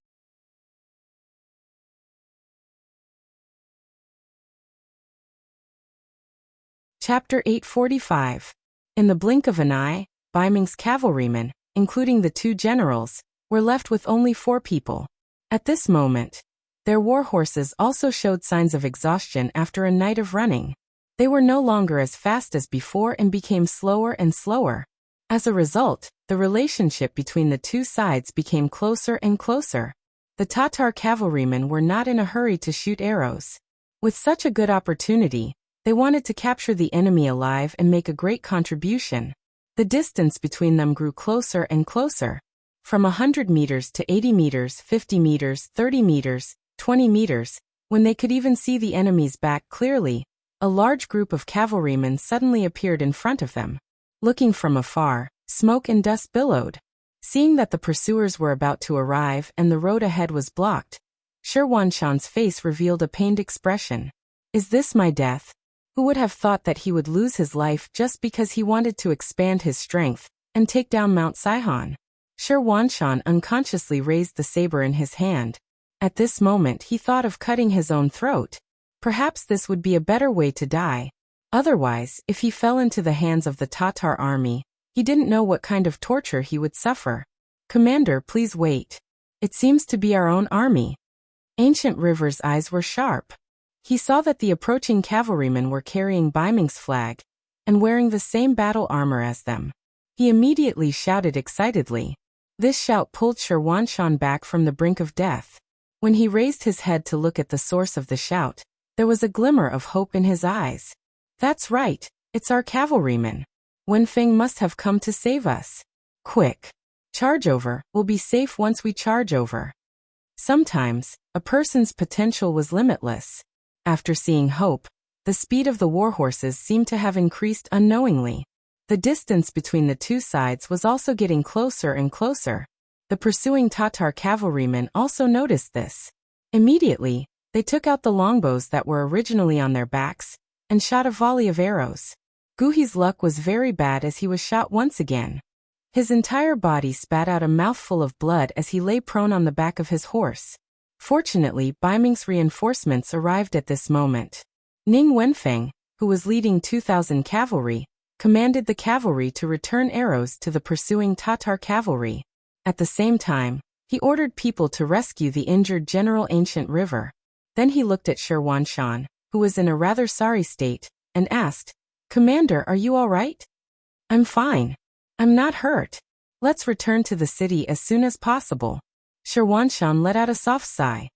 Chapter 845. In the blink of an eye, Baiming's cavalrymen, including the 2 generals, were left with only 4 people. At this moment, their war horses also showed signs of exhaustion after a night of running. They were no longer as fast as before and became slower and slower. As a result, the relationship between the two sides became closer and closer. The Tatar cavalrymen were not in a hurry to shoot arrows. With such a good opportunity, they wanted to capture the enemy alive and make a great contribution. The distance between them grew closer and closer. From 100 meters to 80 meters, 50 meters, 30 meters, 20 meters, when they could even see the enemy's back clearly, a large group of cavalrymen suddenly appeared in front of them. Looking from afar, smoke and dust billowed. Seeing that the pursuers were about to arrive and the road ahead was blocked, Sherwanshan's face revealed a pained expression. Is this my death? Who would have thought that he would lose his life just because he wanted to expand his strength and take down Mount Sihon? Sherwanshan unconsciously raised the saber in his hand. At this moment he thought of cutting his own throat. Perhaps this would be a better way to die. Otherwise, if he fell into the hands of the Tatar army, he didn't know what kind of torture he would suffer. Commander, please wait. It seems to be our own army. Ancient River's eyes were sharp. He saw that the approaching cavalrymen were carrying Baiming's flag and wearing the same battle armor as them. He immediately shouted excitedly. This shout pulled Sherwanshan back from the brink of death. When he raised his head to look at the source of the shout, there was a glimmer of hope in his eyes. That's right, it's our cavalrymen. Wenfeng must have come to save us. Quick! Charge over, we'll be safe once we charge over. Sometimes, a person's potential was limitless. After seeing hope, the speed of the warhorses seemed to have increased unknowingly. The distance between the two sides was also getting closer and closer. The pursuing Tatar cavalrymen also noticed this. Immediately, they took out the longbows that were originally on their backs and shot a volley of arrows. Guhi's luck was very bad as he was shot once again. His entire body spat out a mouthful of blood as he lay prone on the back of his horse. Fortunately, Baiming's reinforcements arrived at this moment. Ning Wenfeng, who was leading 2,000 cavalry, commanded the cavalry to return arrows to the pursuing Tatar cavalry. At the same time, he ordered people to rescue the injured General Ancient River. Then he looked at Sherwanshan, who was in a rather sorry state, and asked, Commander, are you all right? I'm fine. I'm not hurt. Let's return to the city as soon as possible. Sherwanshan let out a soft sigh.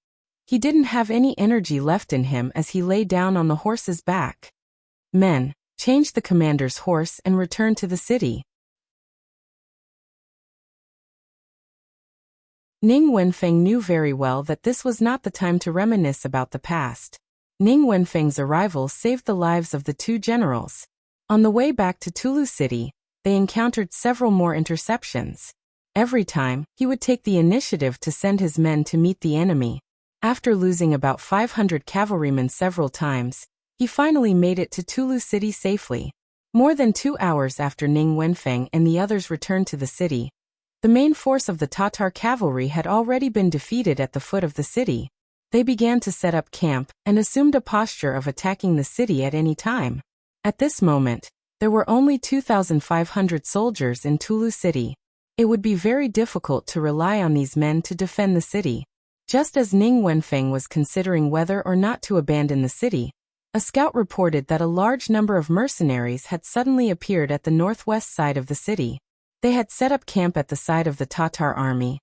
He didn't have any energy left in him as he lay down on the horse's back. Men, change the commander's horse and return to the city. Ning Wenfeng knew very well that this was not the time to reminisce about the past. Ning Wenfeng's arrival saved the lives of the two generals. On the way back to Tulu City, they encountered several more interceptions. Every time, he would take the initiative to send his men to meet the enemy. After losing about 500 cavalrymen several times, he finally made it to Tulu City safely. More than 2 hours after Ning Wenfeng and the others returned to the city, the main force of the Tatar cavalry had already been defeated at the foot of the city. They began to set up camp and assumed a posture of attacking the city at any time. At this moment, there were only 2,500 soldiers in Tulu City. It would be very difficult to rely on these men to defend the city. Just as Ning Wenfeng was considering whether or not to abandon the city, a scout reported that a large number of mercenaries had suddenly appeared at the northwest side of the city. They had set up camp at the side of the Tatar army,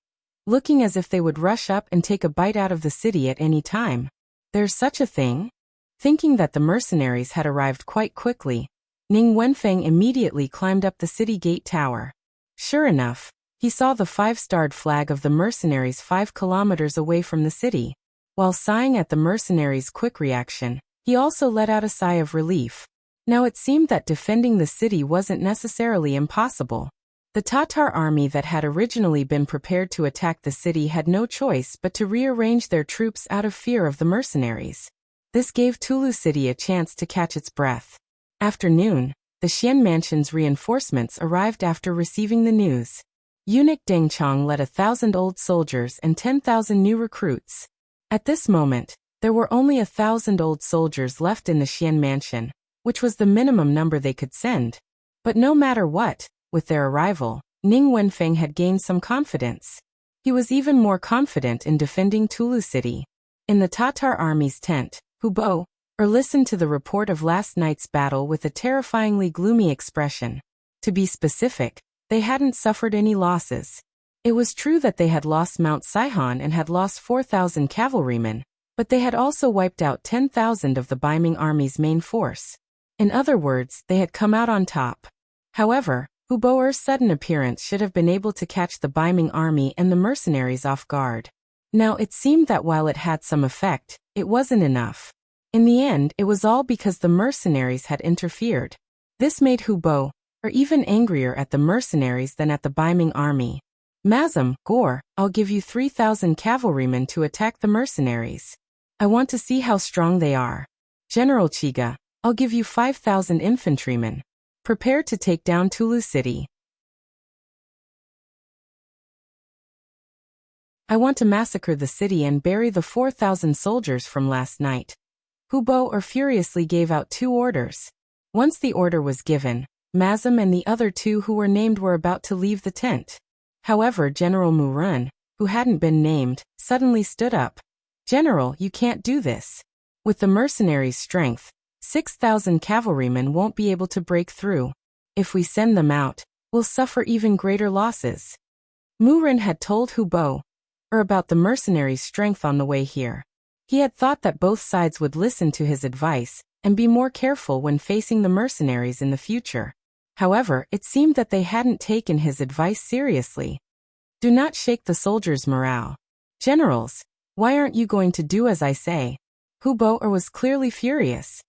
looking as if they would rush up and take a bite out of the city at any time. There's such a thing? Thinking that the mercenaries had arrived quite quickly, Ning Wenfeng immediately climbed up the city gate tower. Sure enough, he saw the 5-starred flag of the mercenaries 5 kilometers away from the city. While sighing at the mercenaries' quick reaction, he also let out a sigh of relief. Now it seemed that defending the city wasn't necessarily impossible. The Tatar army that had originally been prepared to attack the city had no choice but to rearrange their troops out of fear of the mercenaries. This gave Tulu City a chance to catch its breath. After noon, the Xian Mansion's reinforcements arrived after receiving the news. Eunuch Deng Chong led 1,000 old soldiers and 10,000 new recruits. At this moment, there were only 1,000 old soldiers left in the Xian Mansion, which was the minimum number they could send. But no matter what, with their arrival, Ning Wenfeng had gained some confidence. He was even more confident in defending Tulu City. In the Tatar army's tent, Hubo listened to the report of last night's battle with a terrifyingly gloomy expression. To be specific, they hadn't suffered any losses. It was true that they had lost Mount Sihon and had lost 4,000 cavalrymen, but they had also wiped out 10,000 of the Baiming army's main force. In other words, they had come out on top. However, Huboer's sudden appearance should have been able to catch the Baiming army and the mercenaries off guard. Now it seemed that while it had some effect, it wasn't enough. In the end, it was all because the mercenaries had interfered. This made Hubo even angrier at the mercenaries than at the Baiming army. Mazam, Gore, I'll give you 3,000 cavalrymen to attack the mercenaries. I want to see how strong they are. General Chiga, I'll give you 5,000 infantrymen. Prepare to take down Tulu City. I want to massacre the city and bury the 4,000 soldiers from last night. Hubo furiously gave out 2 orders. Once the order was given, Mazam and the other 2 who were named were about to leave the tent. However, General Murun, who hadn't been named, suddenly stood up. General, you can't do this. With the mercenaries' strength, 6,000 cavalrymen won't be able to break through. If we send them out, we'll suffer even greater losses. Murun had told Hubo about the mercenaries' strength on the way here. He had thought that both sides would listen to his advice and be more careful when facing the mercenaries in the future. However, it seemed that they hadn't taken his advice seriously. Do not shake the soldiers' morale. Generals, why aren't you going to do as I say? Hubo was clearly furious.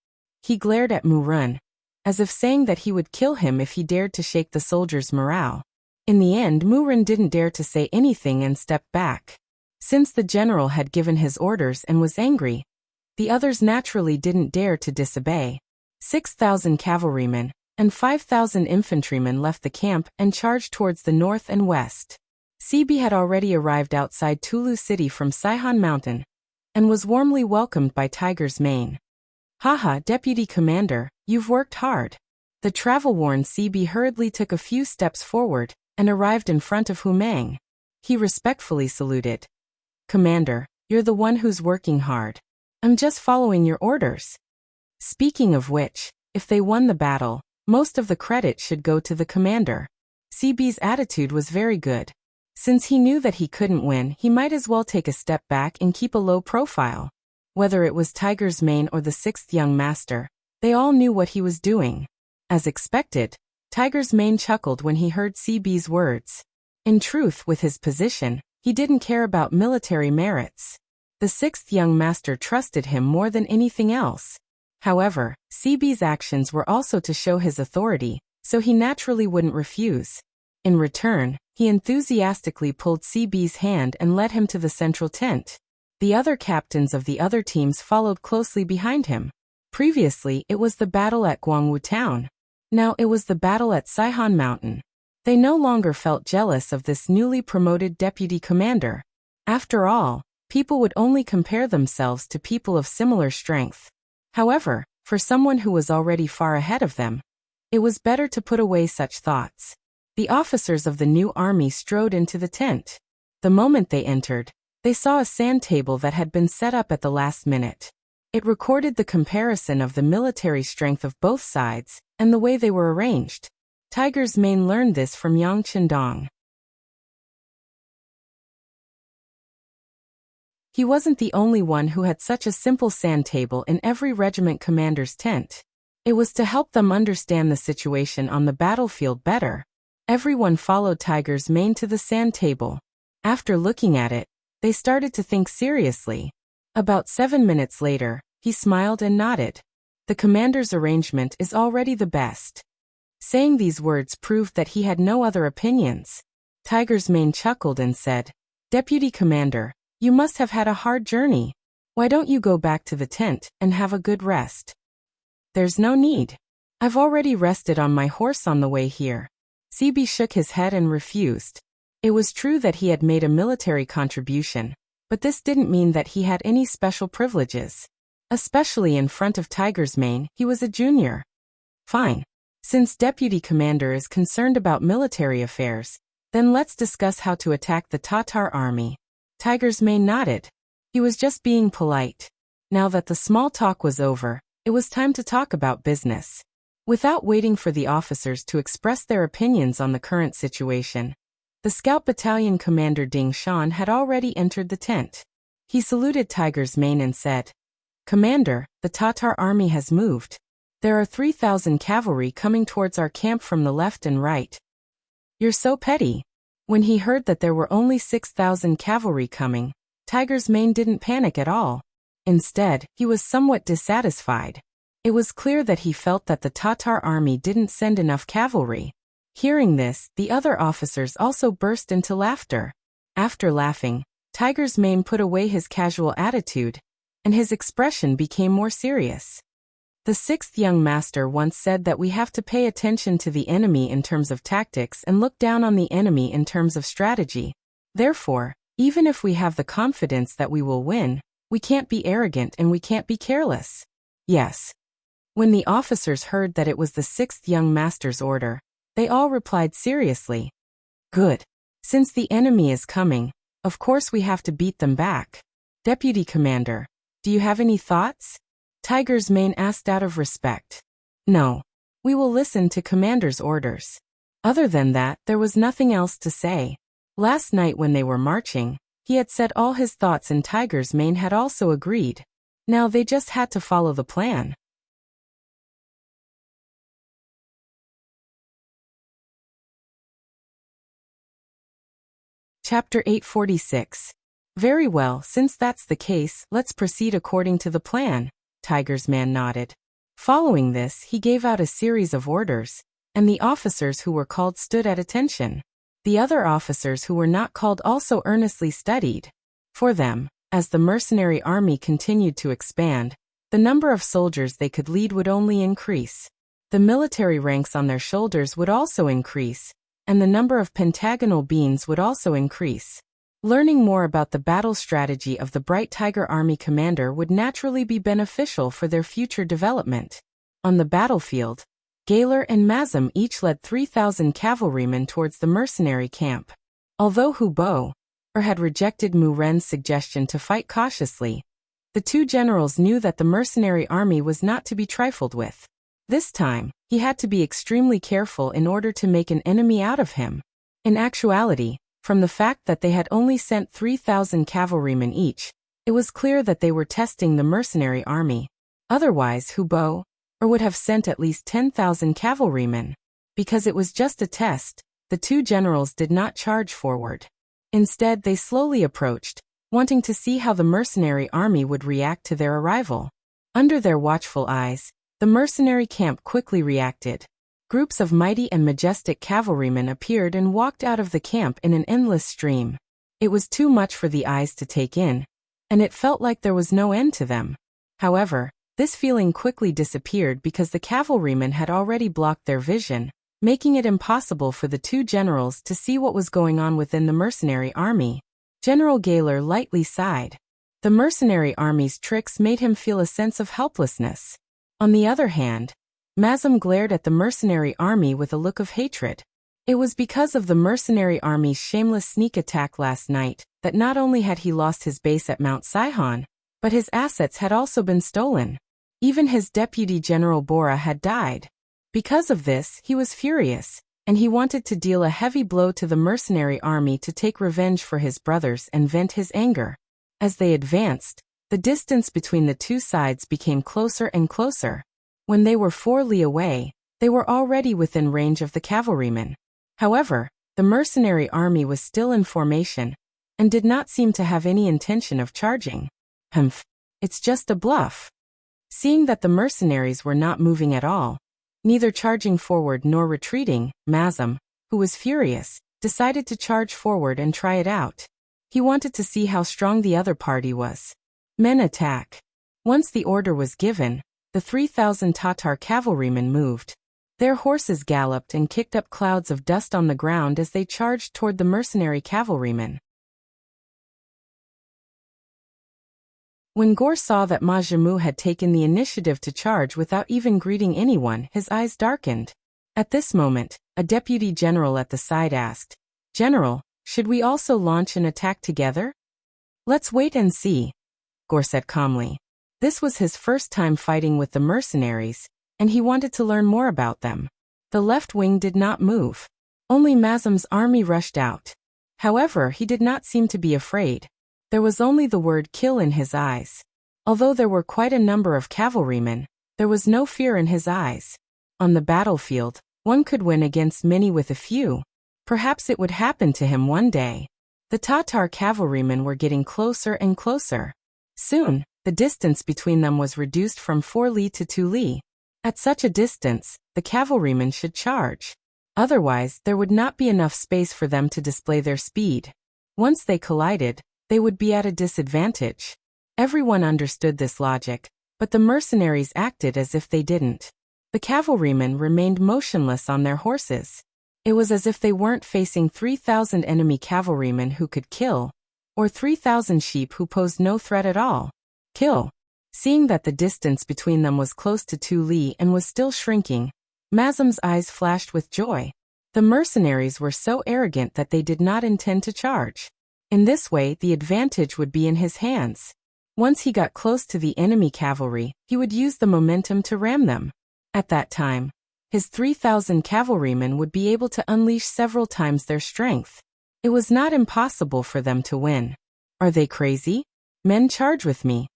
He glared at Murun, as if saying that he would kill him if he dared to shake the soldiers' morale. In the end, Murun didn't dare to say anything and stepped back. Since the general had given his orders and was angry, the others naturally didn't dare to disobey. 6,000 cavalrymen and 5,000 infantrymen left the camp and charged towards the north and west. CB had already arrived outside Tulu City from Sihon Mountain and was warmly welcomed by Tiger's Mane. Haha, Deputy Commander, you've worked hard. The travel-worn CB hurriedly took a few steps forward and arrived in front of Humang. He respectfully saluted. Commander, you're the one who's working hard. I'm just following your orders. Speaking of which, if they won the battle, most of the credit should go to the commander. CB's attitude was very good. Since he knew that he couldn't win, he might as well take a step back and keep a low profile. Whether it was Tiger's Mane or the 6th young master, they all knew what he was doing. As expected, Tiger's Mane chuckled when he heard CB's words. In truth, with his position, he didn't care about military merits. The 6th young master trusted him more than anything else. However, CB's actions were also to show his authority, so he naturally wouldn't refuse. In return, he enthusiastically pulled CB's hand and led him to the central tent. The other captains of the other teams followed closely behind him. Previously, it was the battle at Guangwu Town. Now it was the battle at Sihon Mountain. They no longer felt jealous of this newly promoted deputy commander. After all, people would only compare themselves to people of similar strength. However, for someone who was already far ahead of them, it was better to put away such thoughts. The officers of the new army strode into the tent. The moment they entered, they saw a sand table that had been set up at the last minute. It recorded the comparison of the military strength of both sides and the way they were arranged. Tiger's Mane learned this from Yang Chendong. He wasn't the only one who had such a simple sand table in every regiment commander's tent. It was to help them understand the situation on the battlefield better. Everyone followed Tiger's Mane to the sand table. After looking at it, they started to think seriously. About 7 minutes later, he smiled and nodded. The commander's arrangement is already the best. Saying these words proved that he had no other opinions. Tiger's Mane chuckled and said, Deputy Commander, you must have had a hard journey. Why don't you go back to the tent and have a good rest? There's no need. I've already rested on my horse on the way here. CB shook his head and refused. It was true that he had made a military contribution, but this didn't mean that he had any special privileges. Especially in front of Tiger's Mane, he was a junior. Fine. Since Deputy Commander is concerned about military affairs, then let's discuss how to attack the Tatar army. Tiger's Mane nodded. He was just being polite. Now that the small talk was over, it was time to talk about business. Without waiting for the officers to express their opinions on the current situation, the Scout Battalion Commander Ding Shan had already entered the tent. He saluted Tiger's Mane and said, "Commander, the Tatar army has moved. There are 3,000 cavalry coming towards our camp from the left and right." "You're so petty." When he heard that there were only 6,000 cavalry coming, Tiger's Mane didn't panic at all. Instead, he was somewhat dissatisfied. It was clear that he felt that the Tatar army didn't send enough cavalry. Hearing this, the other officers also burst into laughter. After laughing, Tiger's Mane put away his casual attitude, and his expression became more serious. The sixth young master once said that we have to pay attention to the enemy in terms of tactics and look down on the enemy in terms of strategy. Therefore, even if we have the confidence that we will win, we can't be arrogant and we can't be careless. Yes. When the officers heard that it was the sixth young master's order, they all replied seriously. "Good. Since the enemy is coming, of course we have to beat them back. Deputy Commander, do you have any thoughts?" Tiger's Mane asked out of respect. "No. We will listen to Commander's orders." Other than that, there was nothing else to say. Last night when they were marching, he had said all his thoughts and Tiger's Mane had also agreed. Now they just had to follow the plan. Chapter 846. "Very well, since that's the case, let's proceed according to the plan." Tiger's Man nodded. Following this, he gave out a series of orders, and the officers who were called stood at attention. The other officers who were not called also earnestly studied. For them, as the mercenary army continued to expand, the number of soldiers they could lead would only increase. The military ranks on their shoulders would also increase, and the number of pentagonal beans would also increase. Learning more about the battle strategy of the Bright Tiger Army commander would naturally be beneficial for their future development. On the battlefield, Gaylor and Mazam each led 3,000 cavalrymen towards the mercenary camp. Although Hubo had rejected Mu Ren's suggestion to fight cautiously, the two generals knew that the mercenary army was not to be trifled with. This time, he had to be extremely careful in order to make an enemy out of him. In actuality, from the fact that they had only sent 3,000 cavalrymen each, it was clear that they were testing the mercenary army. Otherwise, Hubo would have sent at least 10,000 cavalrymen. Because it was just a test, the two generals did not charge forward. Instead, they slowly approached, wanting to see how the mercenary army would react to their arrival. Under their watchful eyes, the mercenary camp quickly reacted. Groups of mighty and majestic cavalrymen appeared and walked out of the camp in an endless stream. It was too much for the eyes to take in, and it felt like there was no end to them. However, this feeling quickly disappeared because the cavalrymen had already blocked their vision, making it impossible for the two generals to see what was going on within the mercenary army. General Gaylor lightly sighed. The mercenary army's tricks made him feel a sense of helplessness. On the other hand, Mazam glared at the mercenary army with a look of hatred. It was because of the mercenary army's shameless sneak attack last night that not only had he lost his base at Mount Saihan, but his assets had also been stolen. Even his deputy General Bora had died. Because of this, he was furious, and he wanted to deal a heavy blow to the mercenary army to take revenge for his brothers and vent his anger. As they advanced, the distance between the two sides became closer and closer. When they were 4 li away, they were already within range of the cavalrymen. However, the mercenary army was still in formation, and did not seem to have any intention of charging. Humph, it's just a bluff. Seeing that the mercenaries were not moving at all, neither charging forward nor retreating, Mazam, who was furious, decided to charge forward and try it out. He wanted to see how strong the other party was. Men attack. Once the order was given, the 3,000 Tatar cavalrymen moved. Their horses galloped and kicked up clouds of dust on the ground as they charged toward the mercenary cavalrymen. When Gore saw that Majamu had taken the initiative to charge without even greeting anyone, his eyes darkened. At this moment, a deputy general at the side asked, "General, should we also launch an attack together?" "Let's wait and see," Gore said calmly. This was his first time fighting with the mercenaries, and he wanted to learn more about them. The left wing did not move. Only Mazem's army rushed out. However, he did not seem to be afraid. There was only the word kill in his eyes. Although there were quite a number of cavalrymen, there was no fear in his eyes. On the battlefield, one could win against many with a few. Perhaps it would happen to him one day. The Tatar cavalrymen were getting closer and closer. Soon, the distance between them was reduced from 4 li to 2 li. At such a distance, the cavalrymen should charge. Otherwise, there would not be enough space for them to display their speed. Once they collided, they would be at a disadvantage. Everyone understood this logic, but the mercenaries acted as if they didn't. The cavalrymen remained motionless on their horses. It was as if they weren't facing 3,000 enemy cavalrymen who could kill, or 3,000 sheep who posed no threat at all. Kill. Seeing that the distance between them was close to 2 li and was still shrinking, Mazem's eyes flashed with joy. The mercenaries were so arrogant that they did not intend to charge. In this way, the advantage would be in his hands. Once he got close to the enemy cavalry, he would use the momentum to ram them. At that time, his 3,000 cavalrymen would be able to unleash several times their strength. It was not impossible for them to win. Are they crazy? Men, charge with me.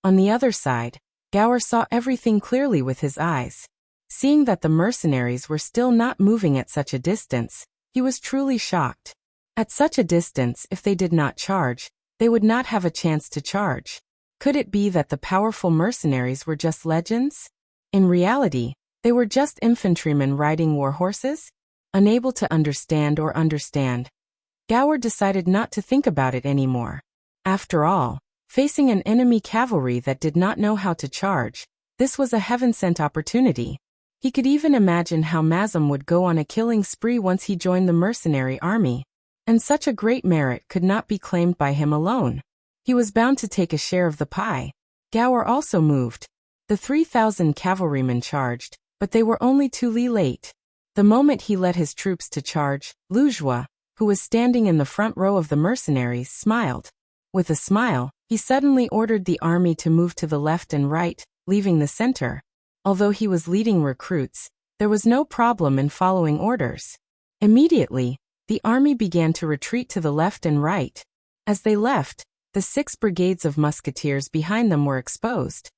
On the other side, Gower saw everything clearly with his eyes. Seeing that the mercenaries were still not moving at such a distance, he was truly shocked. At such a distance, if they did not charge, they would not have a chance to charge. Could it be that the powerful mercenaries were just legends? In reality, they were just infantrymen riding war horses? Unable to understand, Gower decided not to think about it anymore. After all, facing an enemy cavalry that did not know how to charge, this was a heaven-sent opportunity. He could even imagine how Mazem would go on a killing spree once he joined the mercenary army. And such a great merit could not be claimed by him alone. He was bound to take a share of the pie. Gower also moved. The 3,000 cavalrymen charged, but they were only 2 li late. The moment he led his troops to charge, Lujois, who was standing in the front row of the mercenaries, smiled. With a smile, he suddenly ordered the army to move to the left and right, leaving the center. Although he was leading recruits, there was no problem in following orders. Immediately, the army began to retreat to the left and right. As they left, the 6 brigades of musketeers behind them were exposed.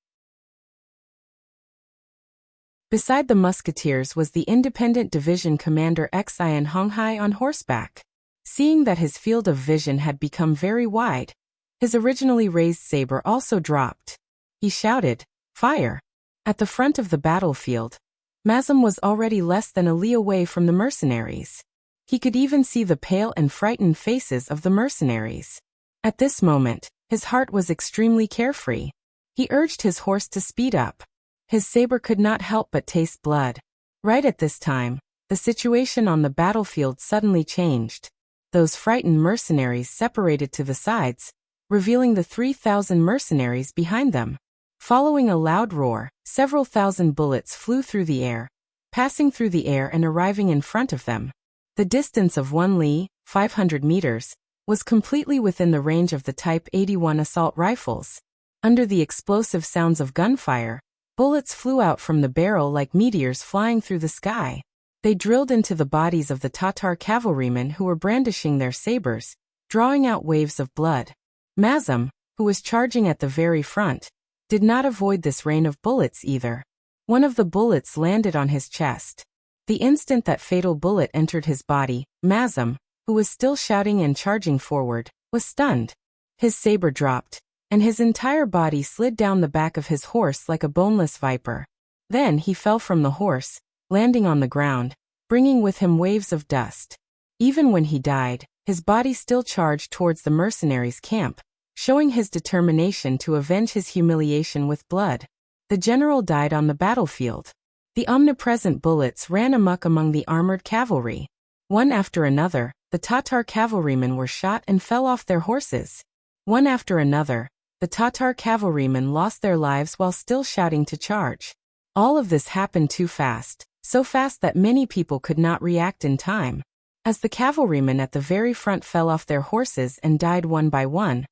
Beside the musketeers was the independent division commander Xian Honghai on horseback. Seeing that his field of vision had become very wide, his originally raised saber also dropped. He shouted, "Fire!" At the front of the battlefield, Mazem was already less than a li away from the mercenaries. He could even see the pale and frightened faces of the mercenaries. At this moment, his heart was extremely carefree. He urged his horse to speed up. His saber could not help but taste blood. Right at this time, the situation on the battlefield suddenly changed. Those frightened mercenaries separated to the sides, revealing the 3,000 mercenaries behind them. Following a loud roar, several thousand bullets flew through the air, passing through the air and arriving in front of them. The distance of 1 li, 500 meters, was completely within the range of the Type 81 assault rifles. Under the explosive sounds of gunfire, bullets flew out from the barrel like meteors flying through the sky. They drilled into the bodies of the Tatar cavalrymen who were brandishing their sabers, drawing out waves of blood. Mazem, who was charging at the very front, did not avoid this rain of bullets either. One of the bullets landed on his chest. The instant that fatal bullet entered his body, Mazem, who was still shouting and charging forward, was stunned. His saber dropped, and his entire body slid down the back of his horse like a boneless viper. Then he fell from the horse, landing on the ground, bringing with him waves of dust. Even when he died, his body still charged towards the mercenaries' camp, showing his determination to avenge his humiliation with blood. The general died on the battlefield. The omnipresent bullets ran amok among the armored cavalry. One after another, the Tatar cavalrymen were shot and fell off their horses. One after another, the Tatar cavalrymen lost their lives while still shouting to charge. All of this happened too fast, so fast that many people could not react in time. As the cavalrymen at the very front fell off their horses and died one by one,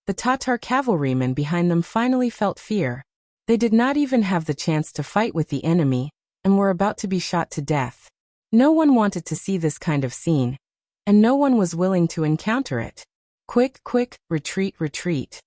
the Tatar cavalrymen behind them finally felt fear. They did not even have the chance to fight with the enemy, and were about to be shot to death. No one wanted to see this kind of scene, and no one was willing to encounter it. Quick, quick, retreat, retreat.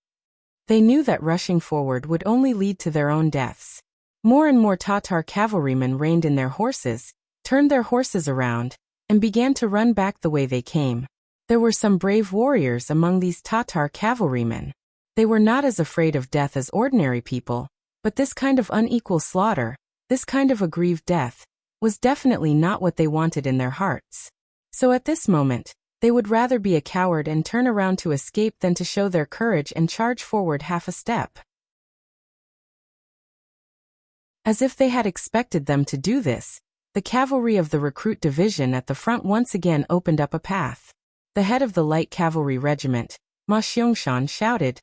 They knew that rushing forward would only lead to their own deaths. More and more Tatar cavalrymen reined in their horses, turned their horses around, and began to run back the way they came. There were some brave warriors among these Tatar cavalrymen. They were not as afraid of death as ordinary people, but this kind of unequal slaughter, this kind of aggrieved death, was definitely not what they wanted in their hearts. So at this moment, they would rather be a coward and turn around to escape than to show their courage and charge forward half a step. As if they had expected them to do this, the cavalry of the recruit division at the front once again opened up a path. The head of the light cavalry regiment, Ma Xiangshan, shouted,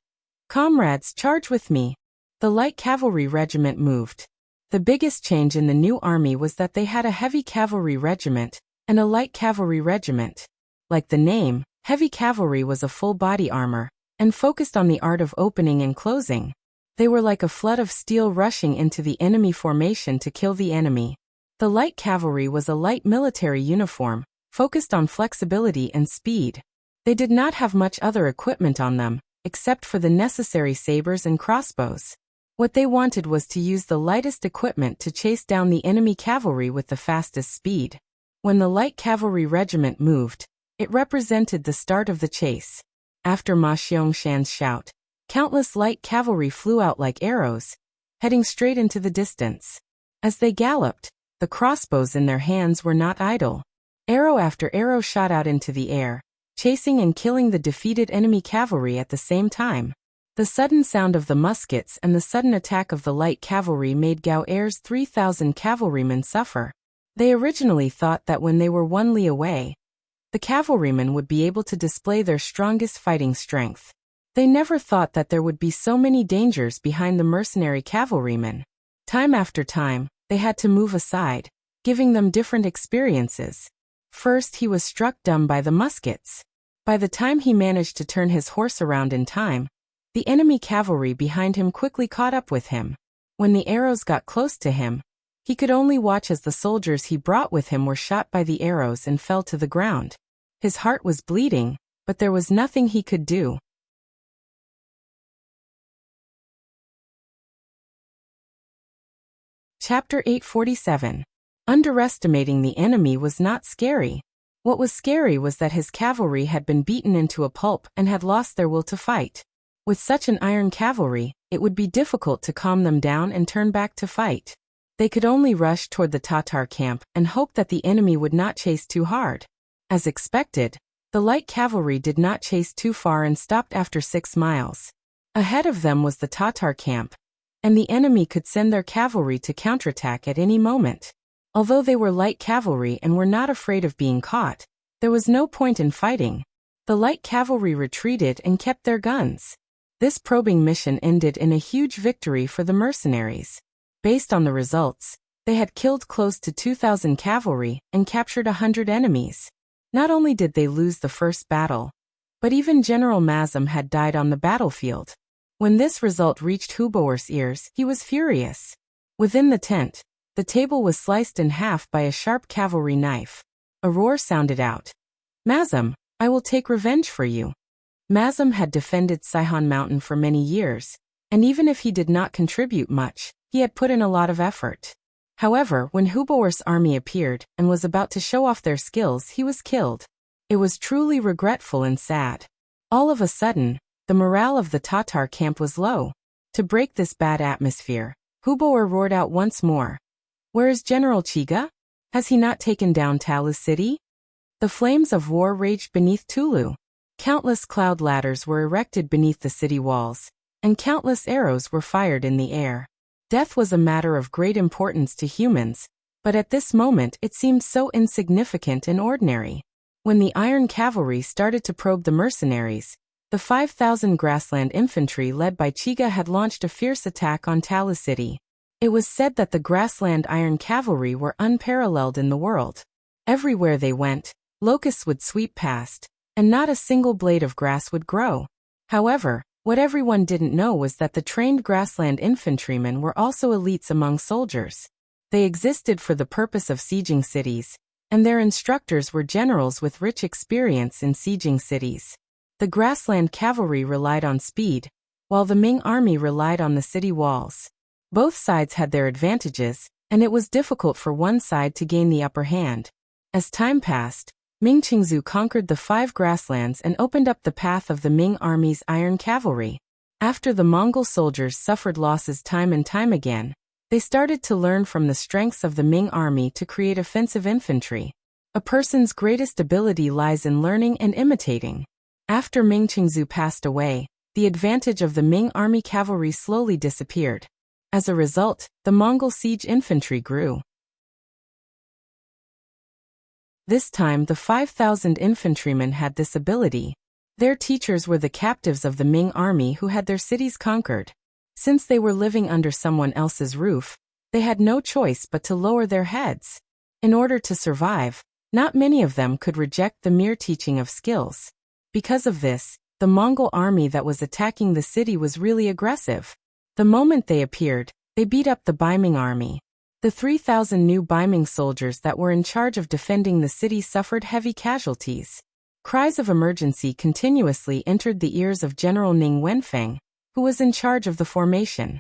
"Comrades, charge with me!" The light cavalry regiment moved. The biggest change in the new army was that they had a heavy cavalry regiment and a light cavalry regiment. Like the name, heavy cavalry was a full body armor, and focused on the art of opening and closing. They were like a flood of steel rushing into the enemy formation to kill the enemy. The light cavalry was a light military uniform, focused on flexibility and speed. They did not have much other equipment on them, except for the necessary sabers and crossbows. What they wanted was to use the lightest equipment to chase down the enemy cavalry with the fastest speed. When the light cavalry regiment moved, it represented the start of the chase. After Ma Xiangshan's shout, countless light cavalry flew out like arrows, heading straight into the distance. As they galloped, the crossbows in their hands were not idle. Arrow after arrow shot out into the air, chasing and killing the defeated enemy cavalry at the same time. The sudden sound of the muskets and the sudden attack of the light cavalry made Gao Er's 3,000 cavalrymen suffer. They originally thought that when they were 1 li away, the cavalrymen would be able to display their strongest fighting strength. They never thought that there would be so many dangers behind the mercenary cavalrymen. Time after time, they had to move aside, giving them different experiences. First, he was struck dumb by the muskets. By the time he managed to turn his horse around in time, the enemy cavalry behind him quickly caught up with him. When the arrows got close to him, he could only watch as the soldiers he brought with him were shot by the arrows and fell to the ground. His heart was bleeding, but there was nothing he could do. Chapter 847. Underestimating the enemy was not scary. What was scary was that his cavalry had been beaten into a pulp and had lost their will to fight. With such an iron cavalry, it would be difficult to calm them down and turn back to fight. They could only rush toward the Tatar camp and hope that the enemy would not chase too hard. As expected, the light cavalry did not chase too far and stopped after 6 miles. Ahead of them was the Tatar camp, and the enemy could send their cavalry to counterattack at any moment. Although they were light cavalry and were not afraid of being caught, there was no point in fighting. The light cavalry retreated and kept their guns. This probing mission ended in a huge victory for the mercenaries. Based on the results, they had killed close to 2,000 cavalry and captured 100 enemies. Not only did they lose the first battle, but even General Mazam had died on the battlefield. When this result reached Huboer's ears, he was furious. Within the tent, the table was sliced in half by a sharp cavalry knife. A roar sounded out. "Mazam, I will take revenge for you." Mazam had defended Sihon Mountain for many years, and even if he did not contribute much, he had put in a lot of effort. However, when Huboer's army appeared and was about to show off their skills, he was killed. It was truly regretful and sad. All of a sudden, the morale of the Tatar camp was low. To break this bad atmosphere, Huboer roared out once more. "Where is General Chiga? Has he not taken down Talu city?" The flames of war raged beneath Tulu. Countless cloud ladders were erected beneath the city walls, and countless arrows were fired in the air. Death was a matter of great importance to humans, but at this moment it seemed so insignificant and ordinary. When the Iron Cavalry started to probe the mercenaries, the 5,000 grassland infantry led by Chiga had launched a fierce attack on Talu city. It was said that the grassland Iron Cavalry were unparalleled in the world. Everywhere they went, locusts would sweep past, and not a single blade of grass would grow. However, What everyone didn't know was that the trained grassland infantrymen were also elites among soldiers. They existed for the purpose of sieging cities, and their instructors were generals with rich experience in sieging cities. The grassland cavalry relied on speed, while the Ming army relied on the city walls. Both sides had their advantages, and it was difficult for one side to gain the upper hand. As time passed, Ming Qingzu conquered the 5 grasslands and opened up the path of the Ming army's iron cavalry. After the Mongol soldiers suffered losses time and time again, they started to learn from the strengths of the Ming army to create offensive infantry. A person's greatest ability lies in learning and imitating. After Ming Qingzu passed away, the advantage of the Ming army cavalry slowly disappeared. As a result, the Mongol siege infantry grew. This time the 5,000 infantrymen had this ability. Their teachers were the captives of the Ming army who had their cities conquered. Since they were living under someone else's roof, they had no choice but to lower their heads. In order to survive, not many of them could reject the mere teaching of skills. Because of this, the Mongol army that was attacking the city was really aggressive. The moment they appeared, they beat up the Baiming army. The 3,000 new Baiming soldiers that were in charge of defending the city suffered heavy casualties. Cries of emergency continuously entered the ears of General Ning Wenfeng, who was in charge of the formation.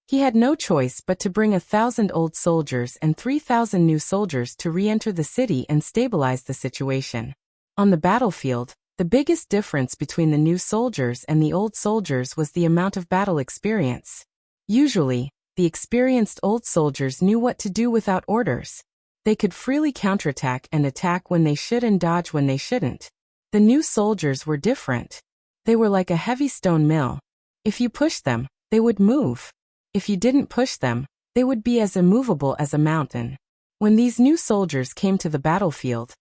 He had no choice but to bring 1,000 old soldiers and 3,000 new soldiers to re-enter the city and stabilize the situation. On the battlefield, the biggest difference between the new soldiers and the old soldiers was the amount of battle experience. Usually, the experienced old soldiers knew what to do without orders. They could freely counterattack and attack when they should and dodge when they shouldn't. The new soldiers were different. They were like a heavy stone mill. If you pushed them, they would move. If you didn't push them, they would be as immovable as a mountain. When these new soldiers came to the battlefield,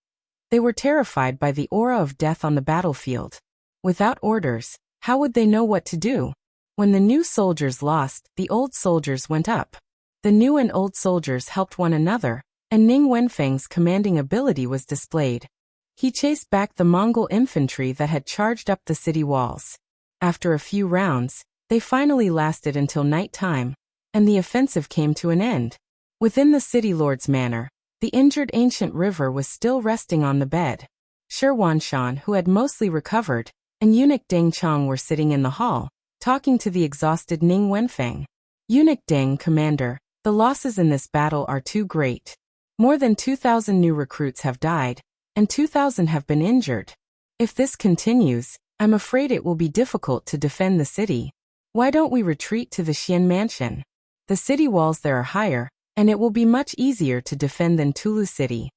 they were terrified by the aura of death on the battlefield. Without orders, how would they know what to do? When the new soldiers lost, the old soldiers went up. The new and old soldiers helped one another, and Ning Wenfeng's commanding ability was displayed. He chased back the Mongol infantry that had charged up the city walls. After a few rounds, they finally lasted until night time, and the offensive came to an end. Within the city lord's manor, the injured ancient river was still resting on the bed. Shi Wanshan, who had mostly recovered, and eunuch Deng Chong were sitting in the hall, talking to the exhausted Ning Wenfeng. Eunuch Deng, commander, the losses in this battle are too great. More than 2,000 new recruits have died, and 2,000 have been injured. If this continues, I'm afraid it will be difficult to defend the city. Why don't we retreat to the Xian mansion? The city walls there are higher, and it will be much easier to defend than Tulu City.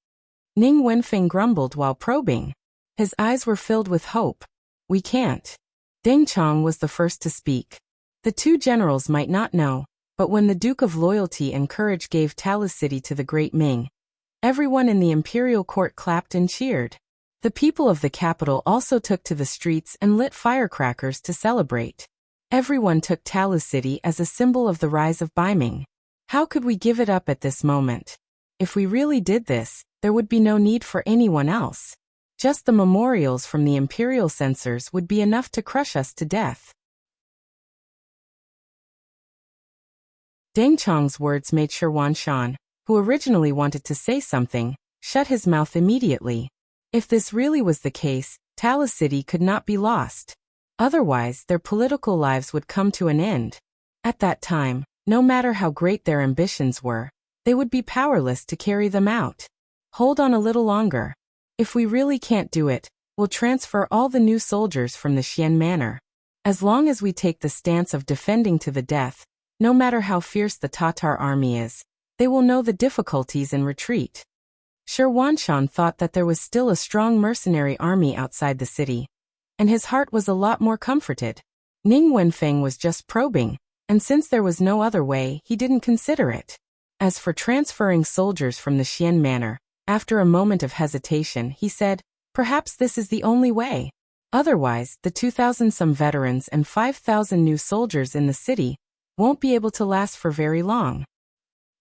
Ning Wenfeng grumbled while probing. His eyes were filled with hope. We can't. Deng Chong was the first to speak. The two generals might not know, but when the Duke of Loyalty and Courage gave Talu City to the Great Ming, everyone in the imperial court clapped and cheered. The people of the capital also took to the streets and lit firecrackers to celebrate. Everyone took Talu City as a symbol of the rise of Baiming. How could we give it up at this moment? If we really did this, there would be no need for anyone else. Just the memorials from the imperial censors would be enough to crush us to death. Deng Chong's words made Shi Wanshan, who originally wanted to say something, shut his mouth immediately. If this really was the case, Talu City could not be lost. Otherwise, their political lives would come to an end. At that time, no matter how great their ambitions were, they would be powerless to carry them out. Hold on a little longer. If we really can't do it, we'll transfer all the new soldiers from the Xian Manor. As long as we take the stance of defending to the death, no matter how fierce the Tatar army is, they will know the difficulties in retreat. Shi Wanshan thought that there was still a strong mercenary army outside the city, and his heart was a lot more comforted. Ning Wenfeng was just probing, and since there was no other way, he didn't consider it. As for transferring soldiers from the Xian Manor, after a moment of hesitation, he said, perhaps this is the only way. Otherwise, the 2,000-some veterans and 5,000 new soldiers in the city won't be able to last for very long.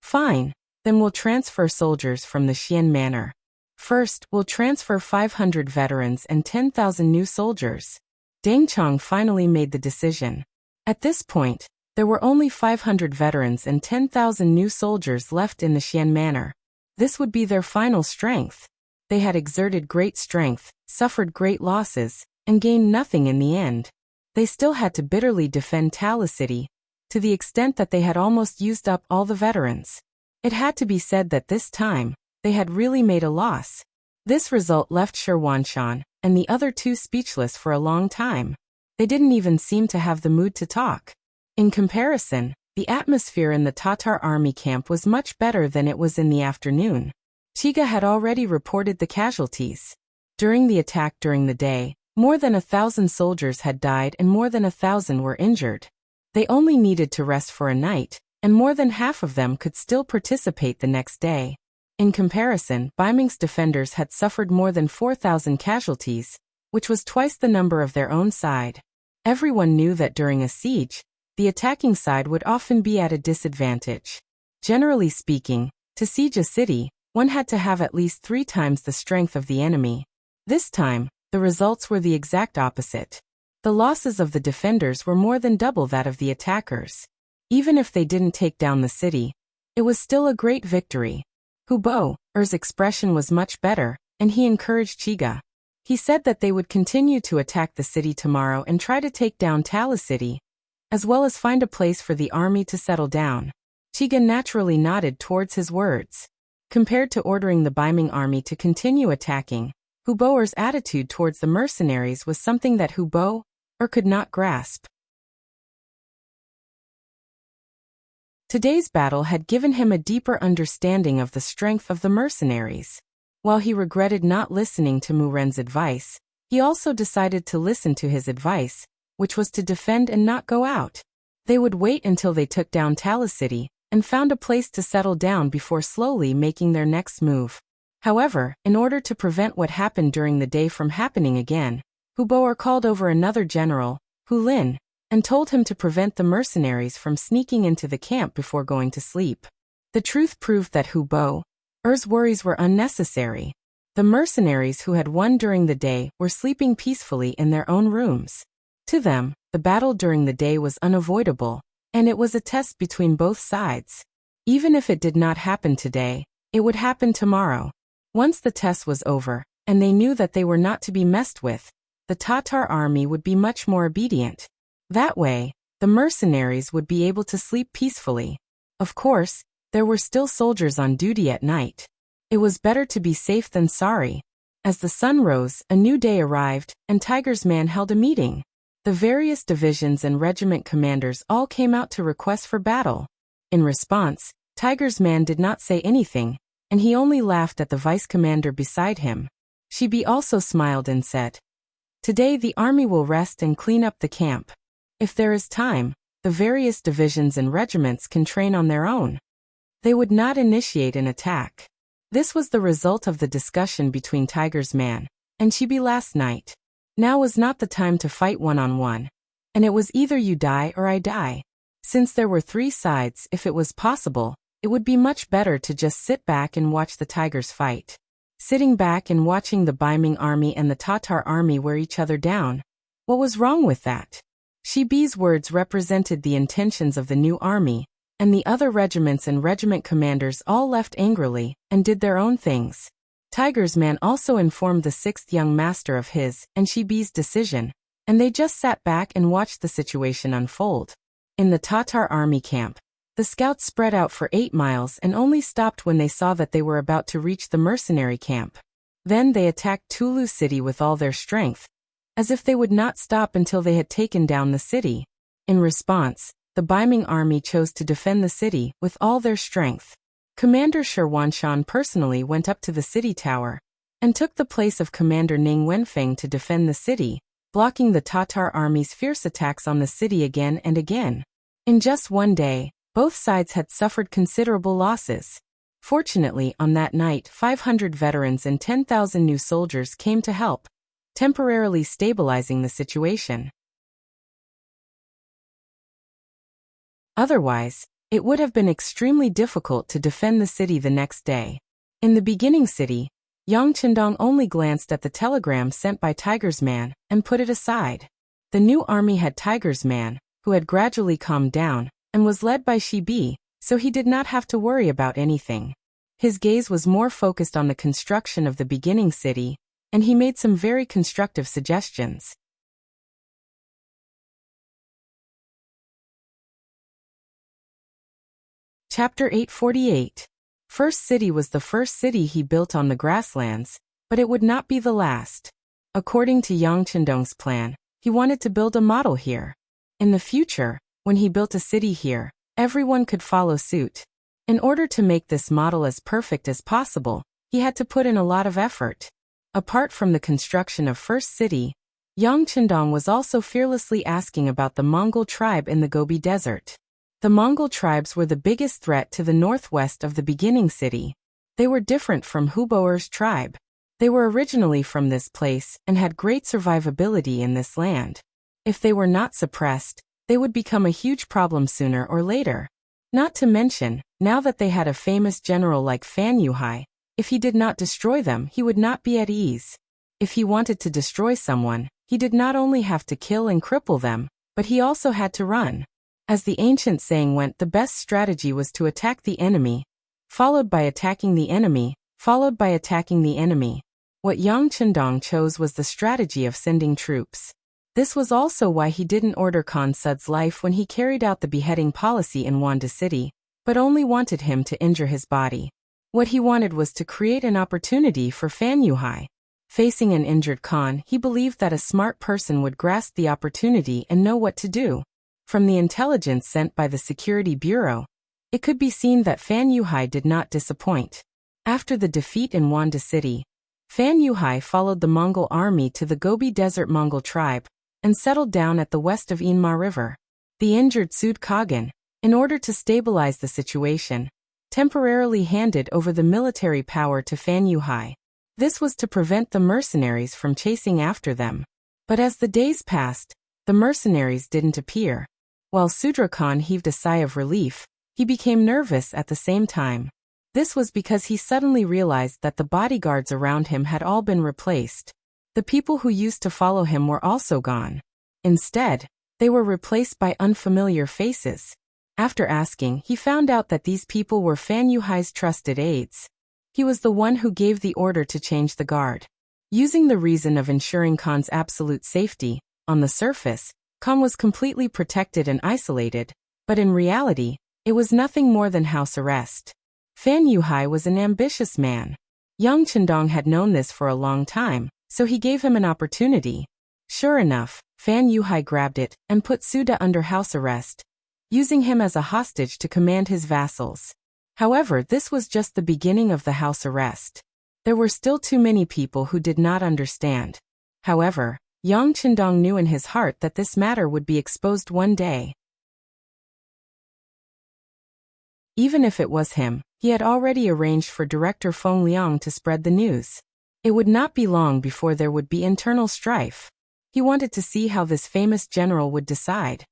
Fine, then we'll transfer soldiers from the Xian Manor. First, we'll transfer 500 veterans and 10,000 new soldiers. Deng Chong finally made the decision. At this point, there were only 500 veterans and 10,000 new soldiers left in the Xian Manor. This would be their final strength. They had exerted great strength, suffered great losses, and gained nothing in the end. They still had to bitterly defend Tala City, to the extent that they had almost used up all the veterans. It had to be said that this time, they had really made a loss. This result left Shirwanshan and the other two speechless for a long time. They didn't even seem to have the mood to talk. In comparison, the atmosphere in the Tatar army camp was much better than it was in the afternoon. Chiga had already reported the casualties. During the attack during the day, more than 1,000 soldiers had died and more than 1,000 were injured. They only needed to rest for a night, and more than half of them could still participate the next day. In comparison, Baiming's defenders had suffered more than 4,000 casualties, which was twice the number of their own side. Everyone knew that during a siege, the attacking side would often be at a disadvantage. Generally speaking, to siege a city, one had to have at least 3 times the strength of the enemy. This time, the results were the exact opposite. The losses of the defenders were more than double that of the attackers. Even if they didn't take down the city, it was still a great victory. Hu Bo's expression was much better, and he encouraged Chiga. He said that they would continue to attack the city tomorrow and try to take down Tala City, as well as find a place for the army to settle down. Chiga naturally nodded towards his words. Compared to ordering the Baiming army to continue attacking, Hu Bo's attitude towards the mercenaries was something that Hu Bo could not grasp. Today's battle had given him a deeper understanding of the strength of the mercenaries. While he regretted not listening to Mu Ren's advice, he also decided to listen to his advice, which was to defend and not go out. They would wait until they took down Tala City and found a place to settle down before slowly making their next move. However, in order to prevent what happened during the day from happening again, Hu Bo called over another general, Hu Lin, and told him to prevent the mercenaries from sneaking into the camp before going to sleep. The truth proved that Hu Bo's worries were unnecessary. The mercenaries who had won during the day were sleeping peacefully in their own rooms. To them, the battle during the day was unavoidable, and it was a test between both sides. Even if it did not happen today, it would happen tomorrow. Once the test was over, and they knew that they were not to be messed with, the Tatar army would be much more obedient. That way, the mercenaries would be able to sleep peacefully. Of course, there were still soldiers on duty at night. It was better to be safe than sorry. As the sun rose, a new day arrived, and Tiger's Man held a meeting. The various divisions and regiment commanders all came out to request for battle. In response, Tiger's Man did not say anything, and he only laughed at the vice commander beside him. Shibi also smiled and said, "Today the army will rest and clean up the camp. If there is time, the various divisions and regiments can train on their own. They would not initiate an attack." This was the result of the discussion between Tiger's Man and Chibi last night. Now was not the time to fight one-on-one, and it was either you die or I die. Since there were 3 sides, if it was possible, it would be much better to just sit back and watch the Tigers fight. Sitting back and watching the Baiming army and the Tatar army wear each other down. What was wrong with that? Shibi's words represented the intentions of the new army, and the other regiments and regiment commanders all left angrily and did their own things. Tiger's Man also informed the 6th young master of his and Shibi's decision, and they just sat back and watched the situation unfold. In the Tatar army camp, the scouts spread out for 8 miles and only stopped when they saw that they were about to reach the mercenary camp. Then they attacked Tulu city with all their strength, as if they would not stop until they had taken down the city. In response, the Baiming army chose to defend the city with all their strength. Commander Shirwanshan personally went up to the city tower and took the place of Commander Ning Wenfeng to defend the city, blocking the Tatar army's fierce attacks on the city again and again. In just one day, both sides had suffered considerable losses. Fortunately, on that night, 500 veterans and 10,000 new soldiers came to help, temporarily stabilizing the situation. Otherwise, it would have been extremely difficult to defend the city the next day. In the beginning city, Yang Qindong only glanced at the telegram sent by Tiger's Man and put it aside. The new army had Tiger's man, who had gradually calmed down, and was led by Shibi, so he did not have to worry about anything. His gaze was more focused on the construction of the beginning city, and he made some very constructive suggestions. Chapter 848. First City was the first city he built on the grasslands, but it would not be the last. According to Yang Chendong's plan, he wanted to build a model here. In the future, when he built a city here, everyone could follow suit. In order to make this model as perfect as possible, he had to put in a lot of effort. Apart from the construction of First City, Yang Chendong was also fearlessly asking about the Mongol tribe in the Gobi Desert. The Mongol tribes were the biggest threat to the northwest of the beginning city. They were different from Huboer's tribe. They were originally from this place and had great survivability in this land. If they were not suppressed, they would become a huge problem sooner or later. Not to mention, now that they had a famous general like Fan Yuhai, if he did not destroy them, he would not be at ease. If he wanted to destroy someone, he did not only have to kill and cripple them, but he also had to run. As the ancient saying went, the best strategy was to attack the enemy, followed by attacking the enemy, followed by attacking the enemy. What Yang Chendong chose was the strategy of sending troops. This was also why he didn't order Khan Sud's life when he carried out the beheading policy in Wanda City, but only wanted him to injure his body. What he wanted was to create an opportunity for Fan Yuhai. Facing an injured Khan, he believed that a smart person would grasp the opportunity and know what to do. From the intelligence sent by the Security Bureau, it could be seen that Fan Yuhai did not disappoint. After the defeat in Wanda City, Fan Yuhai followed the Mongol army to the Gobi Desert Mongol tribe and settled down at the west of Inma River. The injured Sud Khagan, in order to stabilize the situation, temporarily handed over the military power to Fan Yuhai. This was to prevent the mercenaries from chasing after them. But as the days passed, the mercenaries didn't appear. While Sudra Khan heaved a sigh of relief, he became nervous at the same time. This was because he suddenly realized that the bodyguards around him had all been replaced. The people who used to follow him were also gone. Instead, they were replaced by unfamiliar faces. After asking, he found out that these people were Fan Yuhai's trusted aides. He was the one who gave the order to change the guard. Using the reason of ensuring Khan's absolute safety, on the surface, Khan was completely protected and isolated, but in reality, it was nothing more than house arrest. Fan Yuhai was an ambitious man. Yang Chendong had known this for a long time, so he gave him an opportunity. Sure enough, Fan Yuhai grabbed it and put Suda under house arrest, using him as a hostage to command his vassals. However, this was just the beginning of the house arrest. There were still too many people who did not understand. However, Yang Chendong knew in his heart that this matter would be exposed one day. Even if it was him, he had already arranged for Director Feng Liang to spread the news. It would not be long before there would be internal strife. He wanted to see how this famous general would decide.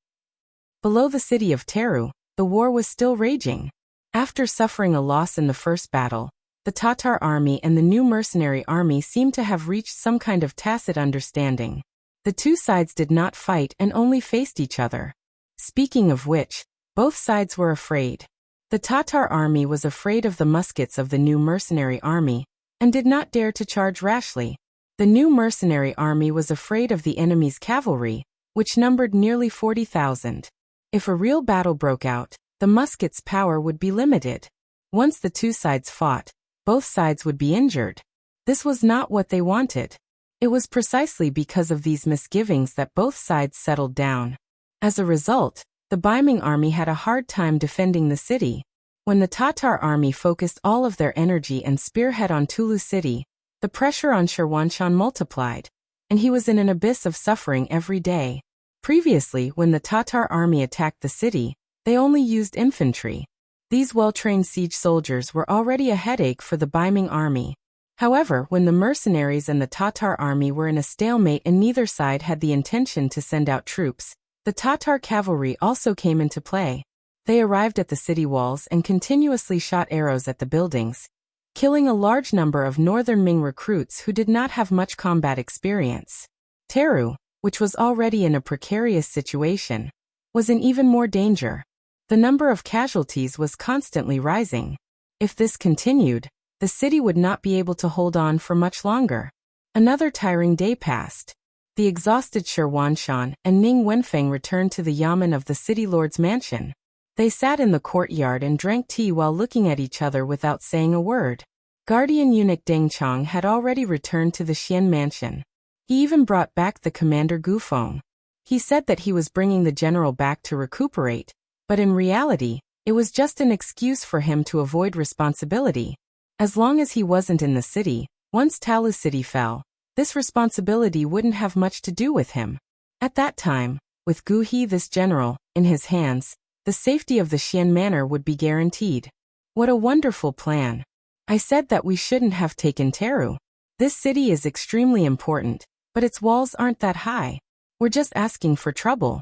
Below the city of Teru, the war was still raging. After suffering a loss in the first battle, the Tatar army and the new mercenary army seemed to have reached some kind of tacit understanding. The two sides did not fight and only faced each other. Speaking of which, both sides were afraid. The Tatar army was afraid of the muskets of the new mercenary army, and did not dare to charge rashly. The new mercenary army was afraid of the enemy's cavalry, which numbered nearly 40,000. If a real battle broke out, the muskets' power would be limited. Once the two sides fought, both sides would be injured. This was not what they wanted. It was precisely because of these misgivings that both sides settled down. As a result, the Baiming army had a hard time defending the city. When the Tatar army focused all of their energy and spearhead on Tulu city, the pressure on Shirwanshan multiplied, and he was in an abyss of suffering every day. Previously, when the Tatar army attacked the city, they only used infantry. These well-trained siege soldiers were already a headache for the Baiming army. However, when the mercenaries and the Tatar army were in a stalemate and neither side had the intention to send out troops, the Tatar cavalry also came into play. They arrived at the city walls and continuously shot arrows at the buildings, killing a large number of northern Ming recruits who did not have much combat experience. Teru, which was already in a precarious situation, was in even more danger. The number of casualties was constantly rising. If this continued, the city would not be able to hold on for much longer. Another tiring day passed. The exhausted Shi Wanshan and Ning Wenfeng returned to the yamen of the city lord's mansion. They sat in the courtyard and drank tea while looking at each other without saying a word. Guardian eunuch Deng Chong had already returned to the Xian mansion. He even brought back the commander Gu Feng. He said that he was bringing the general back to recuperate, but in reality, it was just an excuse for him to avoid responsibility. As long as he wasn't in the city, once Talu City fell, this responsibility wouldn't have much to do with him. At that time, with Gu He this general, in his hands, the safety of the Xian manor would be guaranteed. What a wonderful plan. I said that we shouldn't have taken Teru. This city is extremely important, but its walls aren't that high. We're just asking for trouble.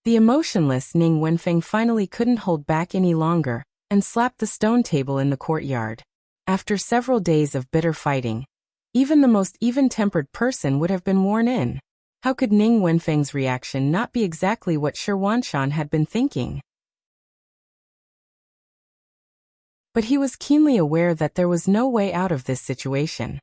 The emotionless Ning Wenfeng finally couldn't hold back any longer, and slapped the stone table in the courtyard. After several days of bitter fighting, even the most even-tempered person would have been worn in. How could Ning Wenfeng's reaction not be exactly what Shi Wanshan had been thinking? But he was keenly aware that there was no way out of this situation.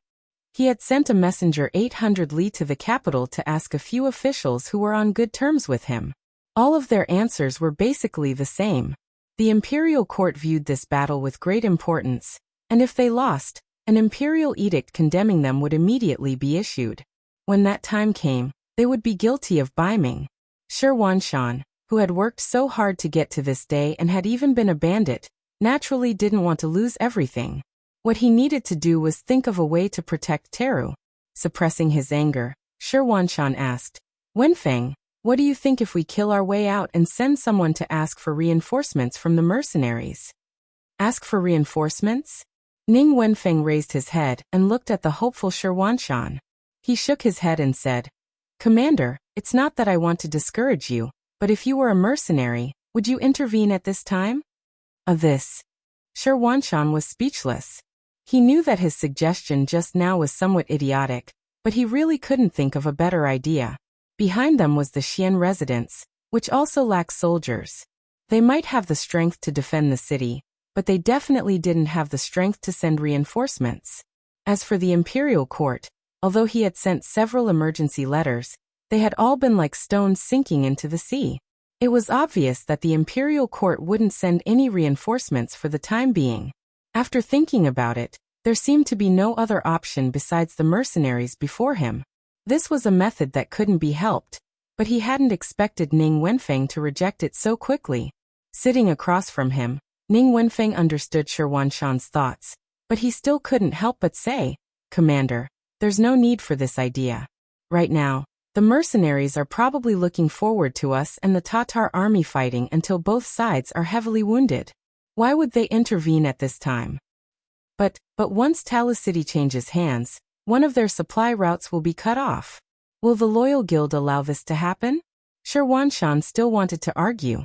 He had sent a messenger 800 li to the capital to ask a few officials who were on good terms with him. All of their answers were basically the same. The imperial court viewed this battle with great importance, and if they lost, an imperial edict condemning them would immediately be issued. When that time came, they would be guilty of biming. Shi Wanshan, who had worked so hard to get to this day and had even been a bandit, naturally didn't want to lose everything. What he needed to do was think of a way to protect Teru. Suppressing his anger, Shi Wanshan asked, Wenfeng, what do you think if we kill our way out and send someone to ask for reinforcements from the mercenaries? Ask for reinforcements? Ning Wenfeng raised his head and looked at the hopeful Shi Wanshan. He shook his head and said, Commander, it's not that I want to discourage you, but if you were a mercenary, would you intervene at this time? This. Shi Wanshan was speechless. He knew that his suggestion just now was somewhat idiotic, but he really couldn't think of a better idea. Behind them was the Xian residence, which also lacked soldiers. They might have the strength to defend the city, but they definitely didn't have the strength to send reinforcements. As for the imperial court, although he had sent several emergency letters, they had all been like stones sinking into the sea. It was obvious that the imperial court wouldn't send any reinforcements for the time being. After thinking about it, there seemed to be no other option besides the mercenaries before him. This was a method that couldn't be helped, but he hadn't expected Ning Wenfeng to reject it so quickly. Sitting across from him, Ning Wenfeng understood Shi Wanshan's thoughts, but he still couldn't help but say, Commander, there's no need for this idea. Right now, the mercenaries are probably looking forward to us and the Tatar army fighting until both sides are heavily wounded. Why would they intervene at this time? But once Talu City changes hands, one of their supply routes will be cut off. Will the Loyal Guild allow this to happen? Shi Wanshan still wanted to argue.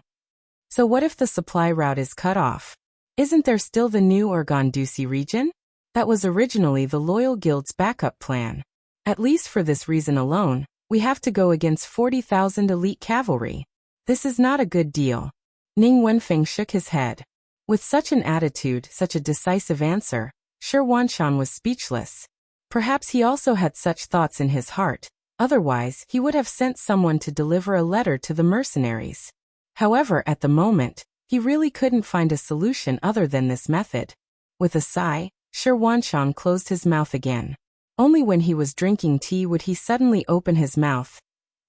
So what if the supply route is cut off? Isn't there still the new Organdusi region? That was originally the Loyal Guild's backup plan. At least for this reason alone, we have to go against 40,000 elite cavalry. This is not a good deal. Ning Wenfeng shook his head. With such an attitude, such a decisive answer, Shi Wanshan was speechless. Perhaps he also had such thoughts in his heart, otherwise he would have sent someone to deliver a letter to the mercenaries. However, at the moment, he really couldn't find a solution other than this method. With a sigh, Shi Wanshan closed his mouth again. Only when he was drinking tea would he suddenly open his mouth,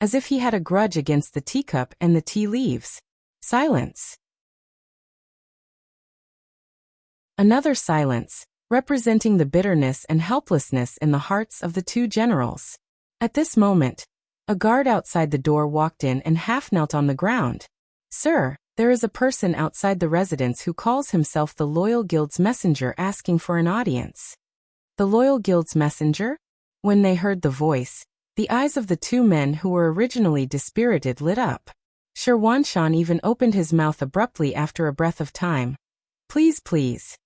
as if he had a grudge against the teacup and the tea leaves. Silence. Another silence, representing the bitterness and helplessness in the hearts of the two generals. At this moment, a guard outside the door walked in and half knelt on the ground. Sir, there is a person outside the residence who calls himself the Loyal Guild's messenger asking for an audience. The Loyal Guild's messenger? When they heard the voice, the eyes of the two men who were originally dispirited lit up. Shi Wanshan even opened his mouth abruptly after a breath of time. Please, please.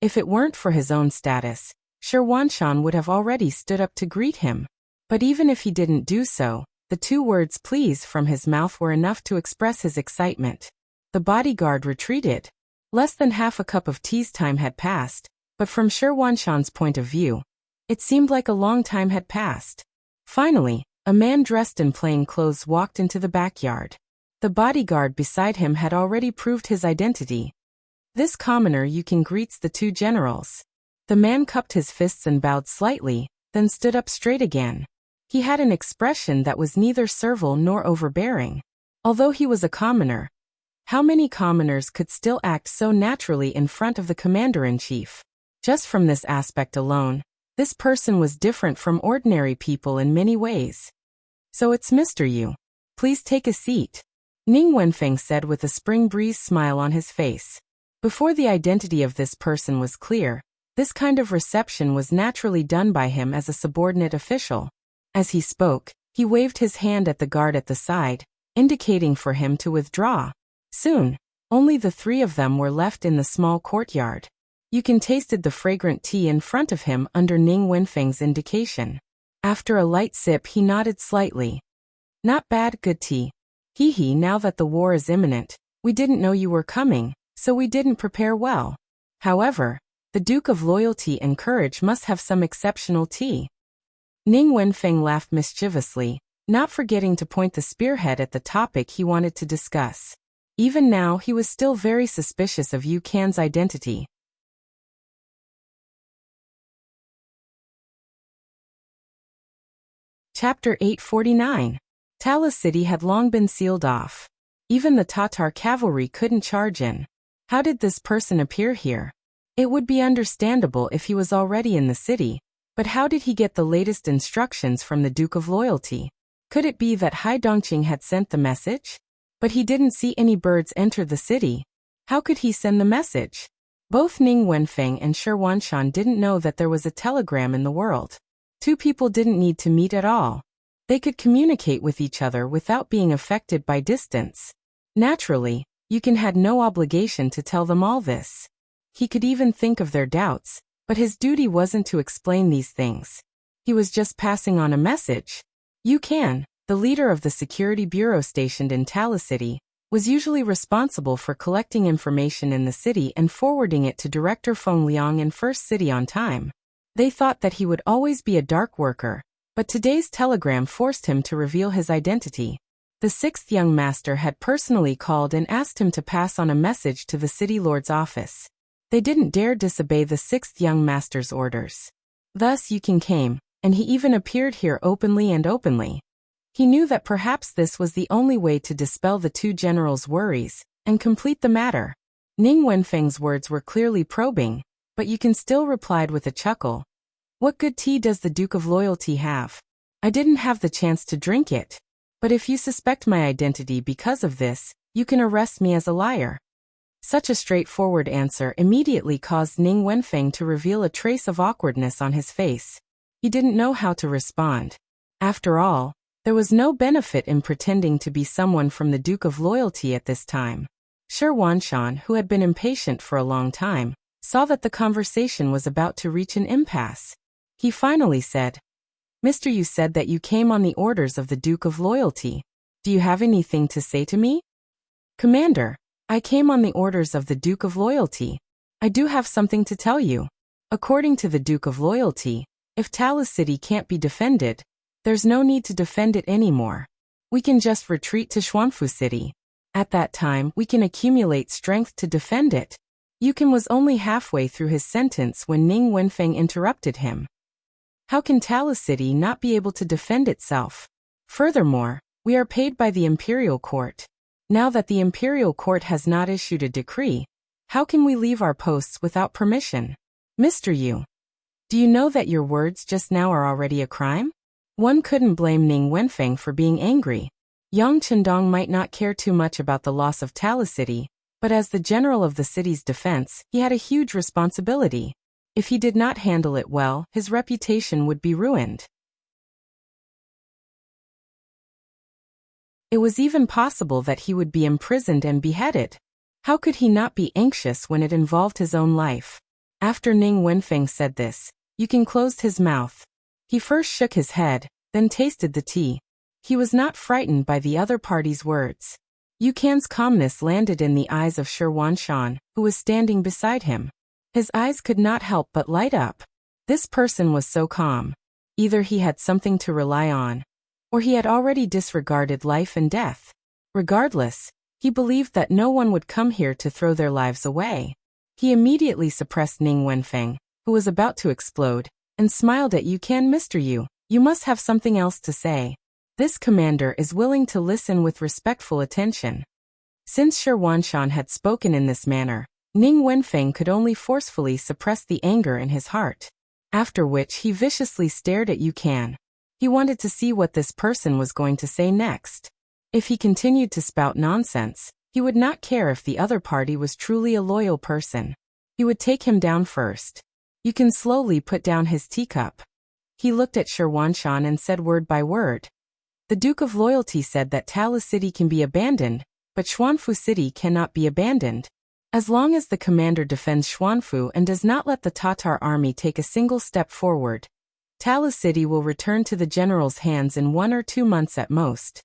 If it weren't for his own status, Shi Wanshan would have already stood up to greet him. But even if he didn't do so, The 2 words please from his mouth were enough to express his excitement. The bodyguard retreated. Less than half a cup of tea's time had passed, but from Shi Wanshan's point of view, it seemed like a long time had passed. Finally, a man dressed in plain clothes walked into the backyard. The bodyguard beside him had already proved his identity. This commoner Yukon greets the 2 generals. The man cupped his fists and bowed slightly, then stood up straight again. He had an expression that was neither servile nor overbearing. Although he was a commoner, how many commoners could still act so naturally in front of the commander-in-chief? Just from this aspect alone, this person was different from ordinary people in many ways. So it's Mr. Yu. Please take a seat, Ning Wenfeng said with a spring breeze smile on his face. Before the identity of this person was clear, this kind of reception was naturally done by him as a subordinate official. As he spoke, he waved his hand at the guard at the side, indicating for him to withdraw. Soon, only the 3 of them were left in the small courtyard. Yukon tasted the fragrant tea in front of him under Ning Wenfeng's indication. After a light sip he nodded slightly. Not bad, good tea. Hee, now that the war is imminent, we didn't know you were coming, so we didn't prepare well. However, the Duke of Loyalty and Courage must have some exceptional tea. Ning Wenfeng laughed mischievously, not forgetting to point the spearhead at the topic he wanted to discuss. Even now he was still very suspicious of Yu Kan's identity. Chapter 849. Tala City had long been sealed off. Even the Tatar cavalry couldn't charge in. How did this person appear here? It would be understandable if he was already in the city, but how did he get the latest instructions from the Duke of Loyalty? Could it be that Hai Dongqing had sent the message? But he didn't see any birds enter the city. How could he send the message? Both Ning Wenfeng and Shi Wanshan didn't know that there was a telegram in the world. 2 people didn't need to meet at all. They could communicate with each other without being affected by distance. Naturally, Yukon had no obligation to tell them all this. He could even think of their doubts, but his duty wasn't to explain these things. He was just passing on a message. Yukon, the leader of the security bureau stationed in Tala City, was usually responsible for collecting information in the city and forwarding it to Director Feng Liang in First City on time. They thought that he would always be a dark worker, but today's telegram forced him to reveal his identity. The 6th young master had personally called and asked him to pass on a message to the city lord's office. They didn't dare disobey the 6th young master's orders. Thus Yukon came, and he even appeared here openly. He knew that perhaps this was the only way to dispel the 2 generals' worries and complete the matter. Ning Wenfeng's words were clearly probing, but Yukon still replied with a chuckle. What good tea does the Duke of Loyalty have? I didn't have the chance to drink it. But if you suspect my identity because of this, you can arrest me as a liar. Such a straightforward answer immediately caused Ning Wenfeng to reveal a trace of awkwardness on his face. He didn't know how to respond. After all, there was no benefit in pretending to be someone from the Duke of Loyalty at this time. Shi Wanshan, who had been impatient for a long time, saw that the conversation was about to reach an impasse. He finally said, Mr. You said that you came on the orders of the Duke of Loyalty. Do you have anything to say to me? Commander, I came on the orders of the Duke of Loyalty. I do have something to tell you. According to the Duke of Loyalty, if Tala City can't be defended, there's no need to defend it anymore. We can just retreat to Xuanfu City. At that time, we can accumulate strength to defend it. Yukon was only halfway through his sentence when Ning Wenfeng interrupted him. How can Tala City not be able to defend itself? Furthermore, we are paid by the Imperial Court. Now that the Imperial Court has not issued a decree, how can we leave our posts without permission? Mr. Yu, do you know that your words just now are already a crime? One couldn't blame Ning Wenfeng for being angry. Yang Chendong might not care too much about the loss of Tala City, but as the general of the city's defense, he had a huge responsibility. If he did not handle it well, his reputation would be ruined. It was even possible that he would be imprisoned and beheaded. How could he not be anxious when it involved his own life? After Ning Wenfeng said this, Yukon closed his mouth. He first shook his head, then tasted the tea. He was not frightened by the other party's words. Yukan's calmness landed in the eyes of Shirwanshan, who was standing beside him. His eyes could not help but light up. This person was so calm. Either he had something to rely on, or he had already disregarded life and death. Regardless, he believed that no one would come here to throw their lives away. He immediately suppressed Ning Wenfeng, who was about to explode, and smiled at Yukan. Mr. Yu, you must have something else to say. This commander is willing to listen with respectful attention. Since Shirwanshan had spoken in this manner, Ning Wenfeng could only forcefully suppress the anger in his heart. After which he viciously stared at Yukan. He wanted to see what this person was going to say next. If he continued to spout nonsense, he would not care if the other party was truly a loyal person. He would take him down first. Yukan slowly put down his teacup. He looked at Shirwanshan and said word by word. The Duke of Loyalty said that Talis City can be abandoned, but Xuanfu City cannot be abandoned. As long as the commander defends Xuanfu and does not let the Tatar army take a single step forward, Talis City will return to the general's hands in 1 or 2 months at most.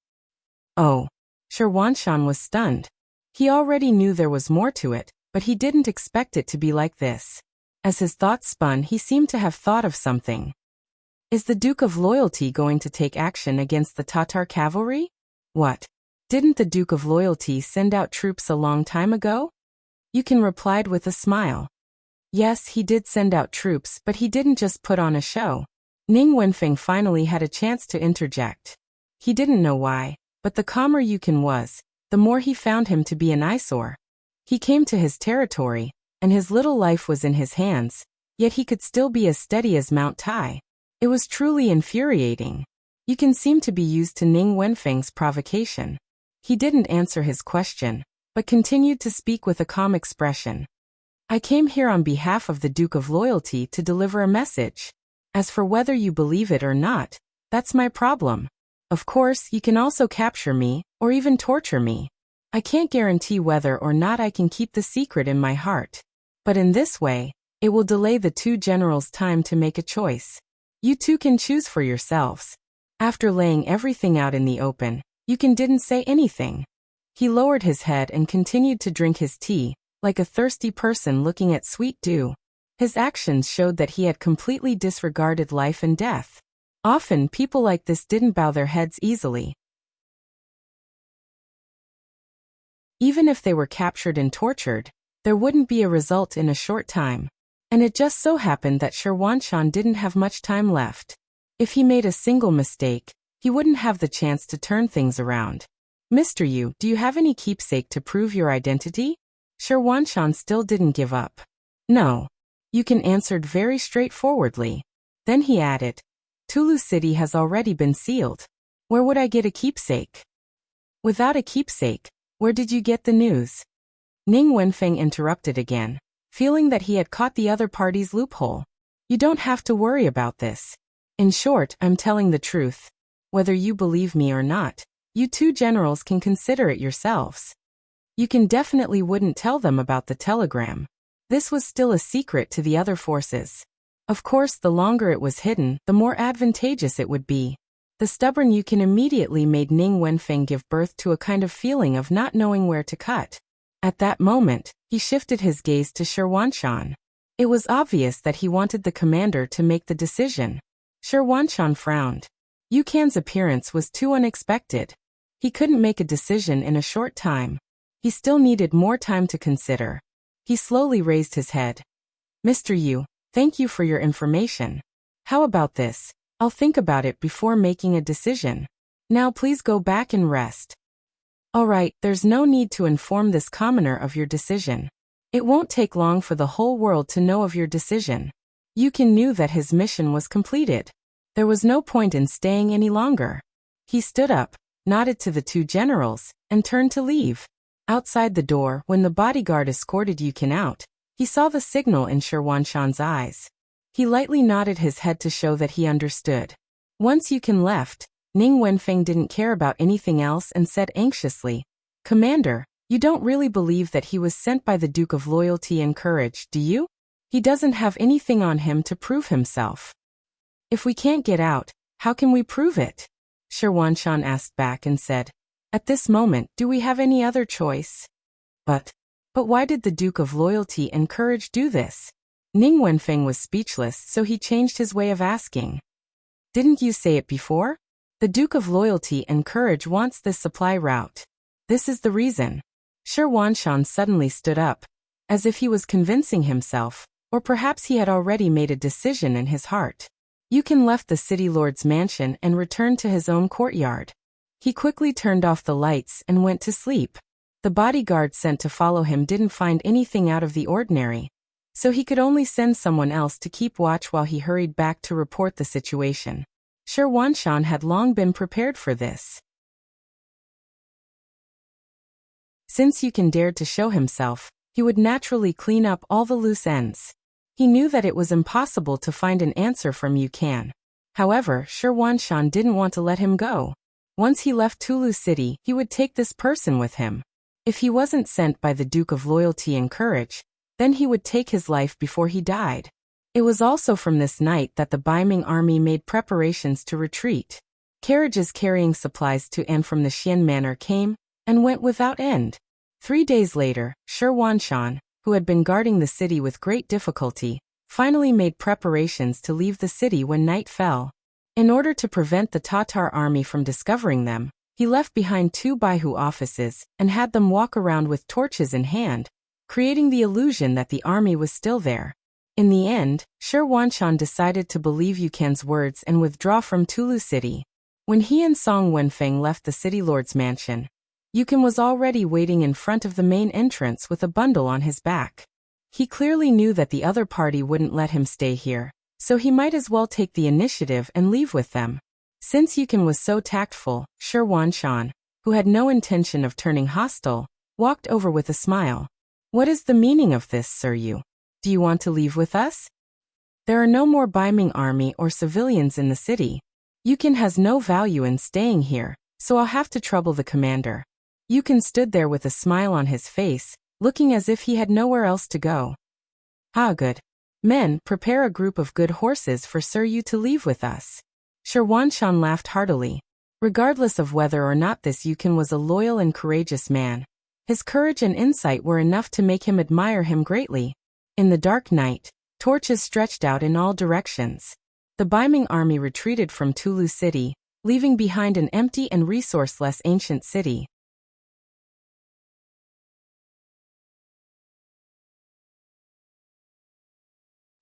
Oh. Shirwanshan was stunned. He already knew there was more to it, but he didn't expect it to be like this. As his thoughts spun, he seemed to have thought of something. Is the Duke of Loyalty going to take action against the Tatar cavalry? What? Didn't the Duke of Loyalty send out troops a long time ago? Yukan replied with a smile. Yes, he did send out troops, but he didn't just put on a show. Ning Wenfeng finally had a chance to interject. He didn't know why, but the calmer Yukan was, the more he found him to be an eyesore. He came to his territory, and his little life was in his hands, yet he could still be as steady as Mount Tai. It was truly infuriating. Yukan seemed to be used to Ning Wenfeng's provocation. He didn't answer his question, but continued to speak with a calm expression. I came here on behalf of the Duke of Loyalty to deliver a message. As for whether you believe it or not, that's my problem. Of course, you can also capture me, or even torture me. I can't guarantee whether or not I can keep the secret in my heart. But in this way, it will delay the two generals' time to make a choice. You two can choose for yourselves. After laying everything out in the open, Yukan didn't say anything. He lowered his head and continued to drink his tea, like a thirsty person looking at sweet dew. His actions showed that he had completely disregarded life and death. Often people like this didn't bow their heads easily. Even if they were captured and tortured, there wouldn't be a result in a short time. And it just so happened that Shirwanshan didn't have much time left. If he made a single mistake, he wouldn't have the chance to turn things around. Mr. Yu, do you have any keepsake to prove your identity? Shirwanshan still didn't give up. No. Yukan answered very straightforwardly. Then he added, Tulu City has already been sealed. Where would I get a keepsake? Without a keepsake, where did you get the news? Ning Wenfeng interrupted again, feeling that he had caught the other party's loophole. You don't have to worry about this. In short, I'm telling the truth. Whether you believe me or not, you two generals can consider it yourselves. You can definitely wouldn't tell them about the telegram. This was still a secret to the other forces. Of course, the longer it was hidden, the more advantageous it would be. The stubborn Yukan immediately made Ning Wenfeng give birth to a kind of feeling of not knowing where to cut. At that moment, he shifted his gaze to Shirwanshan. It was obvious that he wanted the commander to make the decision. Shirwanshan frowned. Yukan's appearance was too unexpected. He couldn't make a decision in a short time. He still needed more time to consider. He slowly raised his head. Mr. Yu, thank you for your information. How about this? I'll think about it before making a decision. Now please go back and rest. Alright, there's no need to inform this commoner of your decision. It won't take long for the whole world to know of your decision. Yukan knew that his mission was completed. There was no point in staying any longer. He stood up, nodded to the two generals, and turned to leave. Outside the door, when the bodyguard escorted Yukan out, he saw the signal in Shirwanshan's eyes. He lightly nodded his head to show that he understood. Once Yukan left, Ning Wenfeng didn't care about anything else and said anxiously, Commander, you don't really believe that he was sent by the Duke of Loyalty and Courage, do you? He doesn't have anything on him to prove himself. If we can't get out, how can we prove it? Shirwanshan asked back and said. At this moment, do we have any other choice? But why did the Duke of Loyalty and Courage do this? Ning Wenfeng was speechless, so he changed his way of asking. Didn't you say it before? The Duke of Loyalty and Courage wants this supply route. This is the reason. Shirwanshan suddenly stood up, as if he was convincing himself, or perhaps he had already made a decision in his heart. Yukin left the city lord's mansion and returned to his own courtyard. He quickly turned off the lights and went to sleep. The bodyguard sent to follow him didn't find anything out of the ordinary, so he could only send someone else to keep watch while he hurried back to report the situation. Shirwanshan had long been prepared for this. Since Yukin dared to show himself, he would naturally clean up all the loose ends. He knew that it was impossible to find an answer from Yukan. However, Shirwanshan didn't want to let him go. Once he left Tulu City, he would take this person with him. If he wasn't sent by the Duke of Loyalty and Courage, then he would take his life before he died. It was also from this night that the Baiming army made preparations to retreat. Carriages carrying supplies to and from the Xian Manor came and went without end. 3 days later, Shirwanshan, who had been guarding the city with great difficulty, finally made preparations to leave the city when night fell. In order to prevent the Tatar army from discovering them, he left behind 2 Baihu offices and had them walk around with torches in hand, creating the illusion that the army was still there. In the end, Shirwanshan decided to believe Yukan's words and withdraw from Tulu City. When he and Song Wenfeng left the city lord's mansion, Yukan was already waiting in front of the main entrance with a bundle on his back. He clearly knew that the other party wouldn't let him stay here, so he might as well take the initiative and leave with them. Since Yukan was so tactful, Shirwanshan, who had no intention of turning hostile, walked over with a smile. What is the meaning of this, Sir Yu? Do you want to leave with us? There are no more Baiming army or civilians in the city. Yukan has no value in staying here, so I'll have to trouble the commander. Yukan stood there with a smile on his face, looking as if he had nowhere else to go. Ah, good. Men, prepare a group of good horses for Sir Yu to leave with us. Shirwanshan laughed heartily. Regardless of whether or not this Yukan was a loyal and courageous man, his courage and insight were enough to make him admire him greatly. In the dark night, torches stretched out in all directions. The Baiming army retreated from Tulu City, leaving behind an empty and resourceless ancient city.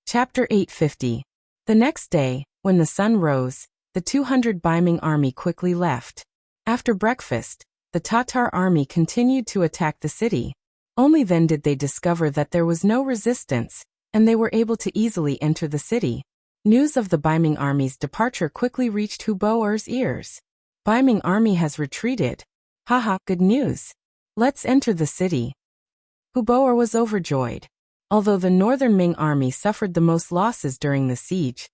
Chapter 850. The next day, when the sun rose, the 200 Baiming army quickly left. After breakfast, the Tatar army continued to attack the city. Only then did they discover that there was no resistance, and they were able to easily enter the city. News of the Baiming army's departure quickly reached Huboer's ears. Baiming army has retreated. Haha, good news. Let's enter the city. Huboer was overjoyed. Although the northern Ming army suffered the most losses during the siege,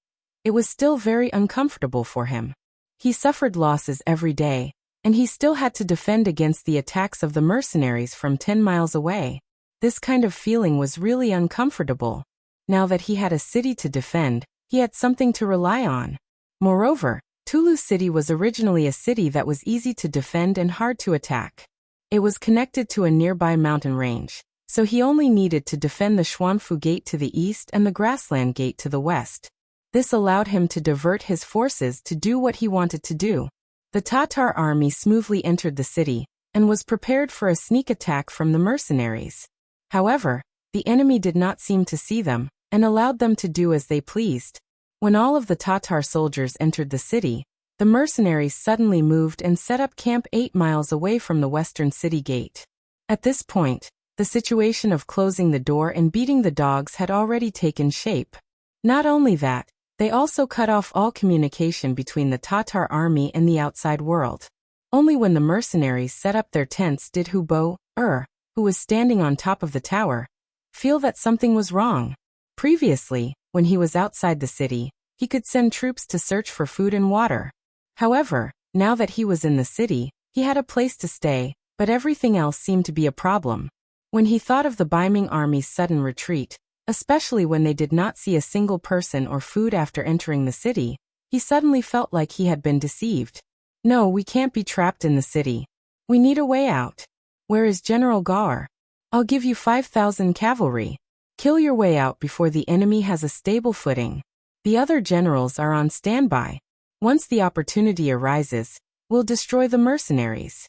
it was still very uncomfortable for him. He suffered losses every day, and he still had to defend against the attacks of the mercenaries from 10 miles away. This kind of feeling was really uncomfortable. Now that he had a city to defend, he had something to rely on. Moreover, Tulu City was originally a city that was easy to defend and hard to attack. It was connected to a nearby mountain range, so he only needed to defend the Xuanfu Gate to the east and the Grassland Gate to the west. This allowed him to divert his forces to do what he wanted to do. The Tatar army smoothly entered the city, and was prepared for a sneak attack from the mercenaries. However, the enemy did not seem to see them, and allowed them to do as they pleased. When all of the Tatar soldiers entered the city, the mercenaries suddenly moved and set up camp 8 miles away from the western city gate. At this point, the situation of closing the door and beating the dogs had already taken shape. Not only that, they also cut off all communication between the Tatar army and the outside world. Only when the mercenaries set up their tents did Huboer, who was standing on top of the tower, feel that something was wrong. Previously, when he was outside the city, he could send troops to search for food and water. However, now that he was in the city, he had a place to stay, but everything else seemed to be a problem. When he thought of the Baiming army's sudden retreat, especially when they did not see a single person or food after entering the city, he suddenly felt like he had been deceived. No, we can't be trapped in the city. We need a way out. Where is General Gar? I'll give you 5,000 cavalry. Kill your way out before the enemy has a stable footing. The other generals are on standby. Once the opportunity arises, we'll destroy the mercenaries.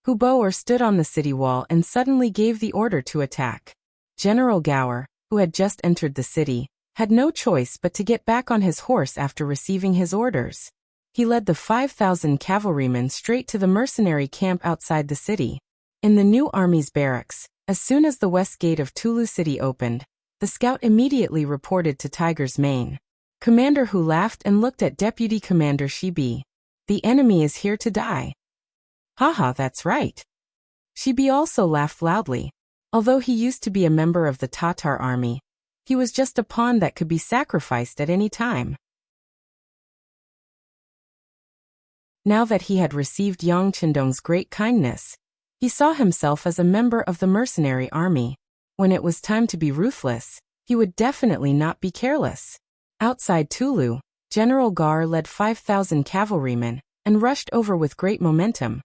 Huboer stood on the city wall and suddenly gave the order to attack. General Gower, who had just entered the city, had no choice but to get back on his horse after receiving his orders. He led the 5,000 cavalrymen straight to the mercenary camp outside the city. In the new army's barracks, as soon as the west gate of Tulu City opened, the scout immediately reported to Tiger's Mane. Commander Hu laughed and looked at Deputy Commander Shibi. The enemy is here to die. Haha, that's right. Shibi also laughed loudly. Although he used to be a member of the Tatar army, he was just a pawn that could be sacrificed at any time. Now that he had received Yang Chendong's great kindness, he saw himself as a member of the mercenary army. When it was time to be ruthless, he would definitely not be careless. Outside Tulu, General Gar led 5,000 cavalrymen and rushed over with great momentum.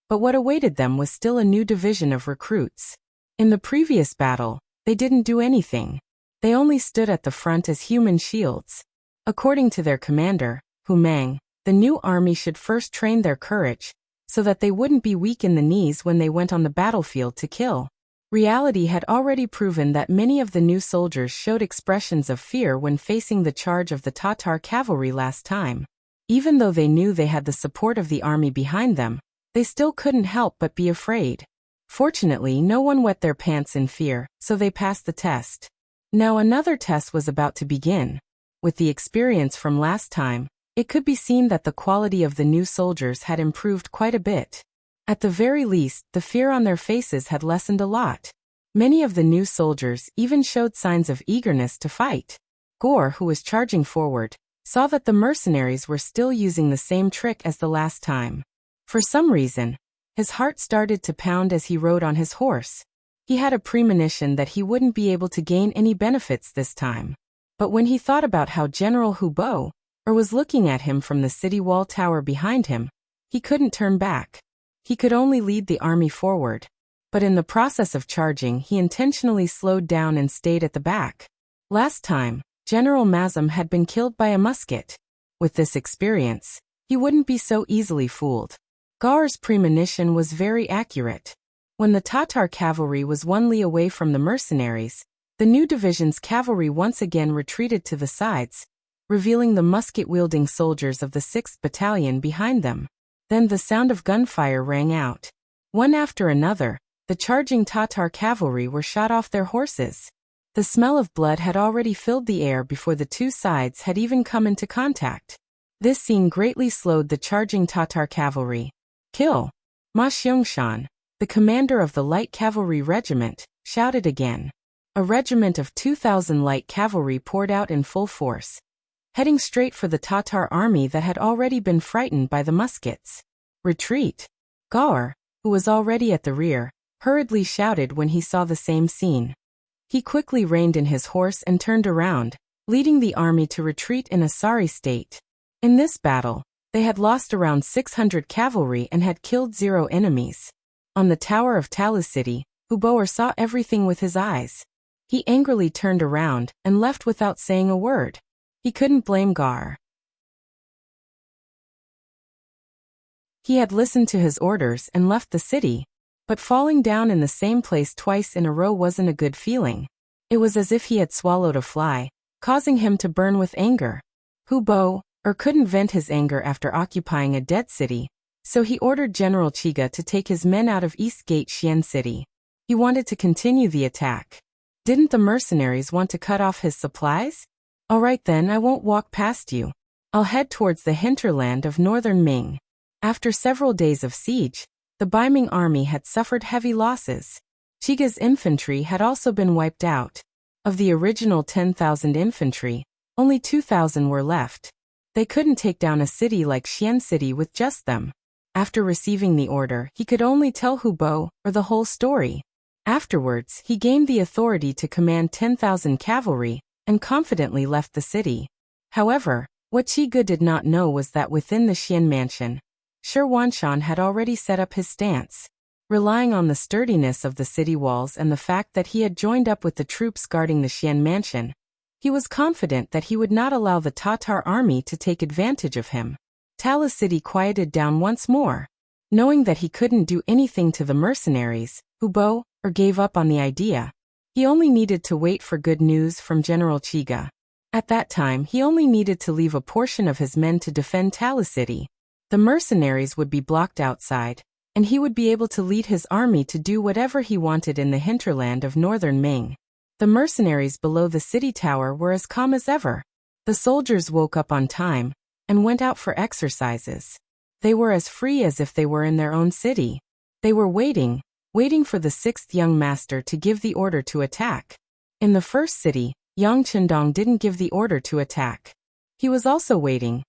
But what awaited them was still a new division of recruits. In the previous battle, they didn't do anything. They only stood at the front as human shields. According to their commander, Hu Mang, the new army should first train their courage, so that they wouldn't be weak in the knees when they went on the battlefield to kill. Reality had already proven that many of the new soldiers showed expressions of fear when facing the charge of the Tatar cavalry last time. Even though they knew they had the support of the army behind them, they still couldn't help but be afraid. Fortunately, no one wet their pants in fear, so they passed the test. Now another test was about to begin. With the experience from last time, it could be seen that the quality of the new soldiers had improved quite a bit. At the very least, the fear on their faces had lessened a lot. Many of the new soldiers even showed signs of eagerness to fight. Gore, who was charging forward, saw that the mercenaries were still using the same trick as the last time. For some reason, his heart started to pound as he rode on his horse. He had a premonition that he wouldn't be able to gain any benefits this time. But when he thought about how General Hubo was looking at him from the city wall tower behind him, he couldn't turn back. He could only lead the army forward. But in the process of charging, he intentionally slowed down and stayed at the back. Last time, General Mazum had been killed by a musket. With this experience, he wouldn't be so easily fooled. Gar's premonition was very accurate. When the Tatar cavalry was 1 li away from the mercenaries, the new division's cavalry once again retreated to the sides, revealing the musket-wielding soldiers of the 6th Battalion behind them. Then the sound of gunfire rang out. One after another, the charging Tatar cavalry were shot off their horses. The smell of blood had already filled the air before the two sides had even come into contact. This scene greatly slowed the charging Tatar cavalry. Kill! Ma Xiangshan, the commander of the light cavalry regiment, shouted again. A regiment of 2,000 light cavalry poured out in full force, heading straight for the Tatar army that had already been frightened by the muskets. Retreat! Gar, who was already at the rear, hurriedly shouted when he saw the same scene. He quickly reined in his horse and turned around, leading the army to retreat in a sorry state. In this battle, they had lost around 600 cavalry and had killed 0 enemies. On the tower of Talu City, Huboer saw everything with his eyes. He angrily turned around and left without saying a word. He couldn't blame Gar. He had listened to his orders and left the city, but falling down in the same place twice in a row wasn't a good feeling. It was as if he had swallowed a fly, causing him to burn with anger. Hubo couldn't vent his anger after occupying a dead city, so he ordered General Chiga to take his men out of East Gate Xian City. He wanted to continue the attack. Didn't the mercenaries want to cut off his supplies? All right then, I won't walk past you. I'll head towards the hinterland of northern Ming. After several days of siege, the Baiming army had suffered heavy losses. Chiga's infantry had also been wiped out. Of the original 10,000 infantry, only 2,000 were left. They couldn't take down a city like Xian City with just them. After receiving the order, he could only tell Hubo the whole story. Afterwards, he gained the authority to command 10,000 cavalry and confidently left the city. However, what Chiga did not know was that within the Xian mansion, Sherwanshan had already set up his stance. Relying on the sturdiness of the city walls and the fact that he had joined up with the troops guarding the Xian mansion, he was confident that he would not allow the Tatar army to take advantage of him. Tala City quieted down once more. Knowing that he couldn't do anything to the mercenaries, who gave up on the idea, he only needed to wait for good news from General Chiga. At that time he only needed to leave a portion of his men to defend Tala City. The mercenaries would be blocked outside, and he would be able to lead his army to do whatever he wanted in the hinterland of northern Ming. The mercenaries below the city tower were as calm as ever. The soldiers woke up on time and went out for exercises. They were as free as if they were in their own city. They were waiting for the sixth young master to give the order to attack. In the first city, Yang Chendong didn't give the order to attack. He was also waiting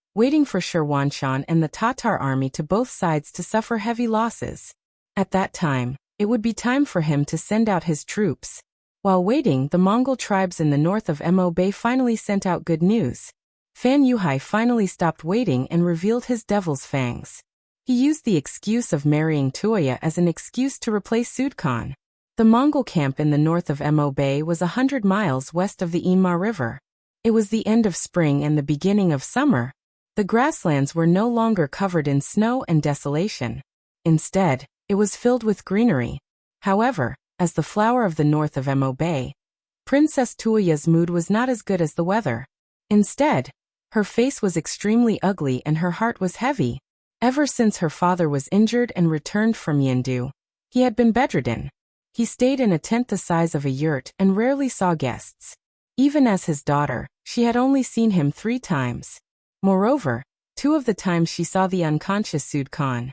for Sherwanshan and the Tatar army to both sides to suffer heavy losses. At that time, it would be time for him to send out his troops. While waiting, the Mongol tribes in the north of Mo Bay finally sent out good news. Fan Yuhai finally stopped waiting and revealed his devil's fangs. He used the excuse of marrying Tuoya as an excuse to replace Sud Khan. The Mongol camp in the north of Mo Bay was 100 miles west of the Ima River. It was the end of spring and the beginning of summer. The grasslands were no longer covered in snow and desolation. Instead, it was filled with greenery. However, as the flower of the north of Mo Bay, Princess Tuoya's mood was not as good as the weather. Instead, her face was extremely ugly and her heart was heavy. Ever since her father was injured and returned from Yindu, he had been bedridden. He stayed in a tent the size of a yurt and rarely saw guests. Even as his daughter, she had only seen him 3 times. Moreover, 2 of the times she saw the unconscious Sud Khan.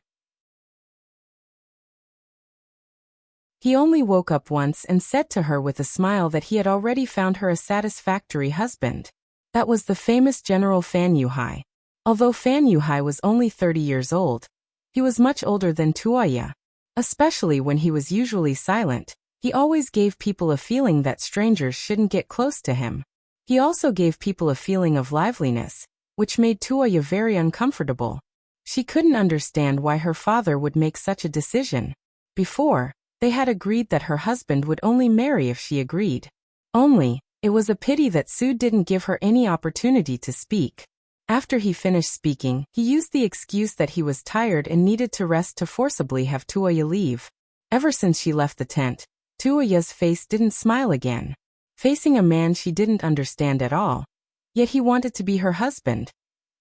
He only woke up once and said to her with a smile that he had already found her a satisfactory husband. That was the famous General Fan Yuhai. Although Fan Yuhai was only 30 years old, he was much older than Tuoya. Especially when he was usually silent, he always gave people a feeling that strangers shouldn't get close to him. He also gave people a feeling of liveliness, which made Tuoya very uncomfortable. She couldn't understand why her father would make such a decision. Before, they had agreed that her husband would only marry if she agreed. Only, it was a pity that Sud didn't give her any opportunity to speak. After he finished speaking, he used the excuse that he was tired and needed to rest to forcibly have Tuoya leave. Ever since she left the tent, Tuoya's face didn't smile again. Facing a man she didn't understand at all. Yet he wanted to be her husband.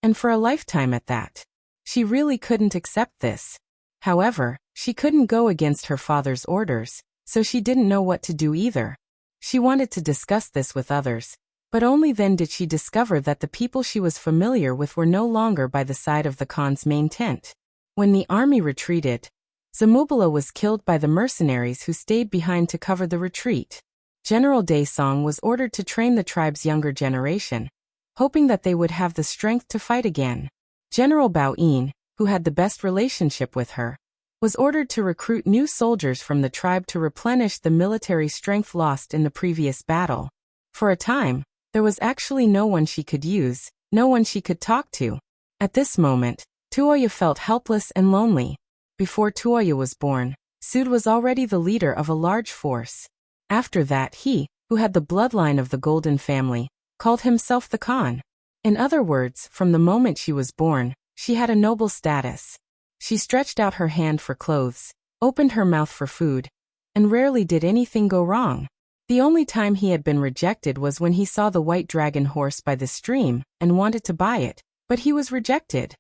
And for a lifetime at that. She really couldn't accept this. However, she couldn't go against her father's orders, so she didn't know what to do either. She wanted to discuss this with others, but only then did she discover that the people she was familiar with were no longer by the side of the Khan's main tent. When the army retreated, Zamubala was killed by the mercenaries who stayed behind to cover the retreat. General Daesong was ordered to train the tribe's younger generation, hoping that they would have the strength to fight again. General Bao Yin, who had the best relationship with her, was ordered to recruit new soldiers from the tribe to replenish the military strength lost in the previous battle. For a time, there was actually no one she could use, no one she could talk to. At this moment, Tuoya felt helpless and lonely. Before Tuoya was born, Sud was already the leader of a large force. After that he, who had the bloodline of the Golden family, called himself the Khan. In other words, from the moment she was born, she had a noble status. She stretched out her hand for clothes, opened her mouth for food, and rarely did anything go wrong. The only time he had been rejected was when he saw the white dragon horse by the stream and wanted to buy it, but he was rejected.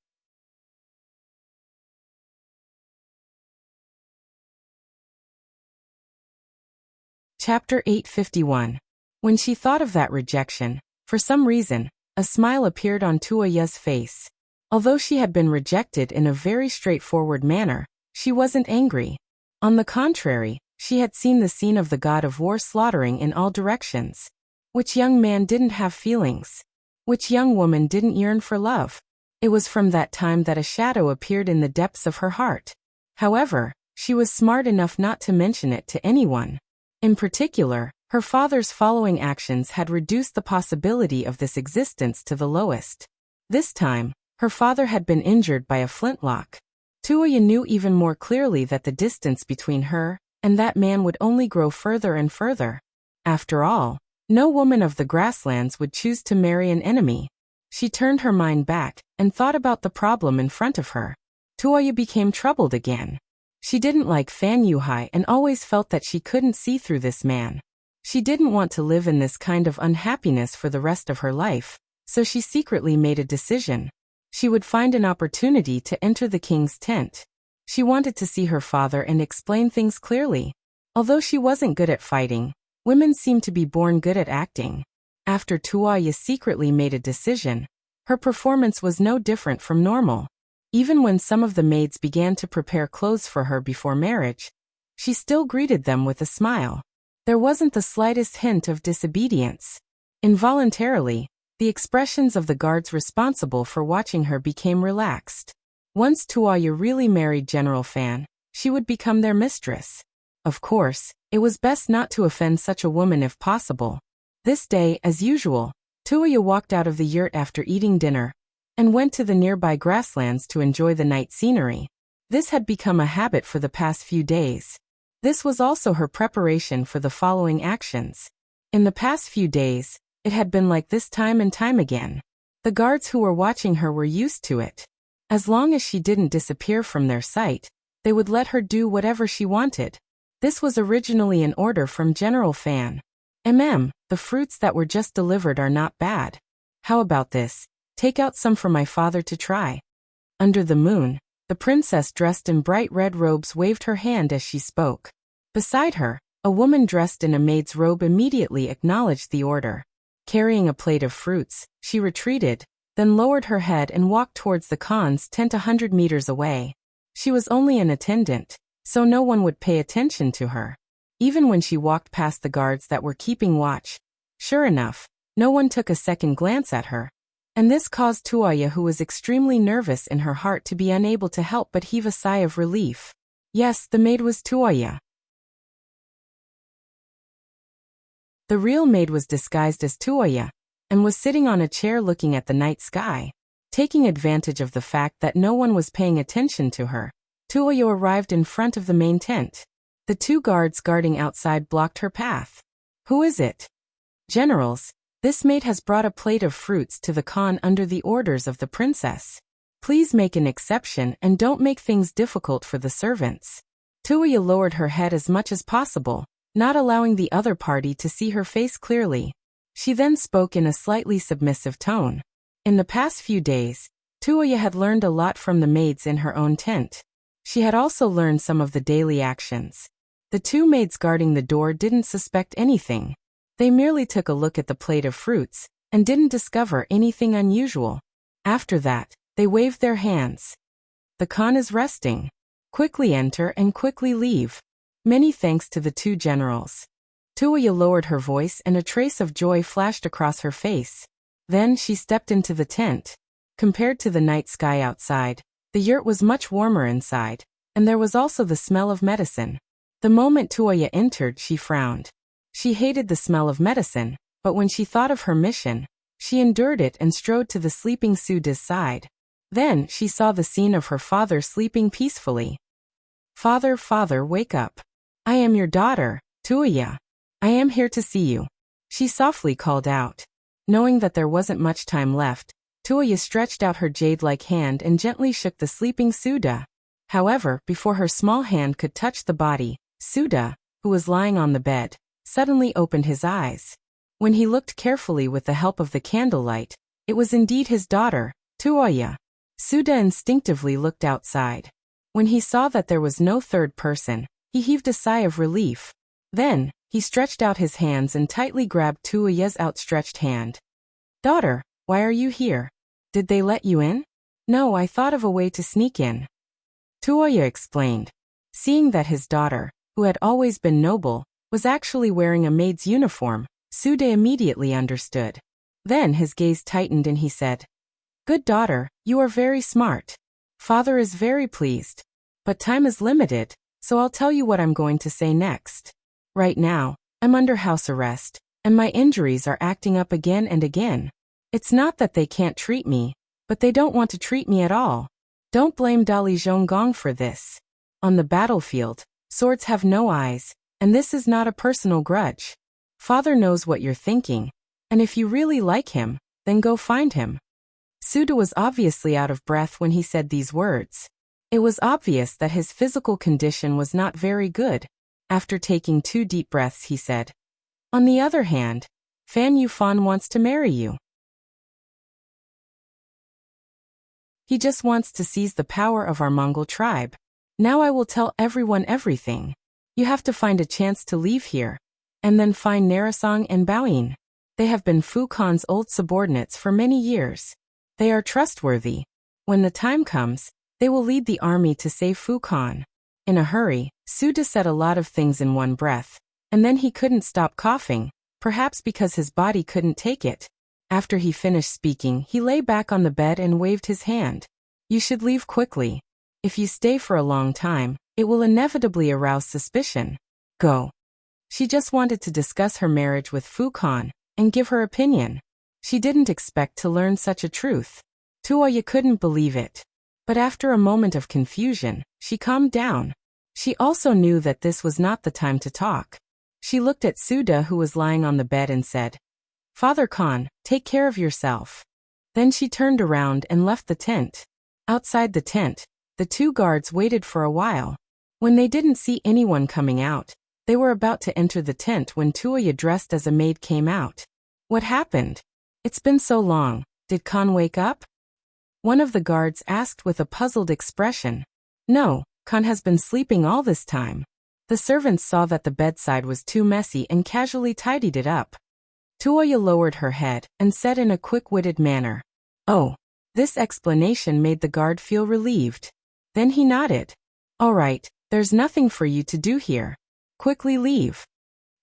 Chapter 851. When she thought of that rejection, for some reason, a smile appeared on Tuoya's face. Although she had been rejected in a very straightforward manner, she wasn't angry. On the contrary, she had seen the scene of the god of war slaughtering in all directions. Which young man didn't have feelings? Which young woman didn't yearn for love? It was from that time that a shadow appeared in the depths of her heart. However, she was smart enough not to mention it to anyone. In particular, her father's following actions had reduced the possibility of this existence to the lowest. This time, her father had been injured by a flintlock. Tuoya knew even more clearly that the distance between her and that man would only grow further and further. After all, no woman of the grasslands would choose to marry an enemy. She turned her mind back and thought about the problem in front of her. Tuoya became troubled again. She didn't like Fan Yuhai and always felt that she couldn't see through this man. She didn't want to live in this kind of unhappiness for the rest of her life, so she secretly made a decision. She would find an opportunity to enter the king's tent. She wanted to see her father and explain things clearly. Although she wasn't good at fighting, women seemed to be born good at acting. After Tuoya secretly made a decision, her performance was no different from normal. Even when some of the maids began to prepare clothes for her before marriage, she still greeted them with a smile. There wasn't the slightest hint of disobedience. Involuntarily, the expressions of the guards responsible for watching her became relaxed. Once Tuoya really married General Fan, she would become their mistress. Of course, it was best not to offend such a woman if possible. This day, as usual, Tuoya walked out of the yurt after eating dinner and went to the nearby grasslands to enjoy the night scenery. This had become a habit for the past few days. This was also her preparation for the following actions. In the past few days, it had been like this time and time again. The guards who were watching her were used to it. As long as she didn't disappear from their sight, they would let her do whatever she wanted. This was originally an order from General Fan. The fruits that were just delivered are not bad. How about this? Take out some for my father to try. Under the moon, the princess dressed in bright red robes waved her hand as she spoke. Beside her, a woman dressed in a maid's robe immediately acknowledged the order. Carrying a plate of fruits, she retreated, then lowered her head and walked towards the Khan's tent 100 meters away. She was only an attendant, so no one would pay attention to her. Even when she walked past the guards that were keeping watch, sure enough, no one took a second glance at her. And this caused Tuoya, who was extremely nervous in her heart, to be unable to help but heave a sigh of relief. Yes, the maid was Tuoya. The real maid was disguised as Tuoya, and was sitting on a chair looking at the night sky. Taking advantage of the fact that no one was paying attention to her, Tuoya arrived in front of the main tent. The two guards guarding outside blocked her path. Who is it? Generals, this maid has brought a plate of fruits to the Khan under the orders of the princess. Please make an exception and don't make things difficult for the servants. Tuoya lowered her head as much as possible, not allowing the other party to see her face clearly. She then spoke in a slightly submissive tone. In the past few days, Tuoya had learned a lot from the maids in her own tent. She had also learned some of the daily actions. The two maids guarding the door didn't suspect anything. They merely took a look at the plate of fruits and didn't discover anything unusual. After that, they waved their hands. The Khan is resting. Quickly enter and quickly leave. Many thanks to the two generals. Tuoya lowered her voice and a trace of joy flashed across her face. Then she stepped into the tent. Compared to the night sky outside, the yurt was much warmer inside, and there was also the smell of medicine. The moment Tuoya entered, she frowned. She hated the smell of medicine, but when she thought of her mission, she endured it and strode to the sleeping Suda's side. Then she saw the scene of her father sleeping peacefully. Father, father, wake up. I am your daughter, Tuoya. I am here to see you. She softly called out. Knowing that there wasn't much time left, Tuoya stretched out her jade-like hand and gently shook the sleeping Suda. However, before her small hand could touch the body, Suda, who was lying on the bed, suddenly opened his eyes. When he looked carefully with the help of the candlelight, it was indeed his daughter, Tuoya. Suda instinctively looked outside. When he saw that there was no third person, he heaved a sigh of relief. Then, he stretched out his hands and tightly grabbed Tuoya's outstretched hand. Daughter, why are you here? Did they let you in? No, I thought of a way to sneak in. Tuoya explained. Seeing that his daughter, who had always been noble, was actually wearing a maid's uniform, Suda immediately understood. Then his gaze tightened and he said, Good daughter, you are very smart. Father is very pleased. But time is limited, so I'll tell you what I'm going to say next. Right now, I'm under house arrest, and my injuries are acting up again and again. It's not that they can't treat me, but they don't want to treat me at all. Don't blame Dali Zhonggong for this. On the battlefield, swords have no eyes, and this is not a personal grudge. Father knows what you're thinking, and if you really like him, then go find him. Suda was obviously out of breath when he said these words. It was obvious that his physical condition was not very good. After taking 2 deep breaths, he said, "On the other hand, Fan Yufan wants to marry you. He just wants to seize the power of our Mongol tribe. Now I will tell everyone everything. You have to find a chance to leave here, and then find Narasong and Baoyin. They have been Fu Khan's old subordinates for many years. They are trustworthy. When the time comes, they will lead the army to save Fu Khan." In a hurry, Suda said a lot of things in one breath, and then he couldn't stop coughing, perhaps because his body couldn't take it. After he finished speaking, he lay back on the bed and waved his hand. "You should leave quickly. If you stay for a long time, it will inevitably arouse suspicion. Go." She just wanted to discuss her marriage with Fu Khan and give her opinion. She didn't expect to learn such a truth. Tuoya couldn't believe it. But after a moment of confusion, she calmed down. She also knew that this was not the time to talk. She looked at Suda, who was lying on the bed, and said, "Father Khan, take care of yourself." Then she turned around and left the tent. Outside the tent, the 2 guards waited for a while. When they didn't see anyone coming out, they were about to enter the tent when Tuoya, dressed as a maid, came out. "What happened? It's been so long. Did Khan wake up?" One of the guards asked with a puzzled expression. "No, Khan has been sleeping all this time." The servants saw that the bedside was too messy and casually tidied it up. Tuoya lowered her head and said in a quick-witted manner, "Oh." This explanation made the guard feel relieved. Then he nodded. "All right, there's nothing for you to do here. Quickly leave."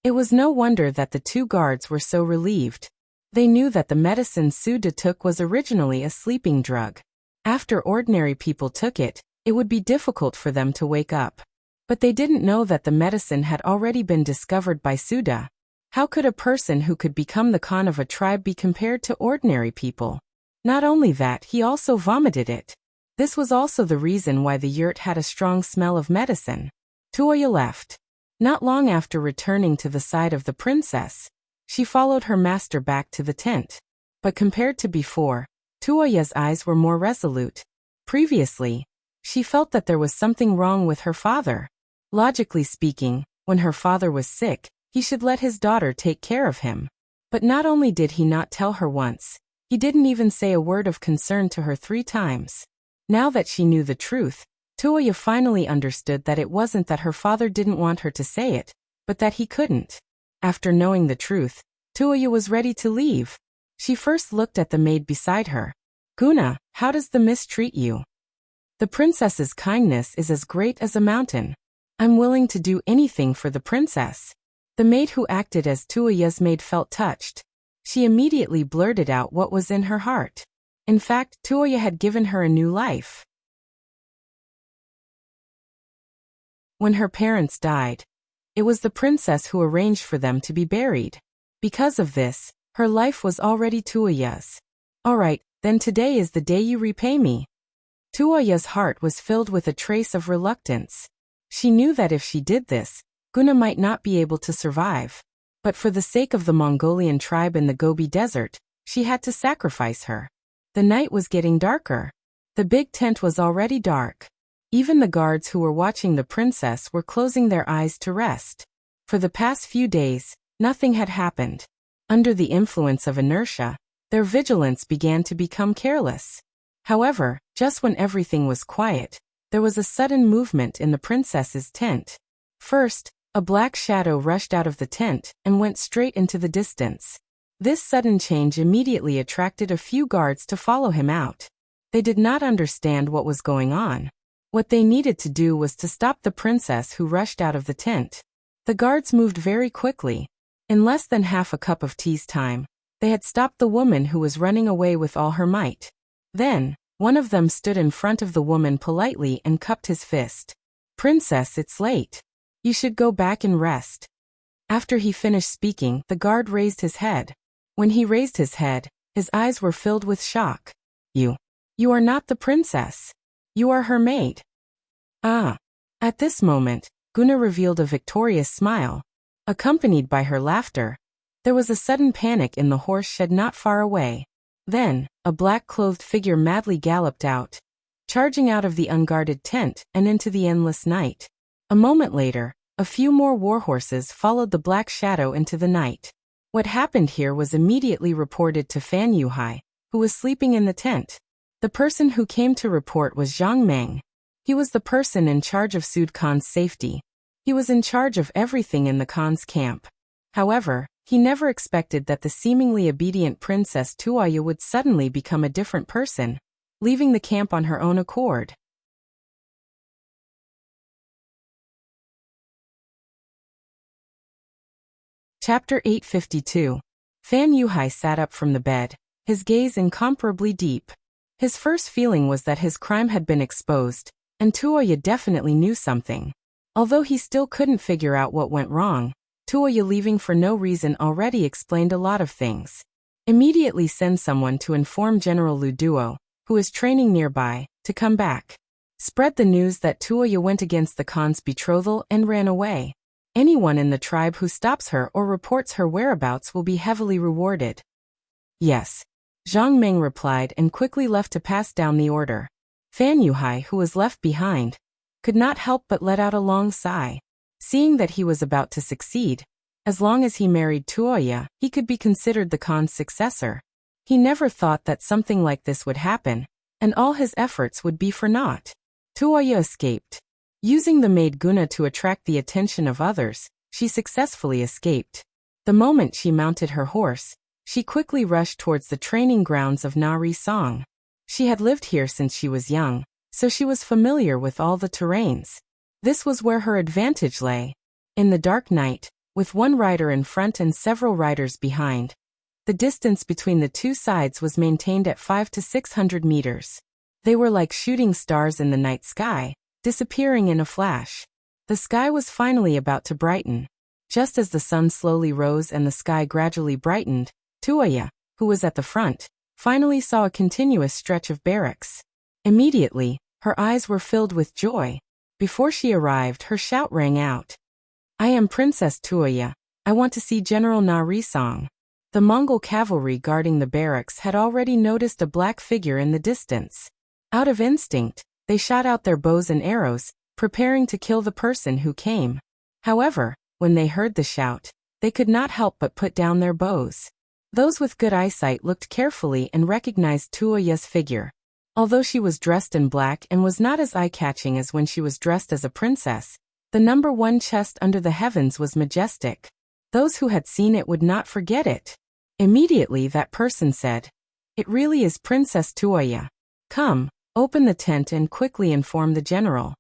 It was no wonder that the 2 guards were so relieved. They knew that the medicine Suda took was originally a sleeping drug. After ordinary people took it, it would be difficult for them to wake up. But they didn't know that the medicine had already been discovered by Suda. How could a person who could become the Khan of a tribe be compared to ordinary people? Not only that, he also vomited it. This was also the reason why the yurt had a strong smell of medicine. Tuoya left. Not long after returning to the side of the princess, she followed her master back to the tent. But compared to before, Tuoya's eyes were more resolute. Previously, she felt that there was something wrong with her father. Logically speaking, when her father was sick, he should let his daughter take care of him. But not only did he not tell her once, he didn't even say a word of concern to her 3 times. Now that she knew the truth, Tuoya finally understood that it wasn't that her father didn't want her to say it, but that he couldn't. After knowing the truth, Tuoya was ready to leave. She first looked at the maid beside her. "Guna, how does the miss treat you?" "The princess's kindness is as great as a mountain. I'm willing to do anything for the princess." The maid who acted as Tuoya's maid felt touched. She immediately blurted out what was in her heart. In fact, Tuoya had given her a new life. When her parents died, it was the princess who arranged for them to be buried. Because of this, her life was already Tuoya's. "All right, then today is the day you repay me." Tuoya's heart was filled with a trace of reluctance. She knew that if she did this, Guna might not be able to survive. But for the sake of the Mongolian tribe in the Gobi Desert, she had to sacrifice her. The night was getting darker. The big tent was already dark. Even the guards who were watching the princess were closing their eyes to rest. For the past few days, nothing had happened. Under the influence of inertia, their vigilance began to become careless. However, just when everything was quiet, there was a sudden movement in the princess's tent. First, a black shadow rushed out of the tent and went straight into the distance. This sudden change immediately attracted a few guards to follow him out. They did not understand what was going on. What they needed to do was to stop the princess who rushed out of the tent. The guards moved very quickly. In less than half a cup of tea's time, they had stopped the woman who was running away with all her might. Then, one of them stood in front of the woman politely and cupped his fist. "Princess, it's late. You should go back and rest." After he finished speaking, the guard raised his head. When he raised his head, his eyes were filled with shock. You are not the princess." You are her maid. Ah. At this moment, Guna revealed a victorious smile, accompanied by her laughter. There was a sudden panic in the horse shed not far away. Then, a black-clothed figure madly galloped out, charging out of the unguarded tent and into the endless night. A moment later, a few more warhorses followed the black shadow into the night. What happened here was immediately reported to Fan Yuhai, who was sleeping in the tent. The person who came to report was Zhang Meng. He was the person in charge of Sud Khan's safety. He was in charge of everything in the Khan's camp. However, he never expected that the seemingly obedient Princess Tuoya would suddenly become a different person, leaving the camp on her own accord. Chapter 852. Fan Yuhai sat up from the bed, his gaze incomparably deep. His first feeling was that his crime had been exposed, and Tuoya definitely knew something. Although he still couldn't figure out what went wrong, Tuoya leaving for no reason already explained a lot of things. Immediately send someone to inform General Lu Duo, who is training nearby, to come back. Spread the news that Tuoya went against the Khan's betrothal and ran away. Anyone in the tribe who stops her or reports her whereabouts will be heavily rewarded. Yes. Zhang Meng replied and quickly left to pass down the order. Fan Yuhai, who was left behind, could not help but let out a long sigh. Seeing that he was about to succeed, as long as he married Tuoya, he could be considered the Khan's successor. He never thought that something like this would happen, and all his efforts would be for naught. Tuoya escaped. Using the maid Guna to attract the attention of others, she successfully escaped. The moment she mounted her horse, she quickly rushed towards the training grounds of Nari Song. She had lived here since she was young, so she was familiar with all the terrains. This was where her advantage lay. In the dark night, with one rider in front and several riders behind, the distance between the two sides was maintained at 500 to 600 meters. They were like shooting stars in the night sky, disappearing in a flash. The sky was finally about to brighten. Just as the sun slowly rose and the sky gradually brightened, Tuoya, who was at the front, finally saw a continuous stretch of barracks. Immediately, her eyes were filled with joy. Before she arrived, her shout rang out. I am Princess Tuoya. I want to see General Nari Song. The Mongol cavalry guarding the barracks had already noticed a black figure in the distance. Out of instinct, they shot out their bows and arrows, preparing to kill the person who came. However, when they heard the shout, they could not help but put down their bows. Those with good eyesight looked carefully and recognized Tuoya's figure. Although she was dressed in black and was not as eye-catching as when she was dressed as a princess, the number 1 chest under the heavens was majestic. Those who had seen it would not forget it. Immediately that person said, "It really is Princess Tuoya. Come, open the tent and quickly inform the general."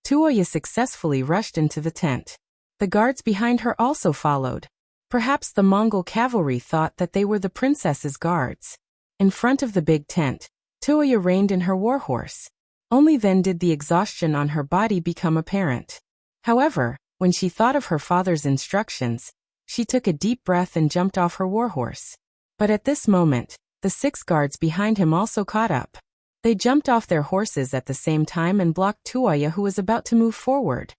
Tuoya successfully rushed into the tent. The guards behind her also followed. Perhaps the Mongol cavalry thought that they were the princess's guards. In front of the big tent, Tuoya reined in her warhorse. Only then did the exhaustion on her body become apparent. However, when she thought of her father's instructions, she took a deep breath and jumped off her warhorse. But at this moment, the 6 guards behind him also caught up. They jumped off their horses at the same time and blocked Tuoya, who was about to move forward.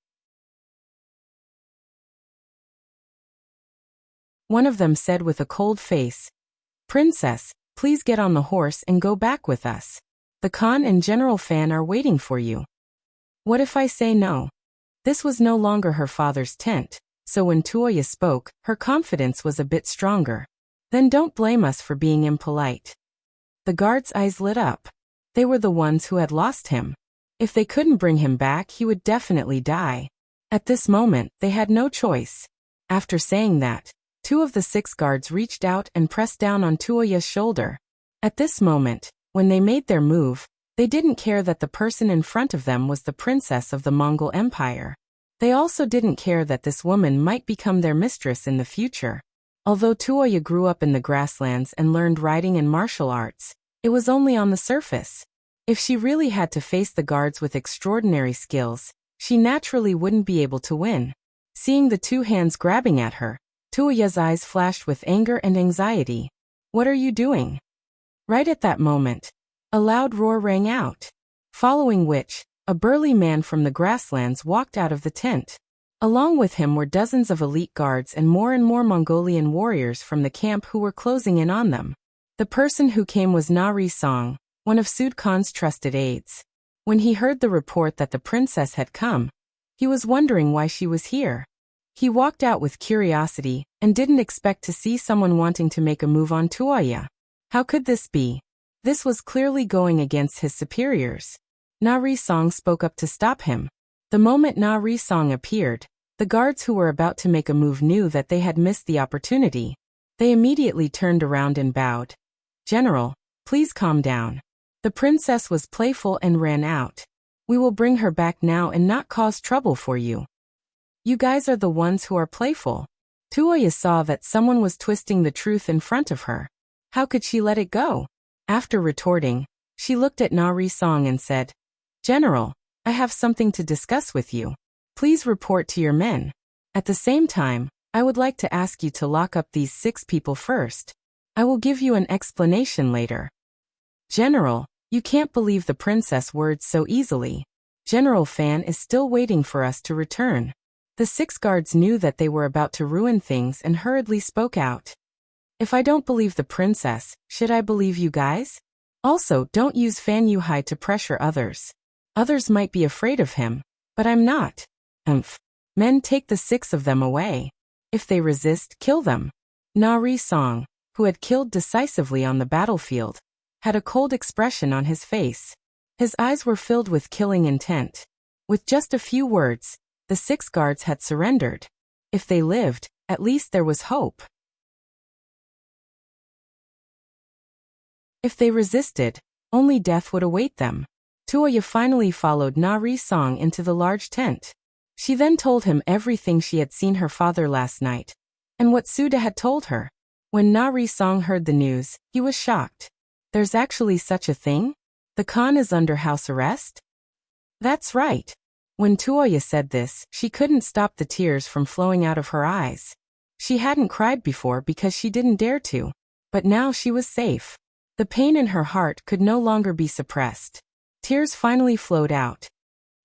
One of them said with a cold face, "Princess, please get on the horse and go back with us. The Khan and General Fan are waiting for you." What if I say no? This was no longer her father's tent, so when Tuoya spoke, her confidence was a bit stronger. Then don't blame us for being impolite. The guards' eyes lit up. They were the ones who had lost him. If they couldn't bring him back, he would definitely die. At this moment, they had no choice. After saying that, 2 of the 6 guards reached out and pressed down on Tuoya's shoulder. At this moment, when they made their move, they didn't care that the person in front of them was the princess of the Mongol Empire. They also didn't care that this woman might become their mistress in the future. Although Tuoya grew up in the grasslands and learned riding and martial arts, it was only on the surface. If she really had to face the guards with extraordinary skills, she naturally wouldn't be able to win. Seeing the 2 hands grabbing at her, Tuoya's eyes flashed with anger and anxiety. "What are you doing?" Right at that moment, a loud roar rang out. Following which, a burly man from the grasslands walked out of the tent. Along with him were dozens of elite guards and more Mongolian warriors from the camp who were closing in on them. The person who came was Na Song, one of Sud Khan's trusted aides. When he heard the report that the princess had come, he was wondering why she was here. He walked out with curiosity and didn't expect to see someone wanting to make a move on Tuoya. How could this be? This was clearly going against his superiors. Na Song spoke up to stop him. The moment Na Song appeared, the guards who were about to make a move knew that they had missed the opportunity. They immediately turned around and bowed. "General, please calm down." The princess was playful and ran out. "We will bring her back now and not cause trouble for you." "You guys are the ones who are playful." Tuoya saw that someone was twisting the truth in front of her. How could she let it go? After retorting, she looked at Na Song and said, "General, I have something to discuss with you. Please report to your men. At the same time, I would like to ask you to lock up these 6 people first. I will give you an explanation later." "General, you can't believe the princess' words so easily. General Fan is still waiting for us to return." The 6 guards knew that they were about to ruin things and hurriedly spoke out. "If I don't believe the princess, should I believe you guys? Also, don't use Fan Yuhai to pressure others. Others might be afraid of him, but I'm not." Men, take the 6 of them away. If they resist, kill them." Na Song, who had killed decisively on the battlefield, had a cold expression on his face. His eyes were filled with killing intent. With just a few words, the 6 guards had surrendered. If they lived, at least there was hope. If they resisted, only death would await them. Tuoya finally followed Na Song into the large tent. She then told him everything she had seen her father last night, and what Suda had told her. When Na Song heard the news, he was shocked. "There's actually such a thing? The Khan is under house arrest?" "That's right." When Tuoya said this, she couldn't stop the tears from flowing out of her eyes. She hadn't cried before because she didn't dare to. But now she was safe. The pain in her heart could no longer be suppressed. Tears finally flowed out.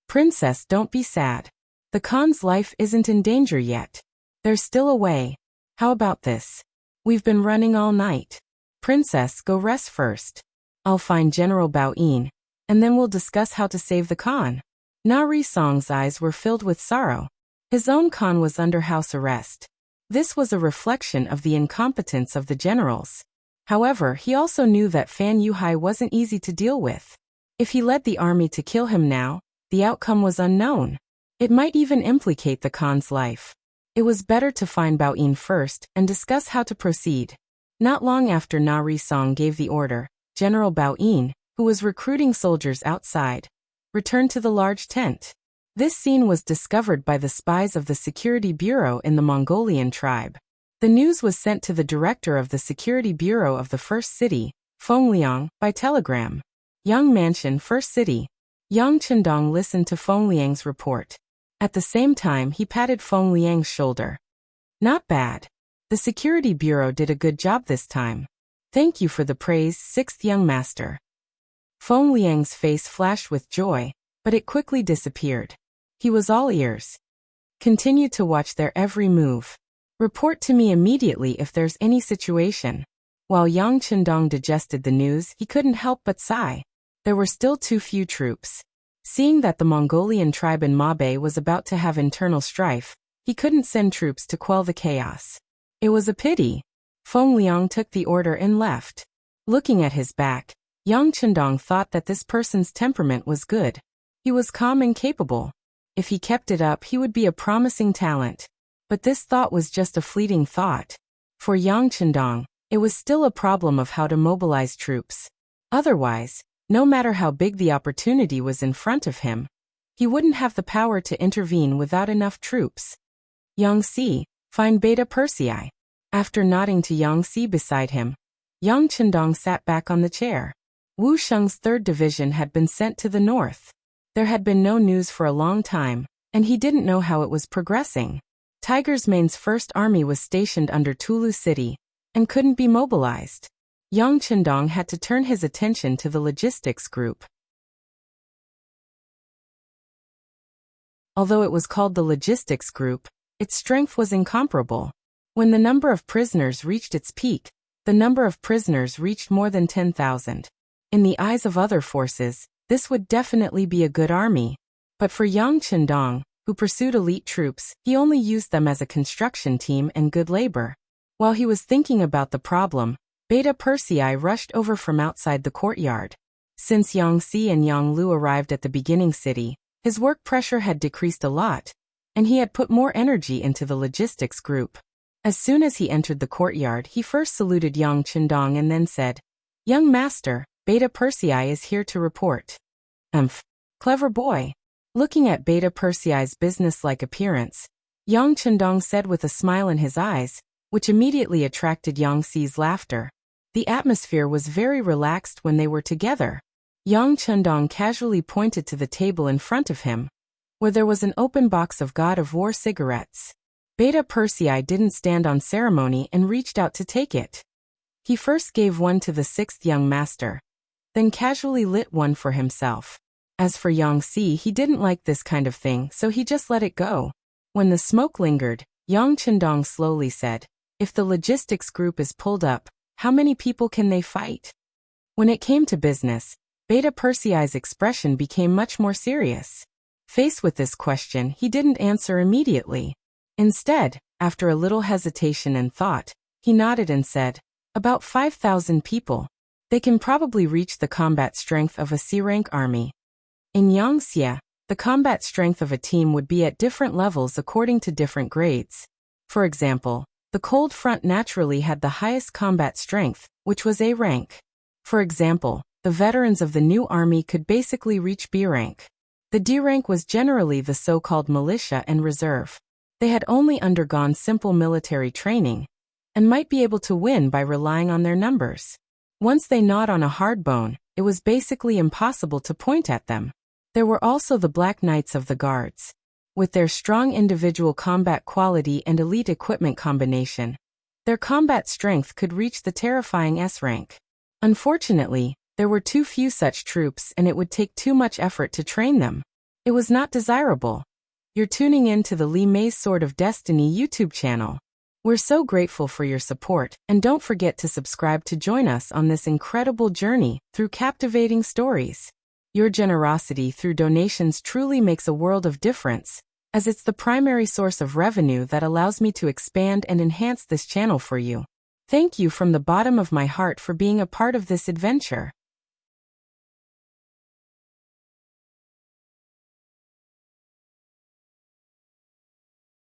"Princess, don't be sad. The Khan's life isn't in danger yet. There's still a way. How about this? We've been running all night. Princess, go rest first. I'll find General Baoyin, and then we'll discuss how to save the Khan." Na Song's eyes were filled with sorrow. His own Khan was under house arrest. This was a reflection of the incompetence of the generals. However, he also knew that Fan Yuhai wasn't easy to deal with. If he led the army to kill him now, the outcome was unknown. It might even implicate the Khan's life. It was better to find Baoyin first and discuss how to proceed. Not long after Na Song gave the order, General Baoyin, who was recruiting soldiers outside, returned to the large tent. This scene was discovered by the spies of the Security Bureau in the Mongolian tribe. The news was sent to the director of the Security Bureau of the First City, Fengliang, by telegram. Yang Mansion, First City. Yang Chendong listened to Fengliang's report. At the same time, he patted Fengliang's shoulder. "Not bad. The Security Bureau did a good job this time. Thank you for the praise, 6th young master." Fengliang's face flashed with joy, but it quickly disappeared. He was all ears. "Continue to watch their every move. Report to me immediately if there's any situation." While Yang Chendong digested the news, he couldn't help but sigh. There were still too few troops. Seeing that the Mongolian tribe in Mabe was about to have internal strife, he couldn't send troops to quell the chaos. It was a pity. Fengliang took the order and left. Looking at his back, Yang Chendong thought that this person's temperament was good. He was calm and capable. If he kept it up, he would be a promising talent. But this thought was just a fleeting thought. For Yang Chendong, it was still a problem of how to mobilize troops. Otherwise, no matter how big the opportunity was in front of him, he wouldn't have the power to intervene without enough troops. "Yang Si, find Beta Persei." After nodding to Yang Si beside him, Yang Chendong sat back on the chair. Wu Sheng's 3rd Division had been sent to the north. There had been no news for a long time, and he didn't know how it was progressing. Tiger's Main's 1st Army was stationed under Tulu City, and couldn't be mobilized. Yang Chendong had to turn his attention to the logistics group. Although it was called the logistics group, its strength was incomparable. When the number of prisoners reached its peak, the number of prisoners reached more than 10,000. In the eyes of other forces, this would definitely be a good army. But for Yang Chendong, who pursued elite troops, he only used them as a construction team and good labor. While he was thinking about the problem, Beta Persei rushed over from outside the courtyard. Since Yang Si and Yang Lu arrived at the beginning city, his work pressure had decreased a lot, and he had put more energy into the logistics group. As soon as he entered the courtyard, he first saluted Yang Chendong and then said, "Young master, Beta Persei is here to report." Clever boy. Looking at Beta Persei's business-like appearance, Yang Chendong said with a smile in his eyes, which immediately attracted Yang Si's laughter. The atmosphere was very relaxed when they were together. Yang Chendong casually pointed to the table in front of him, where there was an open box of God of War cigarettes. Beta Persei didn't stand on ceremony and reached out to take it. He first gave one to the sixth young master, then casually lit one for himself. As for Yang Si, he didn't like this kind of thing, so he just let it go. When the smoke lingered, Yang Chendong slowly said, "If the logistics group is pulled up, how many people can they fight?" When it came to business, Beta Persei's expression became much more serious. Faced with this question, he didn't answer immediately. Instead, after a little hesitation and thought, he nodded and said, "About 5,000 people. They can probably reach the combat strength of a C-rank army." In Yangxia, the combat strength of a team would be at different levels according to different grades. For example, the Cold Front naturally had the highest combat strength, which was A rank. For example, the veterans of the new army could basically reach B rank. The D rank was generally the so-called militia and reserve. They had only undergone simple military training, and might be able to win by relying on their numbers. Once they gnawed on a hard bone, it was basically impossible to point at them. There were also the Black Knights of the Guards. With their strong individual combat quality and elite equipment combination, their combat strength could reach the terrifying S rank. Unfortunately, there were too few such troops and it would take too much effort to train them. It was not desirable. You're tuning in to the Li Mei's Sword of Destiny YouTube channel. We're so grateful for your support, and don't forget to subscribe to join us on this incredible journey through captivating stories. Your generosity through donations truly makes a world of difference, as it's the primary source of revenue that allows me to expand and enhance this channel for you. Thank you from the bottom of my heart for being a part of this adventure.